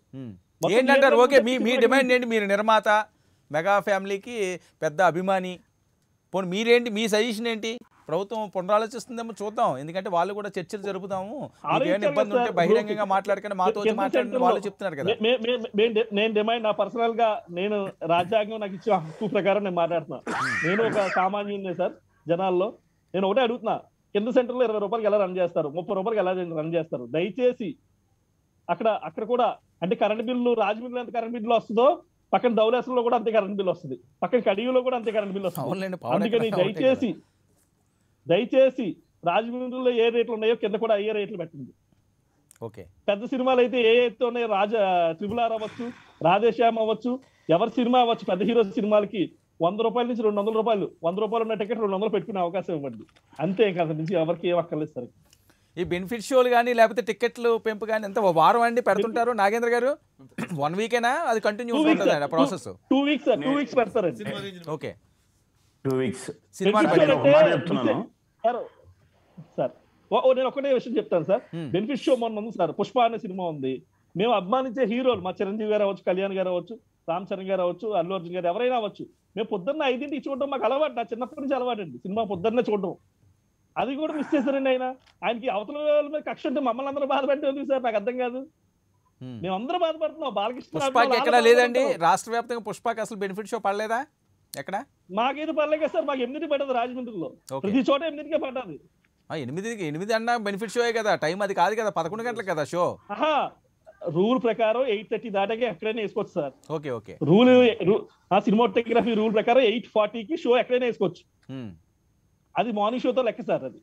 ఏంటంటారు? ఓకే, మీ డిమాండ్ ఏంటి? మీరు నిర్మాత, మెగా ఫ్యామిలీకి పెద్ద అభిమాని, పోనీ మీరేంటి, మీ సజెషన్ ఏంటి? ప్రభుత్వం పునరాలోచిస్తుందేమో చూద్దాం, ఎందుకంటే వాళ్ళు కూడా చర్చలు జరుపుతాము. ఏమైనా ఇబ్బంది ఉంటే బహిరంగంగా మాట్లాడకండి, మాతో మాట్లాడండి వాళ్ళు చెప్తున్నారు కదా. నేను డిమాండ్ నా పర్సనల్ గా, నేను రాజ్యాంగం నాకు ఇచ్చిన హక్కు ప్రకారం నేను మాట్లాడుతున్నా. నేను ఒక సామాన్యుడినే సార్ జనాల్లో. నేను ఒకటే అడుగుతున్నా, కింద సెంటర్లో 20 రూపాయలకి ఎలా రన్ చేస్తారు, 30 రూపాయలకి ఎలా రన్ చేస్తారు? దయచేసి అక్కడ కూడా అంటే కరెంట్ బిల్లు రాజమండ్రిలో ఎంత కరెంట్ బిల్లు వస్తుందో పక్కన ధవళేశ్వరంలో కూడా అంతే కరెంట్ బిల్ వస్తుంది, పక్కన కడియూలో కూడా అంతే కరెంట్ బిల్ వస్తుంది. అందుకని దయచేసి రాజమండ్రిలో ఏ రేట్లు ఉన్నాయో కింద కూడా అయ్యే రేట్లు పెట్టండి. ఓకే, పెద్ద సినిమాలు అయితే ఏ అయితే ఉన్నాయో ట్రిపుల్ ఆర్ అవ్వచ్చు, రాధేశ్యామ్ అవ్వచ్చు, ఎవరి సినిమా అవ్వచ్చు, పెద్ద హీరో సినిమాలకి 100 రూపాయల నుంచి 200 రూపాయలు, 100 రూపాయలు ఉన్న టికెట్ 200 పెట్టుకునే అవకాశం ఇవ్వండి. అంతే, ఇంకా అంత నుంచి ఎవరికి ఏం అక్కర్లేదు సార్. ఈ బెనిఫిట్ షోలు కానీ లేకపోతే టికెట్లు పెంపు కానీ ఎంత వారం అండి పెడుతుంటారు నాగేంద్ర గారు? 1 వీకేనా అది కంటిన్యూ ఉంటుంది ప్రాసెస్? 2 వీక్స్ పెడతారండి. Okay, 2 weeks cinema sir. నేను ఒకటే విషయం చెప్తాను సార్, బెనిఫిట్ షో మొన్న ఉంది సార్, పుష్ప అనే సినిమా ఉంది. మేము అభిమానించే హీరోలు మా చిరంజీవి గారు అవ్వచ్చు, కళ్యాణ్ గారు అవ్వచ్చు, రామ్ చరణ్ గారు అవ్వచ్చు, అల్లు అర్జున్ గారు ఎవరైనా అవ్వచ్చు, మేము పొద్దున్న 5ంటికి చూడడం మాకు అలవాటు. నా చిన్నప్పటి నుంచి అలవాటు అండి సినిమా పొద్దున్నే చూడడం. అది కూడా మిస్ చేశారండి ఆయనకి అవతల వాళ్ళ మీద కక్ష ఉంటే మమ్మల్ని అందరూ బాధపెట్టేది సార్. నాకు అర్థం కాదు. మేమందరూ బాధపడుతున్నాం. బాలకృష్ణ పుష్పకి ఎక్కడా లేదండి రాష్ట్ర వ్యాప్తంగా పుష్పకి అసలు బెనిఫిట్ షో పడలేదా ఎక్కడ? మాకేది పడలేదు కదా సార్. మాకు 8ంటికి పడ్డది రాజమండ్రిలో. ప్రతి చోట 8ంటికే పడ్డది. 8 అన్నా బెనిఫిట్ షోయే కదా, టైం అది కాదు కదా, 11 గంటలకు కదా షో. రూల్ ప్రకారం 8:30 దాటాకే ఎక్కడైనా వేసుకోవచ్చు sir. Okay okay. Rule cinematography rule ప్రకారం 8:40కి షో ఎక్కడైనా వేసుకోవచ్చు. అది మార్నింగ్ షోతో లెక్క సార్ అది.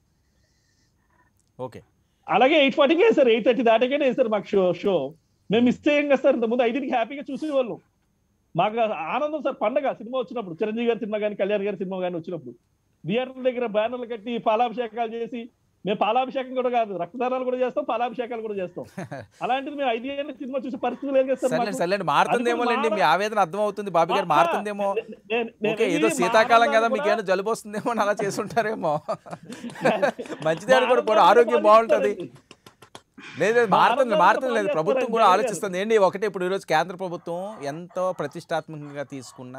ఓకే. అలాగే 8:40కి వేసారు, 8:30 దాటాకేనే వేసారు మాకు షో. మేము మిస్ చేయం కదా సార్. ఇంతకుముందు 5ంటికి హ్యాపీగా చూసేవాళ్ళం. మాకు ఆనందం సార్, పండగ సినిమా వచ్చినప్పుడు. చిరంజీవి గారి సినిమా కానీ కళ్యాణ్ గారి సినిమా కానీ వచ్చినప్పుడు థియేటర్ల దగ్గర బ్యానర్లు కట్టి పాలాభిషేకాలు చేసి, మేము పాలాభిషేకం కూడా కాదు రక్తదానాలు కూడా చేస్తాం, పాలాభిషేకాలు కూడా చేస్తాం. అలాంటిది మేము 5 ఏళ్ళ సినిమా చూసే పరిస్థితి లేదు కదా సార్. మారుతుందేమోలేండి మీ ఆవేదన అర్థం అవుతుంది బాబు గారు, మారుతుందేమో. ఓకే, ఏదో శీతాకాలం కదా మీకు ఏమైనా జలుబు వస్తుందేమో అలా చేస్తుంటారేమో. మంచిదే కూడా, ఆరోగ్యం బాగుంటుంది. లేదు మారుతుంది లేదు, ప్రభుత్వం కూడా ఆలోచిస్తుంది ఏంటి. ఒకటే ఇప్పుడు ఈరోజు కేంద్ర ప్రభుత్వం ఎంతో ప్రతిష్టాత్మకంగా తీసుకున్న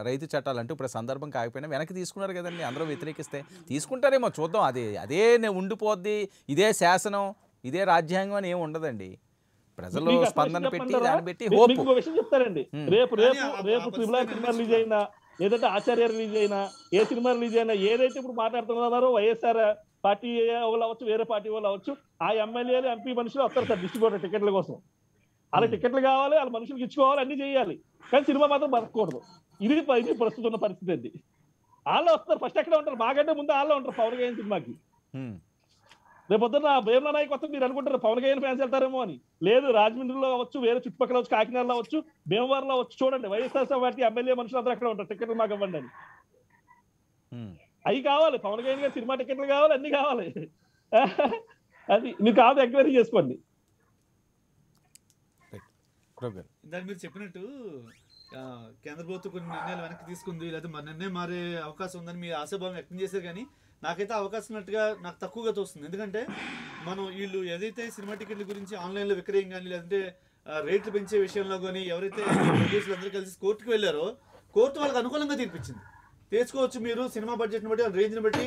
రైతు చట్టాలు అంటూ ఇప్పుడు సందర్భం కాకపోయినా వెనక్కి తీసుకున్నారు కదండి. అందరూ వ్యతిరేకిస్తే తీసుకుంటారేమో, చూద్దాం. అదే ఉండిపోద్ది, ఇదే శాసనం, ఇదే రాజ్యాంగం అని ఏమి ఉండదండి. ప్రజలు స్పందన పెట్టి దాన్ని పెట్టి హోప్. విషయం చెప్తారండి, రేపు సినిమా రిలీజ్ అయినా, లేదంటే ఆచార్య రిలీజ్ అయినా, ఏ సినిమా రిలీజ్ అయినా, ఏదైతే ఇప్పుడు మాట్లాడుతున్నారో వైఎస్ఆర్ పార్టీ వాళ్ళు అవ్వచ్చు, వేరే పార్టీ వాళ్ళు అవ్వచ్చు, ఆ ఎమ్మెల్యేలు ఎంపీ మనుషులు వస్తారు సార్ డిస్ట్రిబ్యూటర్ టికెట్ల కోసం. అలా టికెట్లు కావాలి, వాళ్ళ మనుషులకు ఇచ్చుకోవాలి, అన్ని చేయాలి. కానీ సినిమా మాత్రం బతకూడదు. ఇది ప్రస్తుతం ఉన్న పరిస్థితి అండి. వాళ్ళు వస్తారు, ఫస్ట్ ఎక్కడ ఉంటారు, మాకంటే ముందు వాళ్ళు ఉంటారు పవన్ కళ్యాణ్ సినిమాకి. రేపు పొద్దున్న భీమలా నాయక్ వస్తే మీరు అనుకుంటారు పవన్ కళ్యాణ్ ఫ్యాన్స్ వెళ్తారేమో అని. లేదు, రాజమండ్రిలో అవ్వచ్చు, వేరే చుట్టుపక్కల అవచ్చు, కాకినాడలో అవ్వచ్చు, భీమవరంలో అవచ్చు, చూడండి వైఎస్ఆర్ పార్టీ ఎమ్మెల్యే మనుషులు అందరూ అక్కడ ఉంటారు. టికెట్లు మాకు ఇవ్వండి అని. అవి కావాలి, పవన్ కళ్యాణ్ గారు సినిమా టికెట్లు కావాలి, అన్ని కావాలి. అది మీరు కాదు, ఎంక్వైరీ చేసుకోండి. ఇందాక మీరు చెప్పినట్టు కేంద్ర ప్రభుత్వం కొన్ని నిర్ణయాలు వెనక్కి తీసుకుంది, లేదా మరి నిర్ణయం మారే అవకాశం ఉందని మీ ఆశాభావం వ్యక్తం చేశారు. కానీ నాకైతే అవకాశం ఉన్నట్టుగా నాకు తక్కువగా తోస్తుంది. ఎందుకంటే మనం వీళ్ళు ఏదైతే సినిమా టికెట్ల గురించి ఆన్లైన్లో విక్రయం కానీ, లేదంటే రేట్లు పెంచే విషయంలో కానీ ఎవరైతే ప్రొడ్యూసర్లు అందరూ కలిసి కోర్టుకు వెళ్ళారో, కోర్టు వాళ్ళకి అనుకూలంగా తీర్పిచ్చింది. తీసుకోవచ్చు మీరు సినిమా బడ్జెట్ని బట్టి, రేంజ్ని బట్టి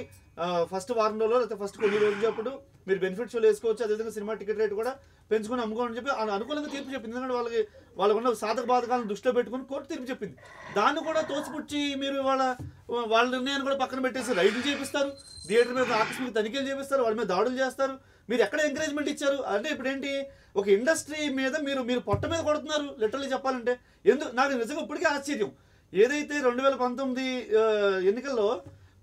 ఫస్ట్ వారం రోజులు లేకపోతే ఫస్ట్ కొన్ని రోజులు అప్పుడు మీరు బెనిఫిట్ షోలు వేసుకోవచ్చు. అదేవిధంగా సినిమా టికెట్ రేట్ కూడా పెంచుకొని అమ్ముకోని చెప్పి అనుకూలంగా తీర్పు చెప్పింది. ఎందుకంటే వాళ్ళకున్న సాధక బాధకాలను దృష్టిలో పెట్టుకుని కోర్టు తీర్పు చెప్పింది. దాన్ని కూడా తోసిపుచ్చి మీరు వాళ్ళ నిర్ణయాన్ని కూడా పక్కన పెట్టేసి రైడ్లు చేపిస్తారు, థియేటర్ మీద ఆకస్మిక తనిఖీలు చేపిస్తారు, వాళ్ళ మీద దాడులు చేస్తారు. మీరు ఎక్కడ ఎంకరేజ్మెంట్ ఇచ్చారు అంటే ఇప్పుడు ఏంటి, ఒక ఇండస్ట్రీ మీద మీరు పొట్ట మీద కొడుతున్నారు లిటరల్లీ చెప్పాలంటే. నాకు నిజంగా ఇప్పటికీ ఆశ్చర్యం. ఏదైతే 2019 ఎన్నికల్లో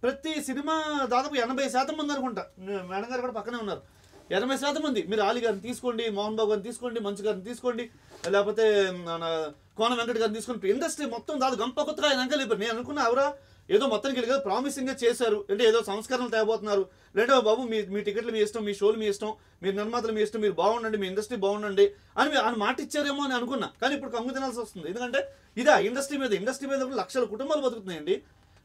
ప్రతి సినిమా దాదాపు 80% మంది అనుకుంటా, మేడం గారు కూడా పక్కనే ఉన్నారు, 80% మంది మీరు ఆలి గారిని తీసుకోండి, మోహన్ బాబు గారిని తీసుకోండి, మంచు గారిని తీసుకోండి, లేకపోతే కోన వెంకట గారిని తీసుకోండి, ఇండస్ట్రీ మొత్తం దాదాపు గంప కొత్తగా ఆయన అంకల్ అయిపోయారు. నేను అనుకున్నా ఎవరా ఏదో మొత్తానికి వెళ్ళి ప్రామిసింగ్గా చేశారు అంటే ఏదో సంస్కరణలు తేబోతున్నారు, లేదా బాబు మీ టికెట్లు మీ ఇష్టం, మీ షోలు మీ ఇష్టం, మీరు నిర్మాతలు మీ ఇష్టం, మీరు బాగుండండి, మీ ఇండస్ట్రీ బాగుండండి అని ఆయన మాట ఇచ్చారేమో అని అనుకున్నా. కానీ ఇప్పుడు కంగు తినాల్సి వస్తుంది. ఎందుకంటే ఇదా ఇండస్ట్రీ మీద లక్షల కుటుంబాలు బతుకుతున్నాయండి.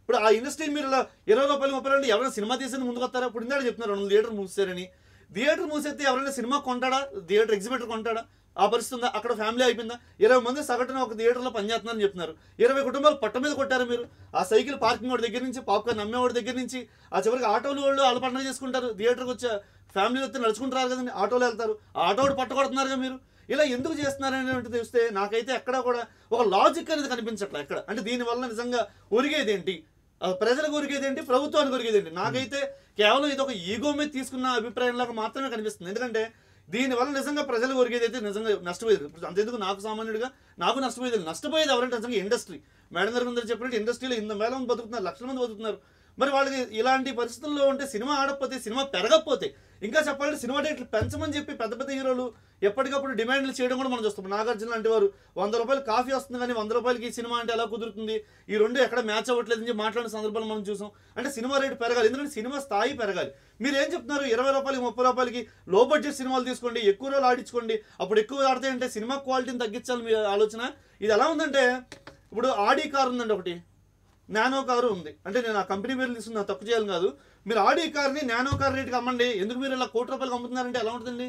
ఇప్పుడు ఆ ఇండస్ట్రీ మీరు ఇలా 20 రూపాయలు 30 రూపాయలు ఎవరైనా సినిమా తీసేది ముందుకు వస్తారా? ఇప్పుడు ఇందాక చెప్తున్నారు 2 థియేటర్ మూసారని. థియేటర్ మూసేస్తే ఎవరైనా సినిమా కొంటాడా? థియేటర్ ఎగ్జిబిటర్ కొంటాడా? ఆ పరిస్థితి ఉందా? అక్కడ ఫ్యామిలీ అయిపోయిందా? 20 మంది సగటున ఒక థియేటర్లో పనిచేస్తున్నారని చెప్తున్నారు. 20 కుటుంబాలు పట్ట మీద కొట్టారు మీరు. ఆ సైకిల్ పార్కింగ్ వాడి దగ్గర నుంచి, పాప్కార్న్ అమ్మేవాడి దగ్గర నుంచి, ఆ చివరికి ఆటోలు వాళ్ళు పండుగ చేసుకుంటారు. థియేటర్కి వచ్చే ఫ్యామిలీ వస్తే నడుచుకుంటారు కదండి, ఆటోలు వెళ్తారు, ఆ ఆటోడు పట్ట కొడుతున్నారుగా మీరు. ఇలా ఎందుకు చేస్తున్నారనేది చూస్తే నాకైతే ఎక్కడ కూడా ఒక లాజిక్ అనేది కనిపించట్లే ఎక్కడ. అంటే దీనివల్ల నిజంగా ఒరిగేది ఏంటి, ప్రజలకు ఒరిగేది ఏంటి, ప్రభుత్వానికి ఒరిగేది ఏంటి? నాకైతే కేవలం ఇది ఒక ఈగో మీద తీసుకున్న అభిప్రాయంలాగా మాత్రమే కనిపిస్తుంది. ఎందుకంటే దీనివల్ల నిజంగా ప్రజలకు ఒరిగేది అయితే నిజంగా నష్టపోయేది. అంతెందుకు నాకు సామాన్యుడిగా నాకు నష్టపోయేది ఎవరంటే నిజంగా ఇండస్ట్రీ. మేడం గారు ముందర చెప్పినట్టు ఇండస్ట్రీలో 100,000 మంది బతుకుతున్నారు, లక్షల మంది బతుకుతున్నారు. మరి వాళ్ళకి ఇలాంటి పరిస్థితుల్లో ఉంటే సినిమా ఆడకపోతే, సినిమా పెరగకపోతే, ఇంకా చెప్పాలంటే సినిమా రేట్లు పెంచమని చెప్పి పెద్ద పెద్ద హీరోలు ఎప్పటికప్పుడు డిమాండ్లు చేయడం కూడా మనం చూస్తాం. నాగార్జున లాంటి వారు 100 రూపాయలు కాఫీ వస్తుంది కానీ 100 రూపాయలకి ఈ సినిమా అంటే ఎలా కుదురుతుంది, ఈ రెండు ఎక్కడ మ్యాచ్ అవ్వట్లేదని చెప్పి మాట్లాడిన సందర్భాలు మనం చూసాం. అంటే సినిమా రేటు పెరగాలి, ఎందుకంటే సినిమా స్థాయి పెరగాలి. మీరు ఏం చెప్తున్నారు, 20 రూపాయలకి 30 రూపాయలకి లో బడ్జెట్ సినిమాలు తీసుకోండి, ఎక్కువ రోజులు ఆడించుకోండి, అప్పుడు ఎక్కువ ఆడితే అంటే సినిమా క్వాలిటీని తగ్గించాలి మీ ఆలోచన. ఇది ఎలా ఉందంటే, ఇప్పుడు ఆడి కారు ఉందండి, ఒకటి నానో కారు ఉంది. అంటే నేను ఆ కంపెనీ పేరు తీసుకున్నా, తప్పు చేయాలి కాదు. మీరు ఆడి కార్ని నానో కార్ రేటుకి అమ్మండి, ఎందుకు మీరు ఇలా ₹1 కోటి అమ్ముతున్నారంటే ఎలా ఉంటుందండి?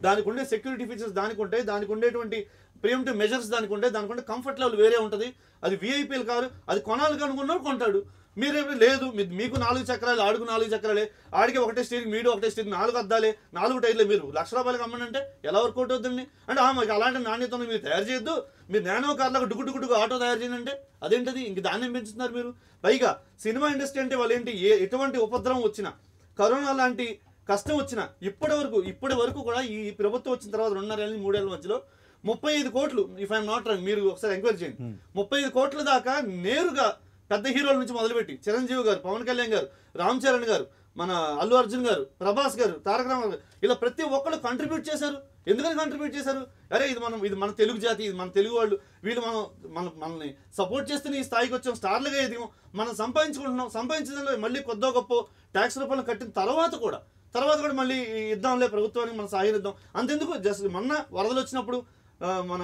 దానికి ఉండే సెక్యూరిటీ ఫీచర్స్ దానికి ఉంటాయి, దానికి ఉండేటువంటి ప్రియంటివ్ మెజర్స్ దానికి ఉంటాయి, దానికి ఉండే కంఫర్ట్ లెవెల్ వేరే ఉంటుంది. అది విఐపీలు కాదు, అది కొనాలి అనుకున్నాడు కొంటాడు. మీరేమి లేదు, మీకు 4 చక్రాలు, ఆడుకు 4 చక్రాలే, ఆడికి ఒకటే స్టీరింగ్, మీడు ఒకటే స్టీరింగ్, 4 అద్దాలే, 4 టైర్లే, మీరు ₹1,00,000 అమ్మనంటే ఎలా వర్కౌట్ అవుతుంది అంటే మాకు అలాంటి నాణ్యతను మీరు తయారు చేయొద్దు, మీరు నానో కార్లకు డుగ్గు ఆటో తయారు చేయండి, అదేంటది? ఇంక దాన్ని పెంచుతున్నారు మీరు. పైగా సినిమా ఇండస్ట్రీ అంటే వాళ్ళు ఏంటి, ఎటువంటి ఉపద్రవం వచ్చినా, కరోనా లాంటి కష్టం వచ్చినా ఇప్పటి వరకు కూడా ఈ ప్రభుత్వం వచ్చిన తర్వాత 2.5-3 ఏళ్ళ మధ్యలో 35 కోట్లు, ఇఫ్ ఐఎమ్ నాట్ రాంగ్, మీరు ఒకసారి ఎంక్వైరీ చేయండి, 35 కోట్ల దాకా నేరుగా పెద్ద హీరోల నుంచి మొదలుపెట్టి చిరంజీవి గారు, పవన్ కళ్యాణ్ గారు, రామ్ చరణ్ గారు, మన అల్లు అర్జున్ గారు, ప్రభాస్ గారు, తారక రామారావు గారు, ఇలా ప్రతి ఒక్కళ్ళు కంట్రిబ్యూట్ చేశారు. ఎందుకని కంట్రిబ్యూట్ చేశారు? అరే ఇది మన తెలుగు జాతి, ఇది మన తెలుగు వాళ్ళు, వీళ్ళు మనల్ని సపోర్ట్ చేస్తేనే ఈ స్థాయికి వచ్చాం, స్టార్లుగా ఎదిగాం, మనం సంపాదించుకుంటున్నాం. సంపాదించడంలో మళ్ళీ కొద్దో గొప్ప ట్యాక్స్ రూపాయలు కట్టిన తర్వాత కూడా మళ్ళీ ఇద్దాంలే ప్రభుత్వానికి మన సాయం ఇద్దాం. అంతెందుకు, జస్ట్ మొన్న వరదలు వచ్చినప్పుడు మన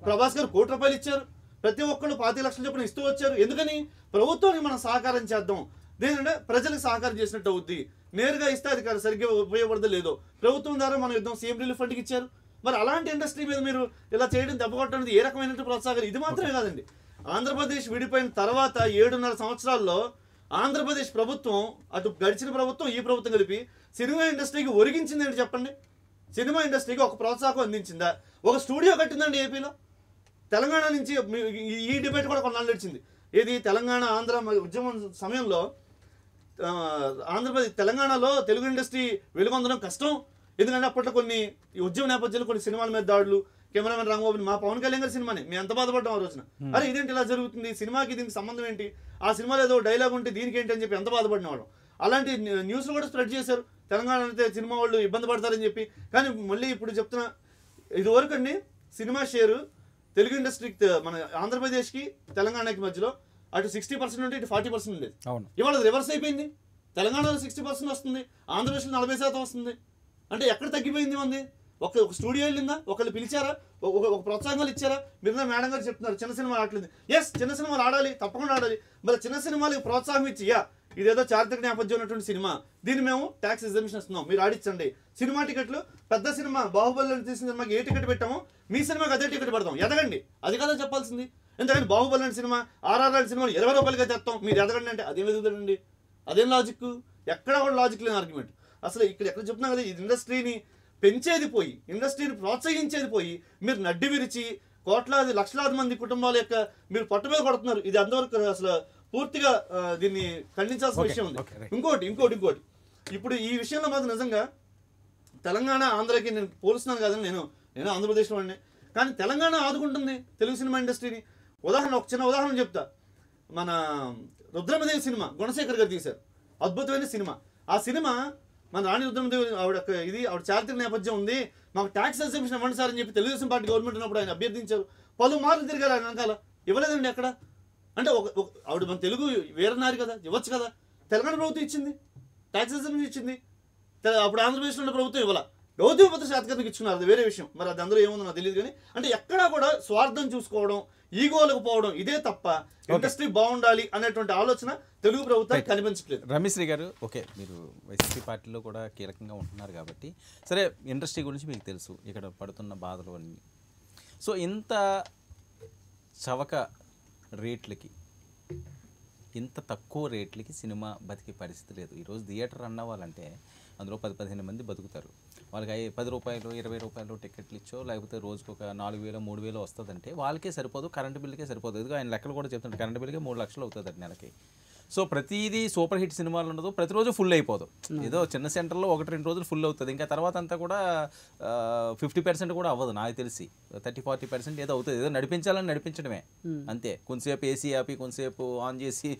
ప్రభాస్ గారు ₹1 కోటి ఇచ్చారు. ప్రతి ఒక్కళ్ళు 25 లక్షలు చొప్పున ఇస్తూ వచ్చారు. ఎందుకని? ప్రభుత్వానికి మనం సహకారం చేద్దాం, దేనికంటే ప్రజలకు సహకారం చేసినట్టు అవుద్ది. నేరుగా ఇస్తే అది సరిగ్గా ఉపయోగపడదు లేదో, ప్రభుత్వం ద్వారా మనం యుద్ధం సీఎం రిలీఫ్ ఫండ్కి ఇచ్చారు. మరి అలాంటి ఇండస్ట్రీ మీద మీరు ఇలా చేయడం, దెబ్బకొట్టడం ఏ రకమైన ప్రోత్సాహం? ఇది మాత్రమే కాదండి, ఆంధ్రప్రదేశ్ విడిపోయిన తర్వాత 7.5 సంవత్సరాల్లో ఆంధ్రప్రదేశ్ ప్రభుత్వం, అటు గడిచిన ప్రభుత్వం ఈ ప్రభుత్వం కలిపి సినిమా ఇండస్ట్రీకి ఒరిగించింది ఏంటి చెప్పండి? సినిమా ఇండస్ట్రీకి ఒక ప్రోత్సాహం అందించిందా? ఒక స్టూడియో కట్టిందండి ఏపీలో. తెలంగాణ నుంచి ఈ డిబేట్ కూడా కొన్నాళ్ళు నడిచింది. ఏది తెలంగాణ ఆంధ్ర ఉద్యమం సమయంలో తెలంగాణలో తెలుగు ఇండస్ట్రీ వెలుగొందడం కష్టం, ఎందుకంటే అప్పట్లో కొన్ని ఉద్యమ నేపథ్యంలో కొన్ని సినిమాల మీద దాడులు, కెమెరామెన్ రాంగోబి, మా పవన్ కళ్యాణ్ గారి సినిమాని మేము ఎంత బాధపడ్డాం ఆ రోజున. అరే ఇదేంటి ఇలా జరుగుతుంది, సినిమాకి దీనికి సంబంధం ఏంటి, ఆ సినిమాలో ఏదో డైలాగ్ ఉంటే దీనికి ఏంటి అని చెప్పి ఎంత బాధపడిన వాళ్ళం. అలాంటి న్యూస్లు కూడా స్ప్రెడ్ చేశారు, తెలంగాణ అయితే సినిమా వాళ్ళు ఇబ్బంది పడతారని చెప్పి. కానీ మళ్ళీ ఇప్పుడు చెప్తున్నా, ఇదివరకు అండి సినిమా షేరు తెలుగు ఇండస్ట్రీకి, మన ఆంధ్రప్రదేశ్కి తెలంగాణకి మధ్యలో అటు 60% ఉంటే ఇటు 40% ఉండేది. ఇవాళ రివర్స్ అయిపోయింది. తెలంగాణలో 60% వస్తుంది, ఆంధ్రప్రదేశ్లో 40% వస్తుంది. అంటే ఎక్కడ తగ్గిపోయింది మంది? ఒక స్టూడియో వెళ్ళిందా? ఒకళ్ళు పిలిచారా? ఒక ప్రోత్సాహకాలు ఇచ్చారా? మీరు మేడం గారు చెప్తున్నారు చిన్న సినిమాలు ఆడలేదు. ఎస్, చిన్న సినిమాలు ఆడాలి, తప్పకుండా ఆడాలి. మరి చిన్న సినిమాలకు ప్రోత్సాహం ఇచ్చి, ఇదేదో చారిత్రక నేపథ్యం ఉన్నటువంటి సినిమా, దీన్ని మేము ట్యాక్స్ ఎగ్జామిషన్ ఇస్తున్నాం, మీరు ఆడించండి. సినిమా టికెట్లు, పెద్ద సినిమా బాహుబలి తీసిన సినిమాకి ఏ టికెట్ పెట్టామో మీ సినిమాకి అదే టికెట్ పెడతాం, ఎదగండి. అది కదా చెప్పాల్సింది. ఎందుకంటే బాహుబలి లాంటి సినిమా, RRR సినిమాలు ₹20 తెస్తాం, మీరు ఎదగండి అంటే అదేం ఎదుగుతాడండి? అదేం లాజిక్? ఎక్కడ కూడా లాజిక్ లేని ఆర్గ్యుమెంట్. అసలు ఎక్కడ చెప్తున్నా కదా, ఇది ఇండస్ట్రీని పెంచేది పోయి, ఇండస్ట్రీని ప్రోత్సహించేది పోయి, మీరు నడ్డి విరిచి కోట్లాది లక్షలాది మంది కుటుంబాల యొక్క మీరు పట్టు మీద కొడుతున్నారు. ఇది అంతవరకు అసలు పూర్తిగా దీన్ని ఖండించాల్సిన విషయం ఉంది. ఇంకోటి ఇప్పుడు ఈ విషయంలో మాత్రం నిజంగా తెలంగాణ ఆంధ్రకి నేను పోలుస్తున్నాను కాదని, నేను ఆంధ్రప్రదేశ్లో వాడిని, కానీ తెలంగాణ ఆదుకుంటుంది తెలుగు సినిమా ఇండస్ట్రీని. ఒక చిన్న ఉదాహరణ చెప్తా. మన రుద్రమదేవి సినిమా గుణశేఖర్ గారు తీశారు, అద్భుతమైన సినిమా. ఆ సినిమా మన రాణి రుద్రమదేవి ఆవిడ చారిత్రక నేపథ్యం ఉంది, మాకు ట్యాక్స్ ఎగ్జామిషన్ ఇవ్వండి సార్ అని చెప్పి తెలుగుదేశం పార్టీ గవర్నమెంట్ ఉన్నప్పుడు ఆయన అభ్యర్థించారు. పలుమార్లు తిరిగారు ఆయన వెనకాల, ఇవ్వలేదండి ఎక్కడ. అంటే ఆవిడ మన తెలుగు వీరనారి కదా, ఇవ్వచ్చు కదా. తెలంగాణ ప్రభుత్వం ఇచ్చింది, ట్యాక్స్ ఎగ్జామిషన్ ఇచ్చింది. అప్పుడు ఆంధ్రప్రదేశ్లో ఉన్న ప్రభుత్వం ఇవ్వాల, గౌతమిపుత్ర శాతకర్ణికి ఇచ్చుకున్నారు, అది వేరే విషయం. మరి అది అందులో ఏముందో నాకు తెలియదు. కానీ అంటే ఎక్కడా కూడా స్వార్థం చూసుకోవడం, ఈగోలకు పోవడం, ఇదే తప్ప ఇండస్ట్రీ బాగుండాలి అనేటువంటి ఆలోచన తెలుగు ప్రభుత్వం కనిపించట్లేదు. రమేశ్రీ గారు, ఓకే, మీరు వైసీపీ పార్టీలో కూడా కీలకంగా ఉంటున్నారు కాబట్టి సరే, ఇండస్ట్రీ గురించి మీకు తెలుసు, ఇక్కడ పడుతున్న బాధలు అన్నీ. సో ఇంత చవక రేట్లకి, ఇంత తక్కువ రేట్లకి సినిమా బతికే పరిస్థితి లేదు. ఈరోజు థియేటర్ రన్ అవ్వాలంటే అందులో 10-15 మంది బతుకుతారు. వాళ్ళకి ₹10, ₹20 టికెట్లు ఇచ్చో, లేకపోతే రోజుకు ఒక 4,000, 3,000 వస్తుందంటే వాళ్ళకే సరిపోదు, కరెంటు బిల్లుకే సరిపోదు. ఇదిగో ఆయన లెక్కలు కూడా చెప్తుంటే కరెంటు బిల్లుకే 3 లక్షలు అవుతుంది నెలకి. సో ప్రతిదీ సూపర్ హిట్ సినిమాలు ఉండదు, ప్రతిరోజు ఫుల్ అయిపోదు. ఏదో చిన్న సెంటర్లో 1-2 రోజులు ఫుల్ అవుతుంది, ఇంకా తర్వాత అంతా కూడా 50% కూడా అవ్వదు నాకు తెలిసి. 30-40% ఏదో అవుతుంది. ఏదో నడిపించాలని నడిపించడమే అంతే. కొంతసేపు ఏసీ ఆపి, కొంతసేపు ఆన్ చేసి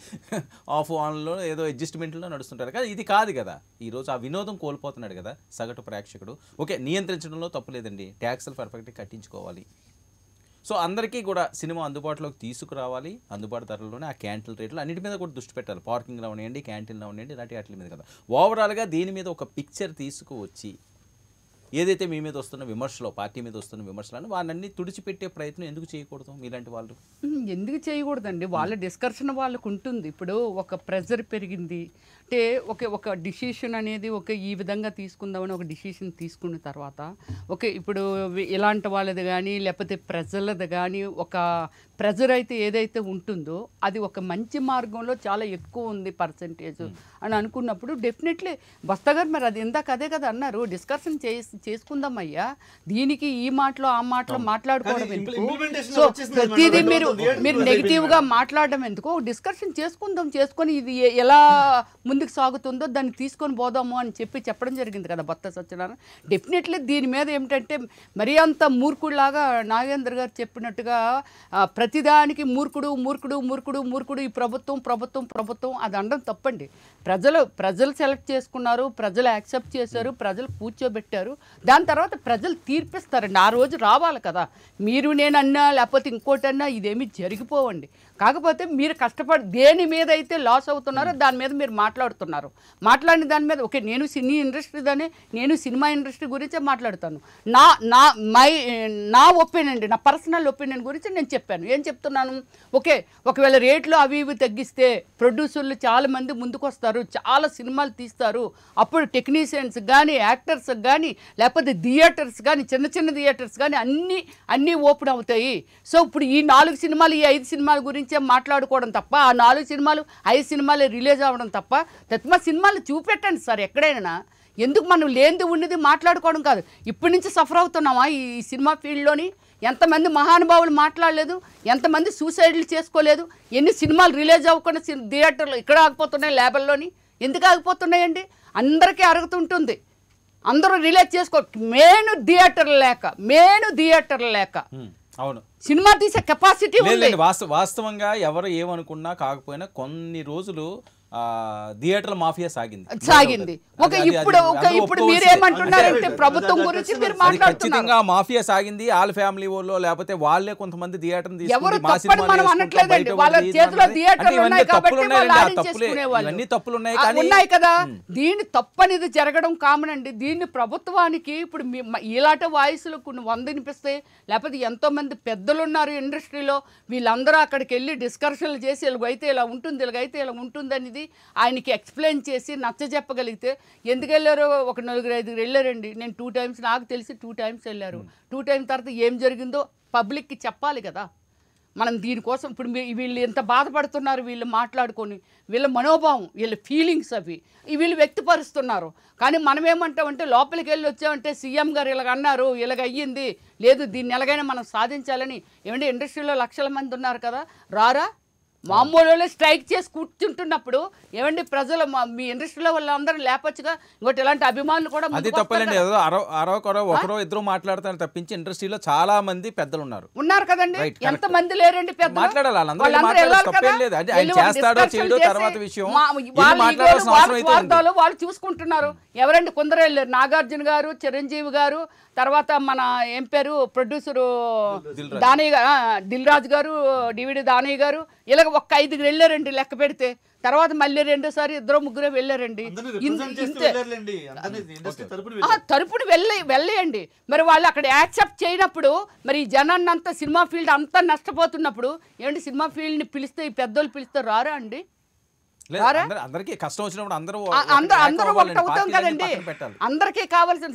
ఆఫ్ ఆన్లో ఏదో అడ్జస్ట్మెంట్లో నడుస్తుంటారు. కానీ ఇది కాదు కదా. ఈరోజు ఆ వినోదం కోల్పోతున్నాడు కదా సగటు ప్రేక్షకుడు. ఓకే, నియంత్రించడంలో తప్పు లేదండి, ట్యాక్సులు పర్ఫెక్ట్గా కట్టించుకోవాలి. సో అందరికీ కూడా సినిమా అందుబాటులోకి తీసుకురావాలి, అందుబాటు ధరల్లోనే. ఆ క్యాంటీన్ రేట్లు అన్నిటి మీద కూడా దృష్టి పెట్టాలి, పార్కింగ్లో ఉన్నాయండి, క్యాంటీన్లో ఉన్నాయండి, ఇలాంటి వాటి మీద కదా. ఓవరాల్గా దీని మీద ఒక పిక్చర్ తీసుకువచ్చి ఏదైతే మీ మీద వస్తున్న విమర్శలో, పార్టీ మీద వస్తున్న విమర్శలను వాటిని తుడిచిపెట్టే ప్రయత్నం ఎందుకు చేయకూడదు మీలాంటి వాళ్ళు? ఎందుకు చేయకూడదండి? వాళ్ళ డిస్కషన్ వాళ్ళకు ఉంటుంది. ఇప్పుడు ఒక ప్రెజర్ పెరిగింది అంటే ఒక డిసిషన్ అనేది ఈ విధంగా తీసుకుందామని ఒక డిసిషన్ తీసుకున్న తర్వాత ఇప్పుడు ఇలాంటి వాళ్ళది కానీ లేకపోతే ప్రజలది కానీ ఒక ప్రెజర్ అయితే ఏదైతే ఉంటుందో అది ఒక మంచి మార్గంలో చాలా ఎక్కువ ఉంది పర్సెంటేజ్ అని అనుకున్నప్పుడు డెఫినెట్లీ బస్తా గారు మరి అది ఇందాక అదే కదా అన్నారు, డిస్కషన్ చేసుకుందాం అయ్యా, దీనికి ఈ మాటలో ఆ మాటలో మాట్లాడుకోవడం ఎందుకు? సో ప్రతిదీ మీరు నెగిటివ్గా మాట్లాడడం ఎందుకు? డిస్కషన్ చేసుకొని ఇది ఎలా ముందుకు సాగుతుందో దాన్ని తీసుకొని పోదాము అని చెప్పడం జరిగింది కదా బొత్స సత్యనారాయణ. డెఫినెట్లీ దీని మీద ఏమిటంటే మరీ అంత మూర్ఖుడిలాగా నాగేంద్ర గారు చెప్పినట్టుగా ప్రతిదానికి మూర్ఖుడు ఈ ప్రభుత్వం అది అనడం తప్పండి. ప్రజలు సెలెక్ట్ చేసుకున్నారు, ప్రజలు యాక్సెప్ట్ చేశారు, ప్రజలు కూర్చోబెట్టారు, దాని తర్వాత ప్రజలు తీర్పిస్తారండి. ఆ రోజు రావాలి కదా. మీరు నేనన్నా లేకపోతే ఇంకోటన్నా ఇదేమీ జరిగిపోవండి. కాకపోతే మీరు కష్టపడి దేని మీద అయితే లాస్ అవుతున్నారో దాని మీద మీరు మాట్లాడిన దాని మీద నేను సినీ ఇండస్ట్రీలోనే, నేను సినిమా ఇండస్ట్రీ గురించే మాట్లాడతాను. నా ఒపీనియన్ అండి, నా పర్సనల్ ఒపీనియన్ గురించి నేను చెప్పాను. ఏం చెప్తున్నాను? ఒకవేళ రేట్లు అవి ఇవి తగ్గిస్తే ప్రొడ్యూసర్లు చాలా మంది ముందుకు వస్తారు, చాలా సినిమాలు తీస్తారు. అప్పుడు టెక్నీషియన్స్ కానీ, యాక్టర్స్ కానీ, లేకపోతే థియేటర్స్ కానీ, చిన్న థియేటర్స్ కానీ అన్నీ ఓపెన్ అవుతాయి. సో ఇప్పుడు ఈ 4 సినిమాలు, ఈ 5 సినిమాల గురించే మాట్లాడుకోవడం తప్ప, ఆ 4 సినిమాలు 5 సినిమాలు రిలీజ్ అవ్వడం తప్ప తత్మ సినిమాలు చూపెట్టండి సార్ ఎక్కడైనా. ఎందుకు మనం లేనిది ఉన్నది మాట్లాడుకోవడం కాదు. ఇప్పటి నుంచి సఫర్ అవుతున్నామా ఈ సినిమా ఫీల్డ్లోని? ఎంతమంది మహానుభావులు మాట్లాడలేదు, ఎంతమంది సూసైడ్లు చేసుకోలేదు, ఎన్ని సినిమాలు రిలీజ్ అవ్వకుండా థియేటర్లు ఇక్కడ ఆగిపోతున్నాయి, ల్యాబల్లోని ఎందుకు ఆగిపోతున్నాయండి? అందరికీ అరుగుతుంటుంది, అందరూ రిలీజ్ చేసుకో. మెయిన్ థియేటర్లు లేక అవును, సినిమా తీసే కెపాసిటీ ఉంది. వాస్తవంగా ఎవరు ఏమనుకున్నా కాకపోయినా కొన్ని రోజులు థియేటర్ల మాఫియా సాగింది. ఇప్పుడు మీరేమంటున్నారంటే ప్రభుత్వం గురించి మీరు మాట్లాడుతున్నారు. ఖచ్చితంగా మాఫియా సాగింది. వాళ్ళ ఫ్యామిలీ వాళ్ళు లేకపోతే వాళ్ళే కొంతమంది థియేటర్ ఉన్నాయి కదా. దీన్ని తప్పనిది జరగడం కామన్ అండి. దీన్ని ప్రభుత్వానికి ఇప్పుడు ఇలాంటి వాయిస్లు కొన్ని 100 వినిపిస్తాయి. లేకపోతే ఎంతో మంది పెద్దలు ఉన్నారు ఇండస్ట్రీలో, వీళ్ళందరూ అక్కడికి వెళ్ళి డిస్కషన్లు చేసి ఇలాగైతే ఇలా ఉంటుంది, ఇలాగైతే ఇలా ఉంటుంది అనేది ఆయనకి ఎక్స్ప్లెయిన్ చేసి నచ్చ చెప్పగలిగితే. ఎందుకు వెళ్ళారో 1 4 5 వెళ్ళారండి. నేను 2 times, నాకు తెలిసి 2 times వెళ్ళారు. 2 times తర్వాత ఏం జరిగిందో పబ్లిక్కి చెప్పాలి కదా. మనం దీనికోసం ఇప్పుడు వీళ్ళు ఎంత బాధపడుతున్నారు, వీళ్ళు మాట్లాడుకొని వీళ్ళ మనోభావం, వీళ్ళ ఫీలింగ్స్ అవి వీళ్ళు వ్యక్తపరుస్తున్నారు. కానీ మనం ఏమంటామంటే లోపలికి వెళ్ళి వచ్చామంటే సీఎం గారు ఇలాగ అన్నారు, ఇలాగ అయ్యింది, లేదు దీన్ని ఎలాగైనా మనం సాధించాలని. ఏమంటే ఇండస్ట్రీలో లక్షల మంది ఉన్నారు కదా, రారా? మామూలు స్ట్రైక్ చేసి కూర్చుంటున్నప్పుడు ఏమండి ప్రజలు మీ ఇండస్ట్రీలో వాళ్ళందరూ లేపచ్చుగా. ఇంకోటి ఇలాంటి అభిమానులు కూడా అది తప్పలేండి. ఏదో ఒకరో ఇద్దరు మాట్లాడతారు తప్పించి ఇండస్ట్రీలో చాలా మంది పెద్దలు ఉన్నారు కదండి. ఎంత మంది లేరండి పెద్దలు? వాళ్ళు చూసుకుంటున్నారు. ఎవరండి? కొందరు వెళ్ళారు. నాగార్జున గారు, చిరంజీవి గారు, తర్వాత మన ఏం పేరు ప్రొడ్యూసరు దిల్ రాజు గారు, డివిడి దానయ్య గారు, ఇలాగ 5 వెళ్ళారండి లెక్క పెడితే. తర్వాత మళ్ళీ 2సారి 2 3 వెళ్ళారండి. తరపున వెళ్ళేయండి. మరి వాళ్ళు అక్కడ యాక్సెప్ట్ చేయనప్పుడు మరి ఈ జనాన్ని అంతా, సినిమా ఫీల్డ్ అంతా నష్టపోతున్నప్పుడు ఏమండి సినిమా ఫీల్డ్ని పిలిస్తే, ఈ పెద్దోళ్ళు పిలిస్తే రారా అండి? అందరికీ కష్టం వచ్చినప్పుడు అందరూ ఒకటి అవుతాం కదండి. అందరికీ కావాల్సిన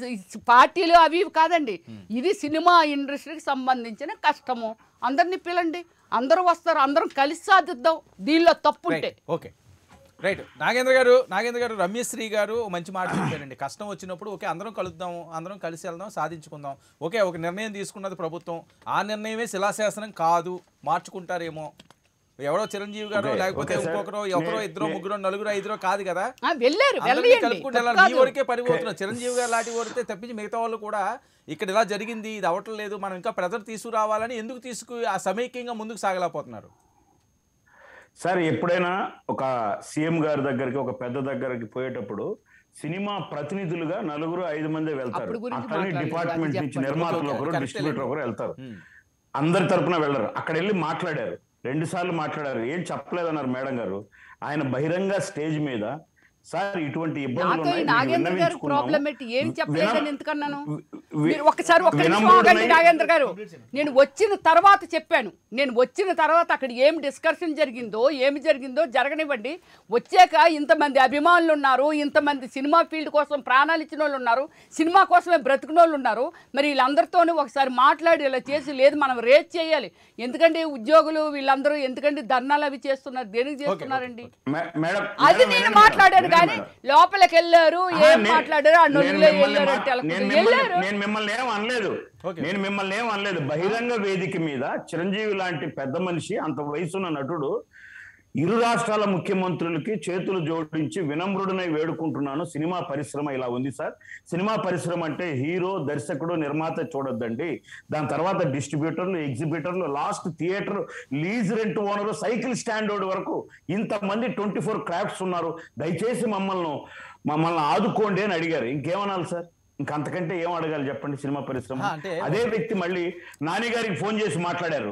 పార్టీలు అవి కాదండి, ఇది సినిమా ఇండస్ట్రీకి సంబంధించిన కష్టము. అందరినీ పిలండి, అందరూ వస్తారు, అందరం కలిసి సాధిద్దాం. దీనిలో తప్పు ఉంటే ఓకే, రైట్. నాగేంద్ర గారు రమ్యశ్రీ గారు మంచి మాట చెప్పారండి. కష్టం వచ్చినప్పుడు అందరం కలుద్దాం, అందరం కలిసి వెళ్దాం, సాధించుకుందాం. ఒక నిర్ణయం తీసుకున్నది ప్రభుత్వం, ఆ నిర్ణయమే శిలాశాసనం కాదు, మార్చుకుంటారేమో. ఎవరో చిరంజీవి గారు లేకపోతే ఇంకొకరో, ఒకరో, 2 3 4 5 కాదు కదా, కలుపుకుంటే మీ వరకే పరిపోతున్నారు. చిరంజీవి గారు లాంటి వరితే తప్పించి మిగతా వాళ్ళు కూడా ఇక్కడ ఇలా జరిగింది, ఇది అవ్వటం లేదు, మనం ఇంకా ప్రెజర్ తీసుకురావాలని ఎందుకు ఆ సమైక్యంగా ముందుకు సాగలేకపోతున్నారు? సార్, ఎప్పుడైనా ఒక సీఎం గారి దగ్గరికి, ఒక పెద్ద దగ్గరికి పోయేటప్పుడు సినిమా ప్రతినిధులుగా 4 5 మంది వెళ్తారు. అక్కడి డిపార్ట్మెంట్ నుంచి నిర్మాతలు ఒకరు, డిస్ట్రిబ్యూటర్ ఒకరు వెళ్తారు. అందరి తరపున వెళ్ళరు. అక్కడ వెళ్ళి మాట్లాడారు, 2 సార్లు మాట్లాడారు. ఏం చెప్పలేదన్నారు మేడం గారు. ఆయన బహిరంగ స్టేజ్ మీద సార్ ఇటువంటి నాతో ఈ నాగేంద్ర గారు ప్రాబ్లం ఏంటి ఏం చెప్పలేదని ఎందుకన్నాను మీరు ఒక్కసారి ఒక్క నిమిషం ఆగండి నాగేంద్ర గారు. నేను వచ్చిన తర్వాత చెప్పాను, నేను వచ్చిన తర్వాత అక్కడ ఏం డిస్కషన్ జరిగిందో ఏమి జరిగిందో జరగనివ్వండి. వచ్చాక ఇంతమంది అభిమానులు ఉన్నారు, ఇంతమంది సినిమా ఫీల్డ్ కోసం ప్రాణాలు ఇచ్చిన వాళ్ళు ఉన్నారు, సినిమా కోసమే బ్రతికిన వాళ్ళు ఉన్నారు. మరి వీళ్ళందరితోనూ ఒకసారి మాట్లాడి ఇలా చేసి లేదు మనం రేట్ చేయాలి. ఎందుకంటే ఉద్యోగులు వీళ్ళందరూ ఎందుకంటే ధర్నాలు అవి చేస్తున్నారు, దేనికి చేస్తున్నారండి? అది నేను మాట్లాడాను కానీ లోపలికి వెళ్ళారు ఏం మాట్లాడారు ఆ నొల్లిలో వెళ్ళారు. నేను మిమ్మల్ని ఏం అనలేదు. బహిరంగ వేదిక మీద చిరంజీవి లాంటి పెద్ద మనిషి, అంత వయసున్న నటుడు ఇరు రాష్ట్రాల ముఖ్యమంత్రులకి చేతులు జోడించి వినమ్రుడినై వేడుకుంటున్నాను, సినిమా పరిశ్రమ ఇలా ఉంది సార్. సినిమా పరిశ్రమ అంటే హీరో, దర్శకుడు, నిర్మాత చూడొద్దండి. దాని తర్వాత డిస్ట్రిబ్యూటర్లు, ఎగ్జిబిటర్లు, last theatre, lease rent owner, cycle stand వరకు ఇంతమంది 24 క్రాఫ్ట్స్ ఉన్నారు. దయచేసి మమ్మల్ని ఆదుకోండి అని అడిగారు. ఇంకేమనాలి సార్? ఇంకంతకంటే ఏం అడగాలి చెప్పండి సినిమా పరిశ్రమ? అదే వ్యక్తి మళ్ళీ నాని గారికి ఫోన్ చేసి మాట్లాడారు.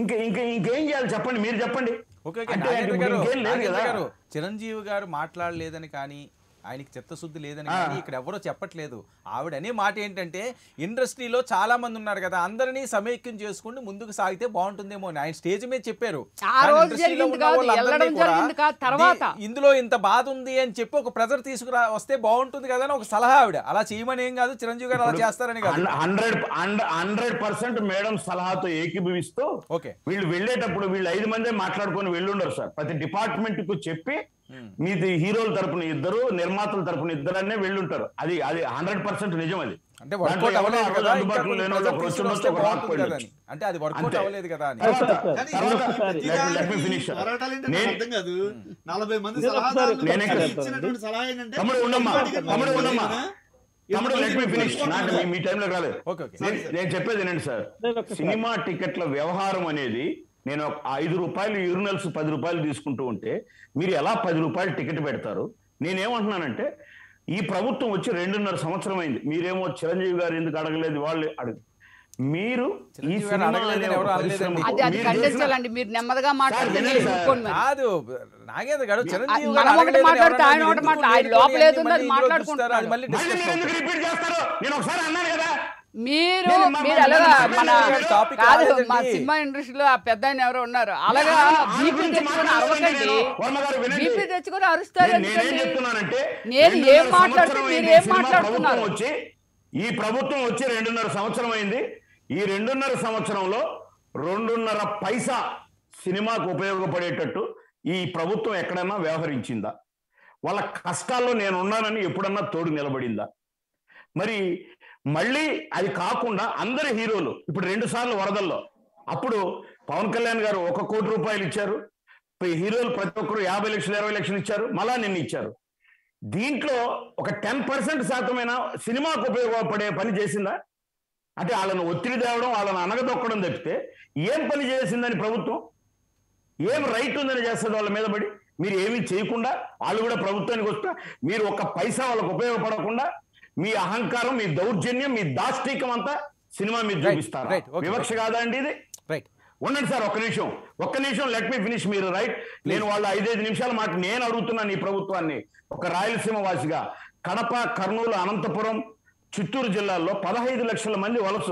ఇంకేం చేయాలి చెప్పండి, మీరు చెప్పండి. చిరంజీవి గారు మాట్లాడలేదని కానీ ఆయనకి చిత్తశుద్ధి లేదని కానీ ఇక్కడ ఎవరో చెప్పట్లేదు. ఆవిడ అనే మాట ఏంటంటే ఇండస్ట్రీలో చాలా మంది ఉన్నారు కదా, అందరినీ సమైక్యం చేసుకుని ముందుకు సాగితే బాగుంటుందేమో అని ఆయన స్టేజ్ మీద చెప్పారు. ఇందులో ఇంత బాధ ఉంది అని చెప్పి ఒక ప్రెజర్ తీసుకురా వస్తే బాగుంటుంది కదా అని ఒక సలహా ఆవిడ. అలా చేయమని ఏం కాదు, చిరంజీవి గారు అలా చేస్తారని కాదు. 100% మేడం సలహాతో ఏకీభవిస్తూ వీళ్ళు వెళ్ళేటప్పుడు వీళ్ళు 5 మందే మాట్లాడుకొని వెళ్ళుండరు సార్. ప్రతి డిపార్ట్మెంట్ కు చెప్పి మీది హీరోల తరపున ఇద్దరు, నిర్మాతల తరపున ఇద్దరనే వెళ్ళుంటారు. అది 100% నిజం. అది అంటే వర్కౌట్ అవ్వలేదు కదా, అంటే అది వర్కౌట్ అవ్వలేదు కదా అని. మీ టైంలో రాలేదు. నేను చెప్పేది ఏంటంటే సార్, సినిమా టికెట్ల వ్యవహారం అనేది నేను 5 రూపాయలు యూరినల్స్ 10 రూపాయలు తీసుకుంటూ ఉంటే మీరు ఎలా 10 రూపాయలు టికెట్ పెడతారు? నేనేమంటున్నానంటే ఈ ప్రభుత్వం వచ్చి 2.5 సంవత్సరం అయింది. మీరేమో చిరంజీవి గారు ఎందుకు అడగలేదు, వాళ్ళు అడుగు. మీరు ఈ మీరు నెమ్మదిగా మాట్లాడుతున్నారు. మీరు అలాగా మా సినిమా ఇండస్ట్రీలో ఆ పెద్ద ఆయన ఎవరో ఉన్నారు, అలాగా బీపీ తెచ్చుకొని అరవకండి, బీపీ తెచ్చుకొని అరుస్తారు. నేను ఏం మాట్లాడుతూ మీరు ఏం మాట్లాడుతున్నారు? ఈ ప్రభుత్వం వచ్చి 2.5 సంవత్సరం అయింది. ఈ 2.5 సంవత్సరంలో 2.5 పైసా సినిమాకు ఉపయోగపడేటట్టు ఈ ప్రభుత్వం ఎక్కడన్నా వ్యవహరించిందా? వాళ్ళ కష్టాల్లో నేను ఉన్నానని ఎప్పుడన్నా తోడు నిలబడిందా? మరి మళ్ళీ అది కాకుండా అందరి హీరోలు ఇప్పుడు 2 సార్లు వరదల్లో, అప్పుడు పవన్ కళ్యాణ్ గారు 1 కోటి రూపాయలు ఇచ్చారు, హీరోలు ప్రతి ఒక్కరు 50 లక్షలు 20 లక్షలు ఇచ్చారు, మళ్ళా నిన్న ఇచ్చారు. దీంట్లో ఒక 10% శాతమైన సినిమాకు ఉపయోగపడే పని చేసిందా? అంటే వాళ్ళని ఒత్తిడి తేవడం, వాళ్ళని అనగదొక్కడం తప్పితే ఏం పని చేసిందని ప్రభుత్వం? ఏం రైట్ ఉందని చేస్తుంది వాళ్ళ మీద పడి? మీరు ఏమీ చేయకుండా వాళ్ళు కూడా ప్రభుత్వానికి వస్తే మీరు 1 పైసా వాళ్ళకు ఉపయోగపడకుండా మీ అహంకారం, మీ దౌర్జన్యం, మీ దాష్టీకం అంతా సినిమా మీద చూపిస్తారు. వివక్ష కాదా అండి ఇది? ఉండండి సార్ ఒక్క నిమిషం లెట్ మీ ఫినిష్. మీరు రైట్, నేను వాళ్ళ 5 నిమిషాల మాట నేను అడుగుతున్నాను ఈ ప్రభుత్వాన్ని. ఒక రాయలసీమ వాసిగా కడప, కర్నూలు, అనంతపురం, చిత్తూరు జిల్లాల్లో 15 లక్షల మంది వలస,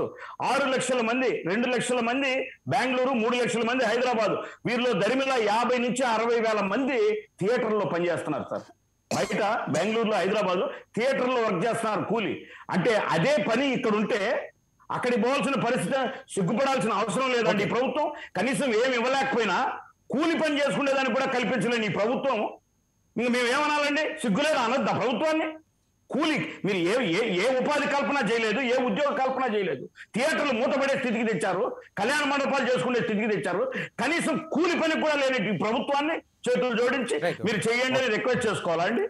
6 లక్షల మంది, 2 లక్షల మంది బెంగళూరు, 3 లక్షల మంది హైదరాబాద్, వీరిలో దరిమిలా 50 నుంచి 60 వేల మంది థియేటర్లో పనిచేస్తున్నారు సార్. బయట బెంగళూరులో, హైదరాబాద్ థియేటర్లో వర్క్ చేస్తున్నారు కూలి. అంటే అదే పని ఇక్కడ ఉంటే అక్కడికి పోవాల్సిన పరిస్థితి, సిగ్గుపడాల్సిన అవసరం లేదండి ఈ ప్రభుత్వం. కనీసం ఏమి ఇవ్వలేకపోయినా కూలి పని చేసుకునేదాన్ని కూడా కల్పించలేని ఈ ప్రభుత్వం ఇంక మేము ఏమనాలండి? సిగ్గులేదు అనొద్దా ప్రభుత్వాన్ని? కూలి మీరు ఏ ఉపాధి కల్పన చేయలేదు, ఏ ఉద్యోగ కల్పన చేయలేదు. థియేటర్లు మూతపడే స్థితికి తెచ్చారు, కళ్యాణ మండపాలు చేసుకునే స్థితికి తెచ్చారు. కనీసం కూలి పని కూడా లేని ఈ ప్రభుత్వాన్ని చేతులు జోడించి మీరు చేయండి అని రిక్వెస్ట్ చేసుకోవాలండి.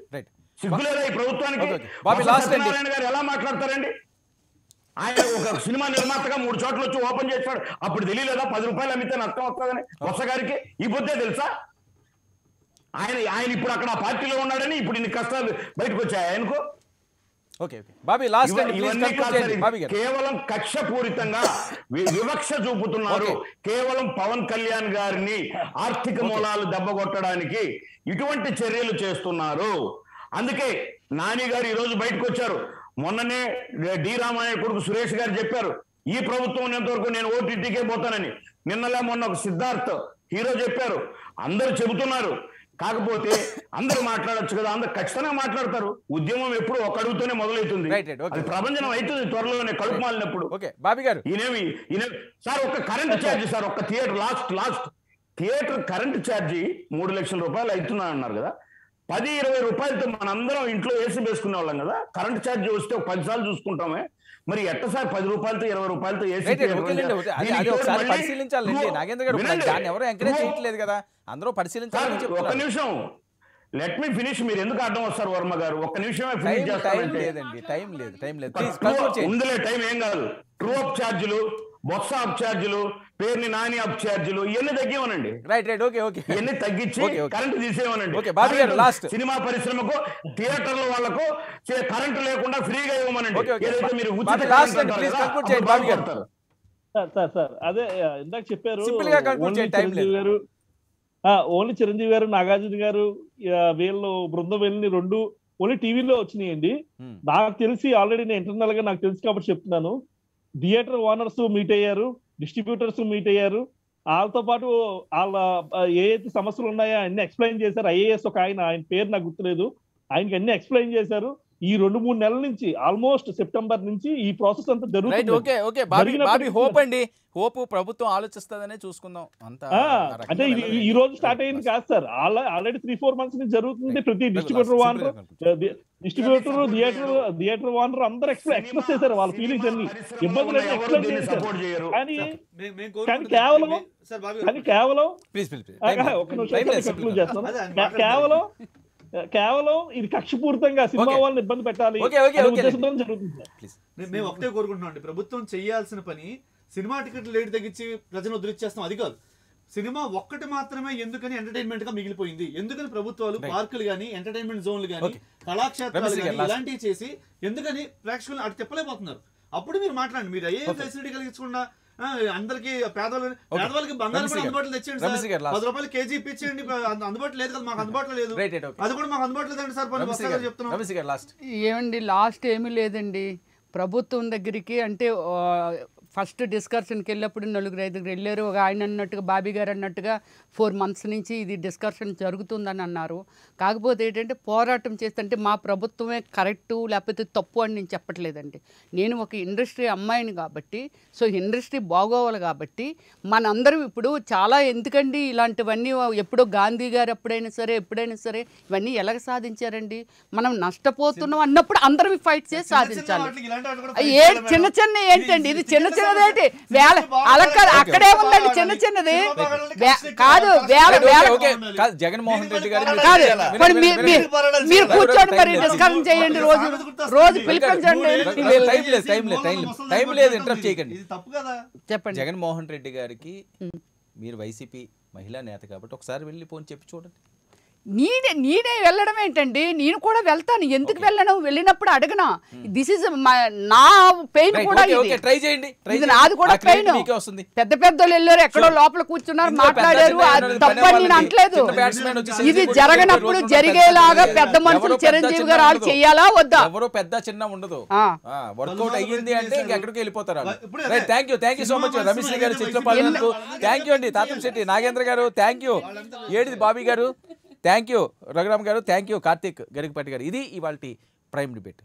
సిగ్గులేదా ఈ ప్రభుత్వానికి? సత్యనారాయణ గారు ఎలా మాట్లాడతారండి? ఆయన ఒక సినిమా నిర్మాతగా 3 చోట్ల వచ్చి ఓపెన్ చేశాడు. అప్పుడు తెలియలేదా 10 రూపాయలు అమ్మితే నష్టం వస్తుందని బొత్స గారికి? ఈ పొద్దే తెలుసా? ఆయన ఇప్పుడు అక్కడ ఆ పార్టీలో ఉన్నాడని ఇప్పుడు ఇన్ని కష్టాలు బయటకు వచ్చాయి ఆయనకు. కేవలం కక్షపూరితంగా వివక్ష చూపుతున్నారు. కేవలం పవన్ కళ్యాణ్ గారిని ఆర్థిక మూలాలు దెబ్బకొట్టడానికి ఇటువంటి చర్యలు చేస్తున్నారు. అందుకే నాని గారు ఈ రోజు బయటకు వచ్చారు. మొన్ననే డి రామయ్య కొడుకు సురేష్ గారు చెప్పారు, ఈ ప్రభుత్వం ఉన్నంత వరకు నేను ఓటీటీకే పోతానని. నిన్నలా మొన్న ఒక సిద్ధార్థ్ హీరో చెప్పారు. అందరూ చెబుతున్నారు, కాకపోతే అందరూ మాట్లాడొచ్చు కదా, అందరు ఖచ్చితంగా మాట్లాడతారు. ఉద్యమం ఎప్పుడు ఒక అడుగుతోనే మొదలవుతుంది, అది ప్రభంజనం అవుతుంది త్వరలోనే కడుపు మాలినప్పుడు. ఈయనేమి సార్ ఒక కరెంట్ ఛార్జ్ సార్, ఒక theatre last theatre current charge 3 లక్షల రూపాయలు అవుతున్నా అన్నారు కదా. 10-20 రూపాయలతో మనందరం ఇంట్లో ఏసీ వేసుకునే వాళ్ళం కదా. కరెంట్ ఛార్జీ వస్తే ఒక 10 సార్లు చూసుకుంటామే. మరి ఎట్ట సార్ 10 రూపాయలతో 20 రూపాయలతో ఏసీ పరిశీలించాలండి నాగేంద్ర గారు, దాన్ని ఎవరు ఎంకరేజ్ చేయట్లేదు కదా, అందరూ పరిశీలించాలి. ఒక్క నిమిషం, లెట్ మీ ఫినిష్. మీరు ఎందుకు అడ్డం వస్తారు వర్మ గారు? ఒక్క నిమిషమే ఫినిష్ చేస్తారంటే ఉందిలే, టైం ఏం కాదు. ట్రూ అప్ ఛార్జీలు, బొత్స అప్ ఛార్జీలు, పేరుని నాని అప్ ఛార్జీలు ఇవన్నీ తగ్గివనండి. ఇవన్నీ తగ్గించి కరెంట్ తీసేయమనండి. సినిమా పరిశ్రమకు, థియేటర్ల వాళ్ళకు కరెంట్ లేకుండా ఫ్రీగా ఇవ్వమనండి. ఏదైతే మీరు సార్ అదే ఇందాక చెప్పారు, ఓన్లీ చిరంజీవి గారు, నాగార్జున గారు వీళ్ళు బృందం వెళ్ళి 2 ఓన్లీ టీవీలో వచ్చినాయండి. నాకు తెలిసి ఆల్రెడీ నేను ఇంటర్నల్ గా నాకు తెలుసు కాబట్టి చెప్తున్నాను. థియేటర్ ఓనర్స్ మీట్ అయ్యారు, డిస్ట్రిబ్యూటర్స్ మీట్ అయ్యారు. వాళ్ళతో పాటు వాళ్ళ ఏదైతే సమస్యలు ఉన్నాయో అన్ని ఎక్స్ప్లెయిన్ చేశారు. ఐఏఎస్ ఒక ఆయన పేరు నాకు గుర్తులేదు, ఆయనకి అన్ని ఎక్స్ప్లెయిన్ చేశారు. ఈ 2-3 నెలల నుంచి ఆల్మోస్ట్ సెప్టెంబర్ నుంచి ఈ ప్రాసెస్ అంతా జరుగుతుంది. హోప్ ప్రభుత్వం ఆలోచిస్తుందనే చూసుకుందాం అంతా. అంటే ఈ రోజు స్టార్ట్ అయింది కాదు సార్, ఆల్రెడీ 3-4 మంత్స్ నుంచి జరుగుతుంది. ప్రతి డిస్ట్రిబ్యూటర్ ఓనర్, థియేటర్ ఓనర్ అందరూ ఎక్స్ప్రెస్ చేశారు వాళ్ళ ఫీలింగ్స్ అన్ని, ఇబ్బందులు ఎక్స్ప్లెయిన్ చేశారు. కానీ కేవలం ఒక నిమిషం, కేవలం ఇది కక్షపూరితంగా సినిమా వాళ్ళని ఇబ్బంది పెట్టాలి జరుగుతుంది. మేము ఒకటే కోరుకుంటున్నాం అండి, ప్రభుత్వం చేయాల్సిన పని సినిమా టికెట్లు రేటు తగ్గించి ప్రజలను వదిలిచ్చేస్తాం అది కాదు. సినిమా ఒక్కటి మాత్రమే ఎందుకని ఎంటర్టైన్మెంట్ గా మిగిలిపోయింది, ఎందుకని ప్రభుత్వాలు పార్కులు గానీ, ఎంటర్టైన్మెంట్ జోన్లు గానీ, కళాక్షేత్రాలు గానీ ఇలాంటివి చేసి ఎందుకని ప్రేక్షకులు అటు తిప్పలేకపోతున్నారు? అప్పుడు మీరు మాట్లాడండి. మీరు ఏ ఫెసిలిటీ కలిగించకుండా అందరికి పేదవాళ్ళకి బంగారం కూడా అందుబాటులో తెచ్చేయండి సార్. 10 రూపాయలు కేజీ ఇప్పించేయండి. అందుబాటులో లేదు కదా, మాకు అందుబాటులో లేదు, అది కూడా మాకు అందుబాటులో లేదండి సార్. చెప్తున్నాం ఏమండి, లాస్ట్ ఏమీ లేదండి. ప్రభుత్వం దగ్గరికి అంటే ఫస్ట్ డిస్కషన్కి వెళ్ళినప్పుడు 4-5 వెళ్ళారు. ఒక ఆయన అన్నట్టుగా, బాబీ గారు అన్నట్టుగా 4 మంత్స్ నుంచి ఇది డిస్కషన్ జరుగుతుందని అన్నారు. కాకపోతే ఏంటంటే పోరాటం చేస్తుంటే మా ప్రభుత్వమే కరెక్టు లేకపోతే తప్పు అని నేను చెప్పట్లేదండి. నేను ఒక ఇండస్ట్రీ అమ్మాయిని కాబట్టి, సో ఇండస్ట్రీ బాగోవాలి కాబట్టి మనందరం ఇప్పుడు చాలా, ఎందుకండి ఇలాంటివన్నీ ఎప్పుడో గాంధీ గారు ఎప్పుడైనా సరే ఇవన్నీ ఎలాగ సాధించారండి? మనం నష్టపోతున్నాం అన్నప్పుడు అందరం ఫైట్ చేసి సాధించాలి. ఏ చిన్న ఏంటండి, ఇది చిన్న చిన్నదేంటి, అక్కడే ఉందండి చిన్నది కాదు. జగన్మోహన్ రెడ్డి గారు మీరు కూర్చోండి, మరి డిస్కషన్ చేయండి, రోజు పిలిపించండి. టైం లేదు, ఇంటరప్ట్ చేయకండి. చెప్పండి. జగన్మోహన్ రెడ్డి గారికి మీరు వైసీపీ మహిళా నేత కాబట్టి ఒకసారి వెళ్ళి ఫోన్ చెప్పి చూడండి. నేనే వెళ్ళడం ఏంటండి, నేను కూడా వెళ్తాను. ఎందుకు వెళ్ళను? వెళ్ళినప్పుడు అడగనా, దిస్ ఇస్ నా పెయిన్ కూడా, ఇది నాది కూడా పెయిన్. పెద్ద వెళ్ళారు, ఎక్కడో లోపల కూర్చున్నారు, మాట్లాడారు, తప్పని నేను అనట్లేదు. ఇది జరగనప్పుడు జరిగేలాగా పెద్ద మనుషులు చిరంజీవి గారు వాళ్ళు చెయ్యాలా వద్దా? ఎవరో పెద్ద చిన్న ఉండదు, వర్కౌట్ అయ్యింది అంటే ఎక్కడికి వెళ్ళిపోతారు. Thank you so much Ramesh గారు, చిత్రపాలనకు థ్యాంక్ యూ అండి, తాతంశెట్టి నాగేంద్ర గారు థ్యాంక్ యూ, ఏడిది బాబీ గారు థ్యాంక్ యూ, రఘురామ్ గారు థ్యాంక్ యూ, కార్తీక్ గరికపాటి గారు. ఇది ఇవాల్టి ప్రైమ్ డిబేట్.